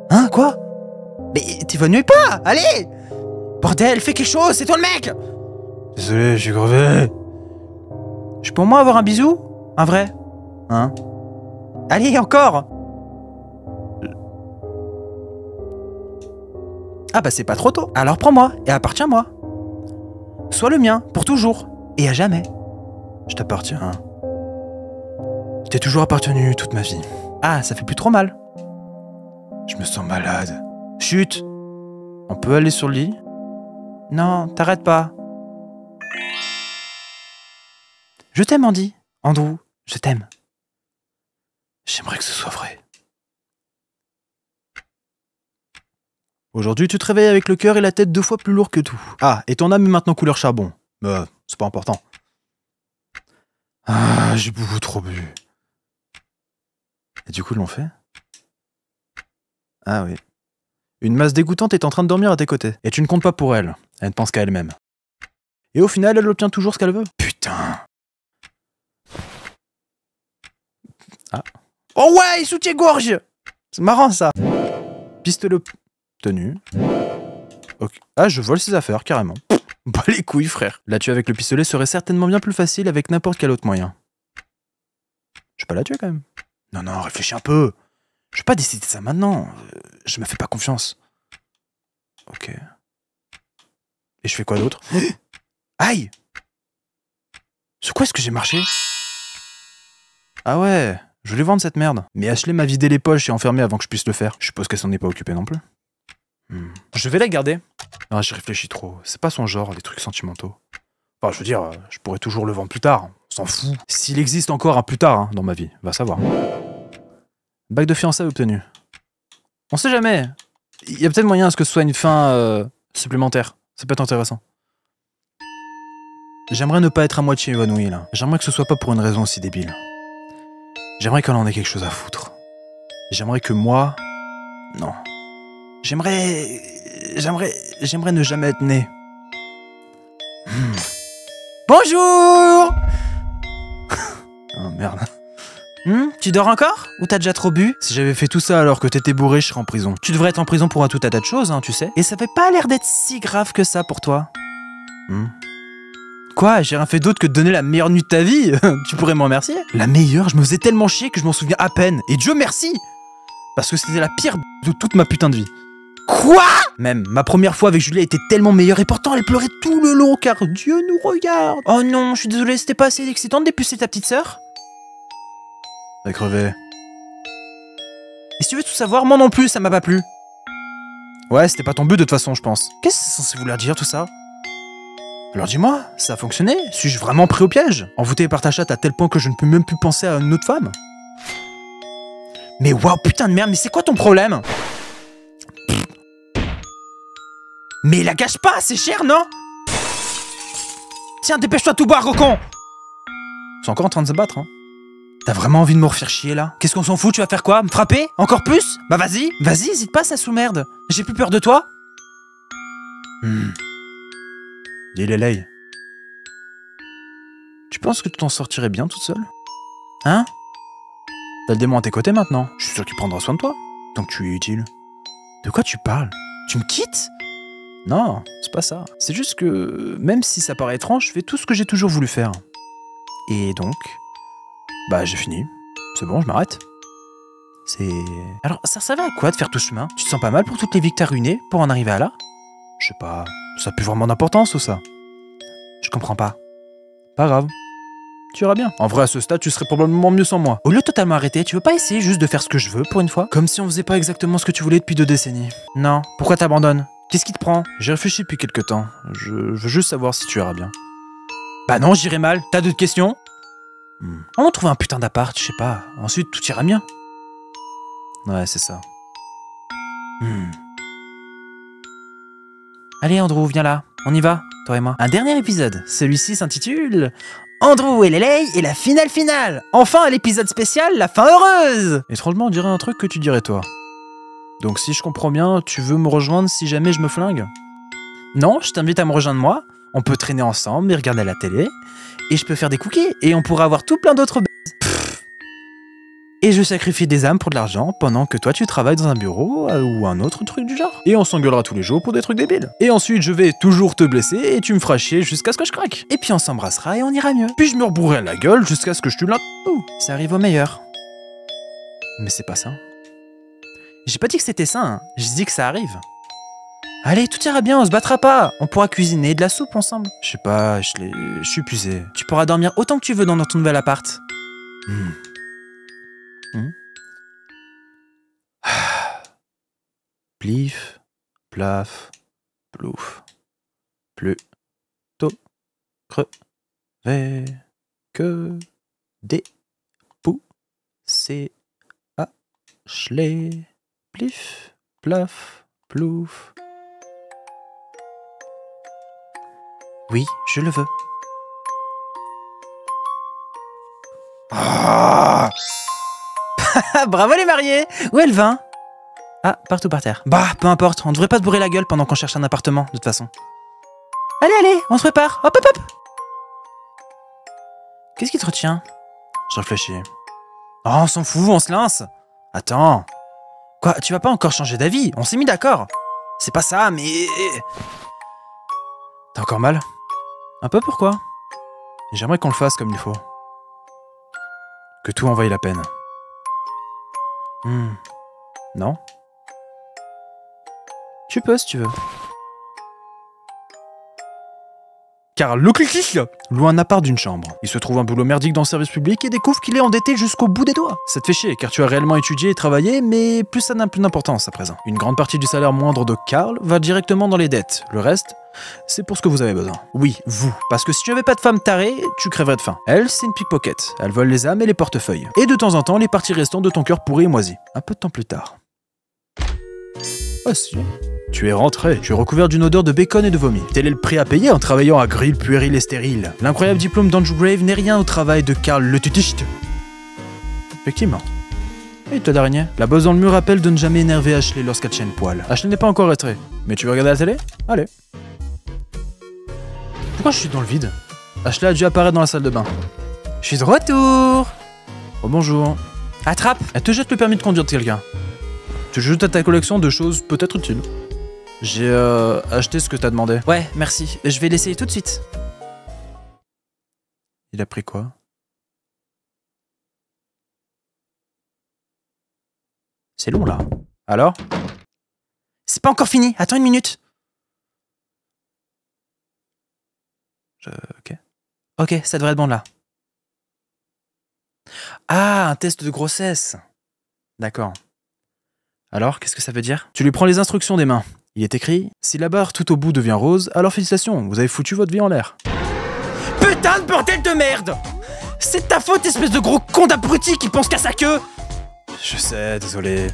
Hein, quoi? Mais t'évanouis pas, allez. Bordel, fais quelque chose, c'est toi le mec. Désolé, je suis crevé. Je peux au moins avoir un bisou? Un vrai? Hein? Allez, encore. Ah bah c'est pas trop tôt. Alors prends-moi et appartiens-moi. Sois le mien, pour toujours. Et à jamais. Je t'appartiens. Je t'ai toujours appartenu toute ma vie. Ah, ça fait plus trop mal. Je me sens malade. Chut. On peut aller sur le lit? Non, t'arrêtes pas. Je t'aime, Andy. Andrew, je t'aime. J'aimerais que ce soit vrai. Aujourd'hui, tu te réveilles avec le cœur et la tête 2 fois plus lourds que tout. Ah, et ton âme est maintenant couleur charbon. C'est pas important. Ah, j'ai beaucoup trop bu. Et du coup, ils l'ont fait? Ah oui. Une masse dégoûtante est en train de dormir à tes côtés. Et tu ne comptes pas pour elle. Elle ne pense qu'à elle-même. Et au final, elle obtient toujours ce qu'elle veut. Putain. Ah. Oh ouais, soutien-gorge. C'est marrant ça. Pistolet obtenu. Okay. Ah, je vole ses affaires, carrément. Bah les couilles, frère. La tuer avec le pistolet serait certainement bien plus facile avec n'importe quel autre moyen. Je vais pas la tuer quand même. Non, réfléchis un peu. Je vais pas décider ça maintenant. Je me fais pas confiance. Ok. Et je fais quoi d'autre? Aïe! Sur quoi est-ce que j'ai marché? Ah ouais, je voulais vendre cette merde. Mais Ashley m'a vidé les poches et enfermé avant que je puisse le faire. Je suppose qu'elle s'en est pas occupée non plus. Je vais la garder. Ah, j'y réfléchis trop. C'est pas son genre, les trucs sentimentaux. Enfin, je veux dire, je pourrais toujours le vendre plus tard. On s'en fout. S'il existe encore un plus tard hein, dans ma vie, va savoir. Bague de fiançailles obtenu. On sait jamais. Il y a peut-être moyen à ce que ce soit une fin supplémentaire. Ça peut être intéressant. J'aimerais ne pas être à moitié évanoui là. J'aimerais que ce soit pas pour une raison aussi débile. J'aimerais qu'elle en ait quelque chose à foutre. J'aimerais que moi... Non. J'aimerais ne jamais être né. Bonjour. Oh merde. Tu dors encore? Ou t'as déjà trop bu? Si j'avais fait tout ça alors que t'étais bourré, je serais en prison. Tu devrais être en prison pour un tout un tas de choses, hein, tu sais. Et ça fait pas l'air d'être si grave que ça pour toi. Quoi? J'ai rien fait d'autre que de donner la meilleure nuit de ta vie? Tu pourrais m'en remercier? La meilleure? Je me faisais tellement chier que je m'en souviens à peine. Et Dieu merci! Parce que c'était la pire de toute ma putain de vie. Quoi? Même, ma première fois avec Julie était tellement meilleure et pourtant elle pleurait tout le long car Dieu nous regarde. Oh non, je suis désolé, c'était pas assez excitant de dépucer ta petite sœur? Elle a crevé. Et si tu veux tout savoir, moi non plus, ça m'a pas plu. Ouais, c'était pas ton but de toute façon, je pense. Qu'est-ce que c'est censé vouloir dire tout ça? Alors dis-moi, ça a fonctionné? Suis-je vraiment pris au piège? Envoûté par ta chatte à tel point que je ne peux même plus penser à une autre femme? Mais waouh, putain de merde, mais c'est quoi ton problème? Mais la gâche pas, c'est cher, non? Tiens, dépêche-toi de tout boire, gros con! Ils sont encore en train de se battre, hein. T'as vraiment envie de me refaire chier, là? Qu'est-ce qu'on s'en fout, tu vas faire quoi? Me frapper? Encore plus? Bah vas-y, hésite pas, ça sous-merde. J'ai plus peur de toi. Lilelei. Tu penses que tu t'en sortirais bien toute seule? Hein? T'as le démon à tes côtés maintenant. Je suis sûr qu'il prendra soin de toi. Tant que tu es utile. De quoi tu parles? Tu me quittes? Non, c'est pas ça. C'est juste que, même si ça paraît étrange, je fais tout ce que j'ai toujours voulu faire. Et donc, bah j'ai fini. C'est bon, je m'arrête. C'est... Alors, ça servait à quoi de faire tout ce chemin? Tu te sens pas mal pour toutes les vies que t'as ruinées pour en arriver à là? Je sais pas, ça a plus vraiment d'importance ou ça? Je comprends pas. Pas grave. Tu iras bien. En vrai, à ce stade, tu serais probablement mieux sans moi. Au lieu de totalement arrêter, tu veux pas essayer juste de faire ce que je veux pour une fois? Comme si on faisait pas exactement ce que tu voulais depuis 2 décennies. Non. Pourquoi t'abandonnes? Qu'est-ce qui te prend? J'ai réfléchi depuis quelque temps. Je veux juste savoir si tu iras bien. Bah non, j'irai mal. T'as d'autres questions? On va trouver un putain d'appart, je sais pas. Ensuite, tout ira bien. Ouais, c'est ça. Allez, Andrew, viens là. On y va, toi et moi. Un dernier épisode. Celui-ci s'intitule Andrew et Lelei et la finale. Enfin, l'épisode spécial, la fin heureuse. Étrangement, on dirait un truc que tu dirais toi. Donc si je comprends bien, tu veux me rejoindre si jamais je me flingue? Non, je t'invite à me rejoindre moi. On peut traîner ensemble et regarder la télé. Et je peux faire des cookies. Et on pourra avoir tout plein d'autres baises. Et je sacrifie des âmes pour de l'argent pendant que toi tu travailles dans un bureau ou un autre truc du genre. Et on s'engueulera tous les jours pour des trucs débiles. Et ensuite je vais toujours te blesser et tu me feras chier jusqu'à ce que je craque. Et puis on s'embrassera et on ira mieux. Puis je me rebourrerai la gueule jusqu'à ce que je tue l'un. Ça arrive au meilleur. Mais c'est pas ça. J'ai pas dit que c'était ça, hein. J'ai dit que ça arrive. Allez, tout ira bien, on se battra pas. On pourra cuisiner de la soupe ensemble. Je sais pas, je suis épuisé. Tu pourras dormir autant que tu veux dans ton nouvel appart. Plif, plaf, plouf. Plutôt crever que des poussées à ch'ler. Plif, plaf, plouf. Oui, je le veux. Ah Bravo les mariés. Où est le vin? Ah, partout par terre. Bah, peu importe, on devrait pas se bourrer la gueule pendant qu'on cherche un appartement, de toute façon. Allez, on se prépare. Hop. Qu'est-ce qui te retient? Je réfléchis. Oh, on s'en fout, on se lance. Attends. Quoi, tu vas pas encore changer d'avis? On s'est mis d'accord. C'est pas ça, mais... T'as encore mal? Un peu, pourquoi? J'aimerais qu'on le fasse comme il faut. Que tout en vaille la peine. Non? Tu peux si tu veux. Car Leclic loue un appart d'une chambre. Il se trouve un boulot merdique dans le service public et découvre qu'il est endetté jusqu'au bout des doigts. Ça te fait chier car tu as réellement étudié et travaillé, mais plus ça n'a plus d'importance à présent. Une grande partie du salaire moindre de Carl va directement dans les dettes. Le reste, c'est pour ce que vous avez besoin. Oui, vous. Parce que si tu n'avais pas de femme tarée, tu crèverais de faim. Elle, c'est une pickpocket. Elle vole les âmes et les portefeuilles. Et de temps en temps, les parties restantes de ton cœur pourri et moisi. Un peu de temps plus tard. Ah si. Tu es rentré, tu es recouvert d'une odeur de bacon et de vomi. Tel est le prix à payer en travaillant à Grill puéril et stérile. L'incroyable diplôme d'Andrew Grave n'est rien au travail de Carl le Tuticht. Effectivement. Et toi d'araignée? La bosse dans le mur rappelle de ne jamais énerver Ashley lorsqu'elle tient une poêle. Ashley n'est pas encore rentrée. Mais tu veux regarder la télé? Allez. Pourquoi je suis dans le vide? Ashley a dû apparaître dans la salle de bain. Je suis de retour. Oh bonjour. Attrape. Elle te jette le permis de conduire de quelqu'un. Tu joues à ta collection de choses peut-être utiles. J'ai acheté ce que t'as demandé. Ouais, merci. Je vais l'essayer tout de suite. Il a pris quoi? C'est long là. Alors? C'est pas encore fini. Attends une minute. Ok. Ok, ça devrait être bon là. Ah, un test de grossesse. D'accord. Alors, qu'est-ce que ça veut dire? Tu lui prends les instructions des mains. Il est écrit, si la barre tout au bout devient rose, alors félicitations, vous avez foutu votre vie en l'air. Putain de bordel de merde! C'est ta faute, espèce de gros con d'abruti qui pense qu'à sa queue! Je sais, désolé.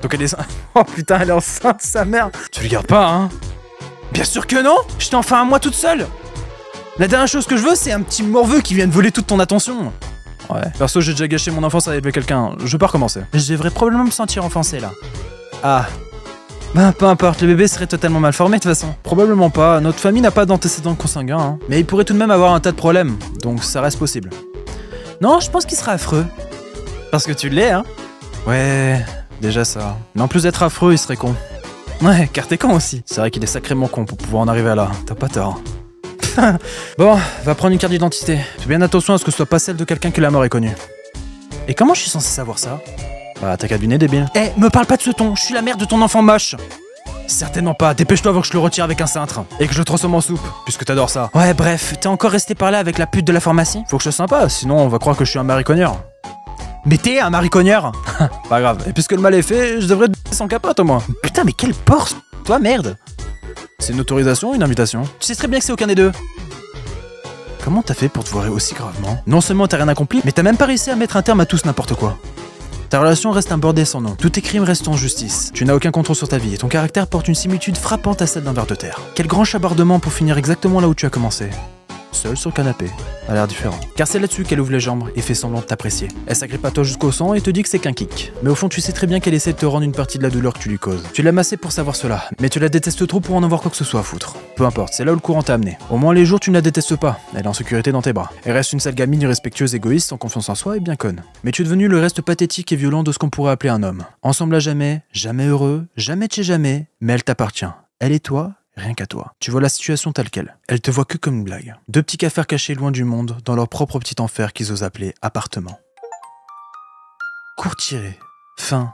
Donc elle est... Oh putain, elle est enceinte, sa mère! Tu le gardes pas, hein? Bien sûr que non! J'étais enfin à moi toute seule! La dernière chose que je veux, c'est un petit morveux qui vienne voler toute ton attention. Ouais. Perso, j'ai déjà gâché mon enfance à élever quelqu'un, je veux pas recommencer. Je devrais probablement me sentir offensé là. Ah. Ben, peu importe, le bébé serait totalement mal formé de toute façon. Probablement pas, notre famille n'a pas d'antécédents consanguins, hein. Mais il pourrait tout de même avoir un tas de problèmes, donc ça reste possible. Non, je pense qu'il sera affreux. Parce que tu l'es, hein. Ouais, déjà ça. Mais en plus d'être affreux, il serait con. Ouais, car t'es con aussi. C'est vrai qu'il est sacrément con pour pouvoir en arriver à là, t'as pas tort. Bon, va prendre une carte d'identité. Fais bien attention à ce que ce soit pas celle de quelqu'un que la mort est connue. Et comment je suis censé savoir ça? Bah t'as qu'à deviner, débile. Eh, me parle pas de ce ton, je suis la mère de ton enfant moche. Certainement pas, dépêche-toi avant que je le retire avec un cintre. Et que je le transforme en soupe, puisque t'adores ça. Ouais, bref, t'es encore resté par là avec la pute de la pharmacie? Faut que je sois sympa, sinon on va croire que je suis un maricogneur. Mais t'es un maricogneur. Pas grave, et puisque le mal est fait, je devrais te sans capote au moins. Putain, mais quelle porte, toi, merde. C'est une autorisation ou une invitation? Tu sais très bien que c'est aucun des deux. Comment t'as fait pour te voiler aussi gravement? Non seulement t'as rien accompli, mais t'as même pas réussi à mettre un terme à tout ce n'importe quoi. Ta relation reste un bordel sans nom. Tous tes crimes restent en justice. Tu n'as aucun contrôle sur ta vie et ton caractère porte une similitude frappante à celle d'un ver de terre. Quel grand chabardement pour finir exactement là où tu as commencé. Seule sur le canapé. A l'air différent. Car c'est là-dessus qu'elle ouvre les jambes et fait semblant de t'apprécier. Elle s'agrippe à toi jusqu'au sang et te dit que c'est qu'un kick. Mais au fond, tu sais très bien qu'elle essaie de te rendre une partie de la douleur que tu lui causes. Tu l'as massée pour savoir cela, mais tu la détestes trop pour en avoir quoi que ce soit à foutre. Peu importe, c'est là où le courant t'a amené. Au moins les jours, tu ne la détestes pas. Elle est en sécurité dans tes bras. Elle reste une sale gamine irrespectueuse, égoïste, sans confiance en soi et bien conne. Mais tu es devenu le reste pathétique et violent de ce qu'on pourrait appeler un homme. Ensemble à jamais, jamais heureux, jamais de chez jamais, mais elle t'appartient. Elle et toi, rien qu'à toi. Tu vois la situation telle quelle. Elle te voit que comme une blague. Deux petits cafards cachés loin du monde, dans leur propre petit enfer qu'ils osent appeler appartement. Court tiré. Fin.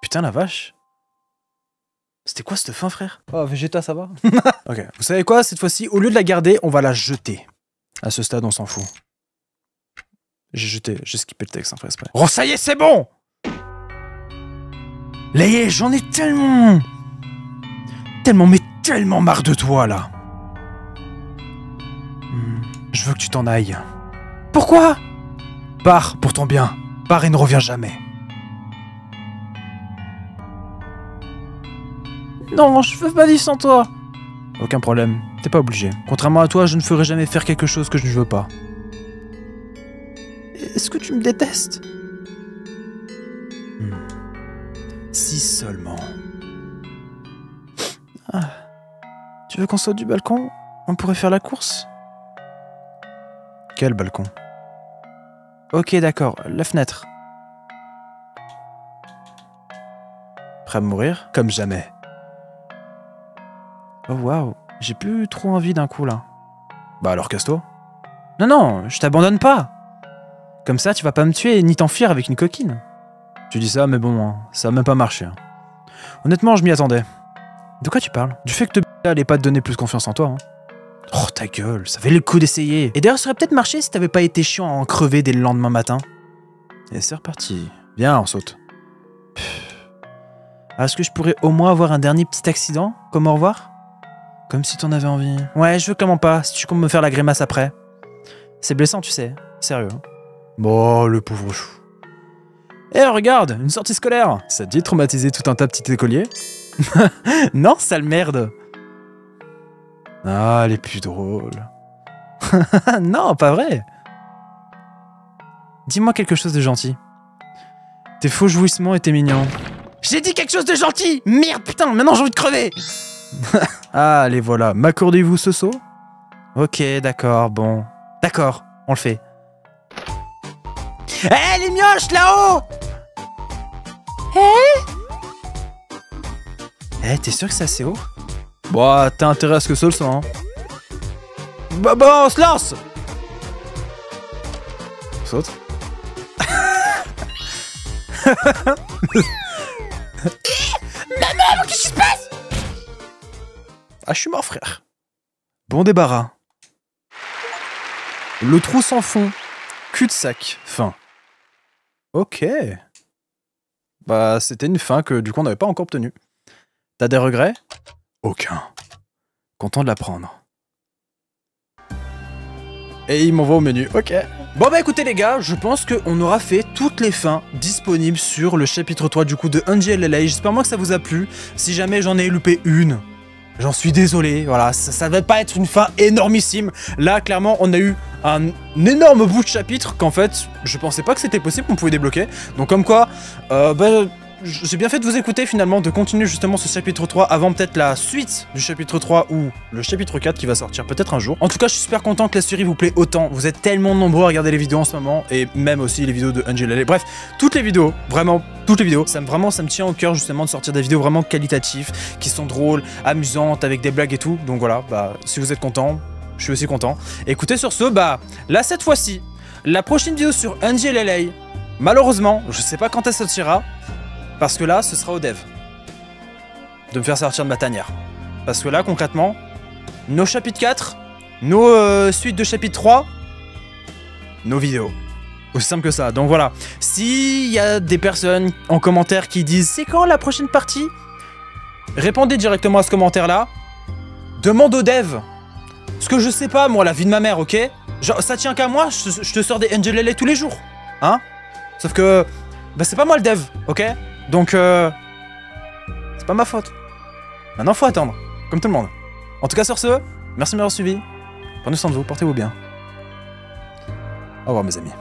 Putain la vache. C'était quoi cette fin, frère? Oh, Vegeta, ça va? Ok. Vous savez quoi? Cette fois-ci, au lieu de la garder, on va la jeter. À ce stade, on s'en fout. J'ai skippé le texte, hein, fait exprès. Oh, ça y est, c'est bon! Léa, j'en ai tellement marre de toi, là. Je veux que tu t'en ailles. Pourquoi? Pars pour ton bien. Pars et ne reviens jamais. Non, je veux pas vivre sans toi. Aucun problème, t'es pas obligé. Contrairement à toi, je ne ferai jamais faire quelque chose que je ne veux pas. Est-ce que tu me détestes? Si seulement. Ah. Tu veux qu'on saute du balcon? On pourrait faire la course? Quel balcon? Ok, d'accord, la fenêtre. Prêt à mourir? Comme jamais. Oh waouh, j'ai plus trop envie d'un coup là. Bah alors casse-toi. Non, non, je t'abandonne pas. Comme ça, tu vas pas me tuer ni t'enfuir avec une coquine. Tu dis ça, mais bon, hein, ça a même pas marché. Honnêtement, je m'y attendais. De quoi tu parles? Du fait que te allait pas te donner plus confiance en toi. Hein. Oh ta gueule, ça fait le coup d'essayer. Et d'ailleurs, ça aurait peut-être marché si t'avais pas été chiant à en crever dès le lendemain matin. Et c'est reparti. Viens, on saute. Est-ce que je pourrais au moins avoir un dernier petit accident, comme au revoir? Comme si t'en avais envie. Ouais, je veux clairement pas, si tu comptes me faire la grimace après. C'est blessant, tu sais. Sérieux. Hein. Bon, le pauvre chou. Eh, regarde, une sortie scolaire. Ça te dit de traumatiser tout un tas de petits écoliers? Non, sale merde. Ah, les plus drôles. Non, pas vrai. Dis-moi quelque chose de gentil. Tes faux jouissements étaient mignons. J'ai dit quelque chose de gentil. Merde, putain, maintenant j'ai envie de crever. Ah, les voilà. M'accordez-vous ce saut? Ok, d'accord, bon. D'accord, on le fait. Hé, les mioches, là-haut! Eh, t'es sûr que c'est assez haut? Bah, t'as intérêt à ce que ça le soit, hein. Bah, on se lance! Saute. Maman, qu'est-ce qui se passe? Ah, je suis mort, frère. Bon débarras. Le trou sans fond. Cul-de-sac. Fin. Ok. Bah, c'était une fin que du coup on n'avait pas encore obtenue. T'as des regrets? Aucun. Content de l'apprendre. Et il m'envoie au menu. Ok. Bon bah écoutez les gars, je pense qu'on aura fait toutes les fins disponibles sur le chapitre 3 du coup de NJLLA. J'espère moi que ça vous a plu. Si jamais j'en ai loupé une, j'en suis désolé. Voilà, ça va pas être une fin énormissime. Là, clairement, on a eu un énorme bout de chapitre qu'en fait, je pensais pas que c'était possible qu'on pouvait débloquer. Donc comme quoi, j'ai bien fait de vous écouter finalement, de continuer justement ce chapitre 3 avant peut-être la suite du chapitre 3 ou le chapitre 4 qui va sortir peut-être un jour. En tout cas, je suis super content que la série vous plaît autant. Vous êtes tellement nombreux à regarder les vidéos en ce moment et même aussi les vidéos de NJLLA. Bref, toutes les vidéos, vraiment toutes les vidéos, ça me tient au cœur justement de sortir des vidéos vraiment qualitatives, qui sont drôles, amusantes, avec des blagues et tout. Donc voilà, bah si vous êtes content, je suis aussi content. Écoutez sur ce, bah là cette fois-ci, la prochaine vidéo sur NJLLA, Malheureusement, je sais pas quand elle sortira, parce que là, ce sera au dev de me faire sortir de ma tanière. Parce que là, concrètement, nos chapitres 4, nos suites de chapitre 3, nos vidéos. Aussi simple que ça. Donc voilà, s'il y a des personnes en commentaire qui disent « C'est quand la prochaine partie ?» Répondez directement à ce commentaire-là. Demande au dev. Parce que je sais pas, moi, la vie de ma mère, ok? Genre, ça tient qu'à moi, je te sors des Angel LA tous les jours. Hein? Sauf que, bah c'est pas moi le dev, ok? Donc, c'est pas ma faute. Maintenant, faut attendre, comme tout le monde. En tout cas, sur ce, merci de m'avoir suivi. Prenez soin de vous, portez-vous bien. Au revoir, mes amis.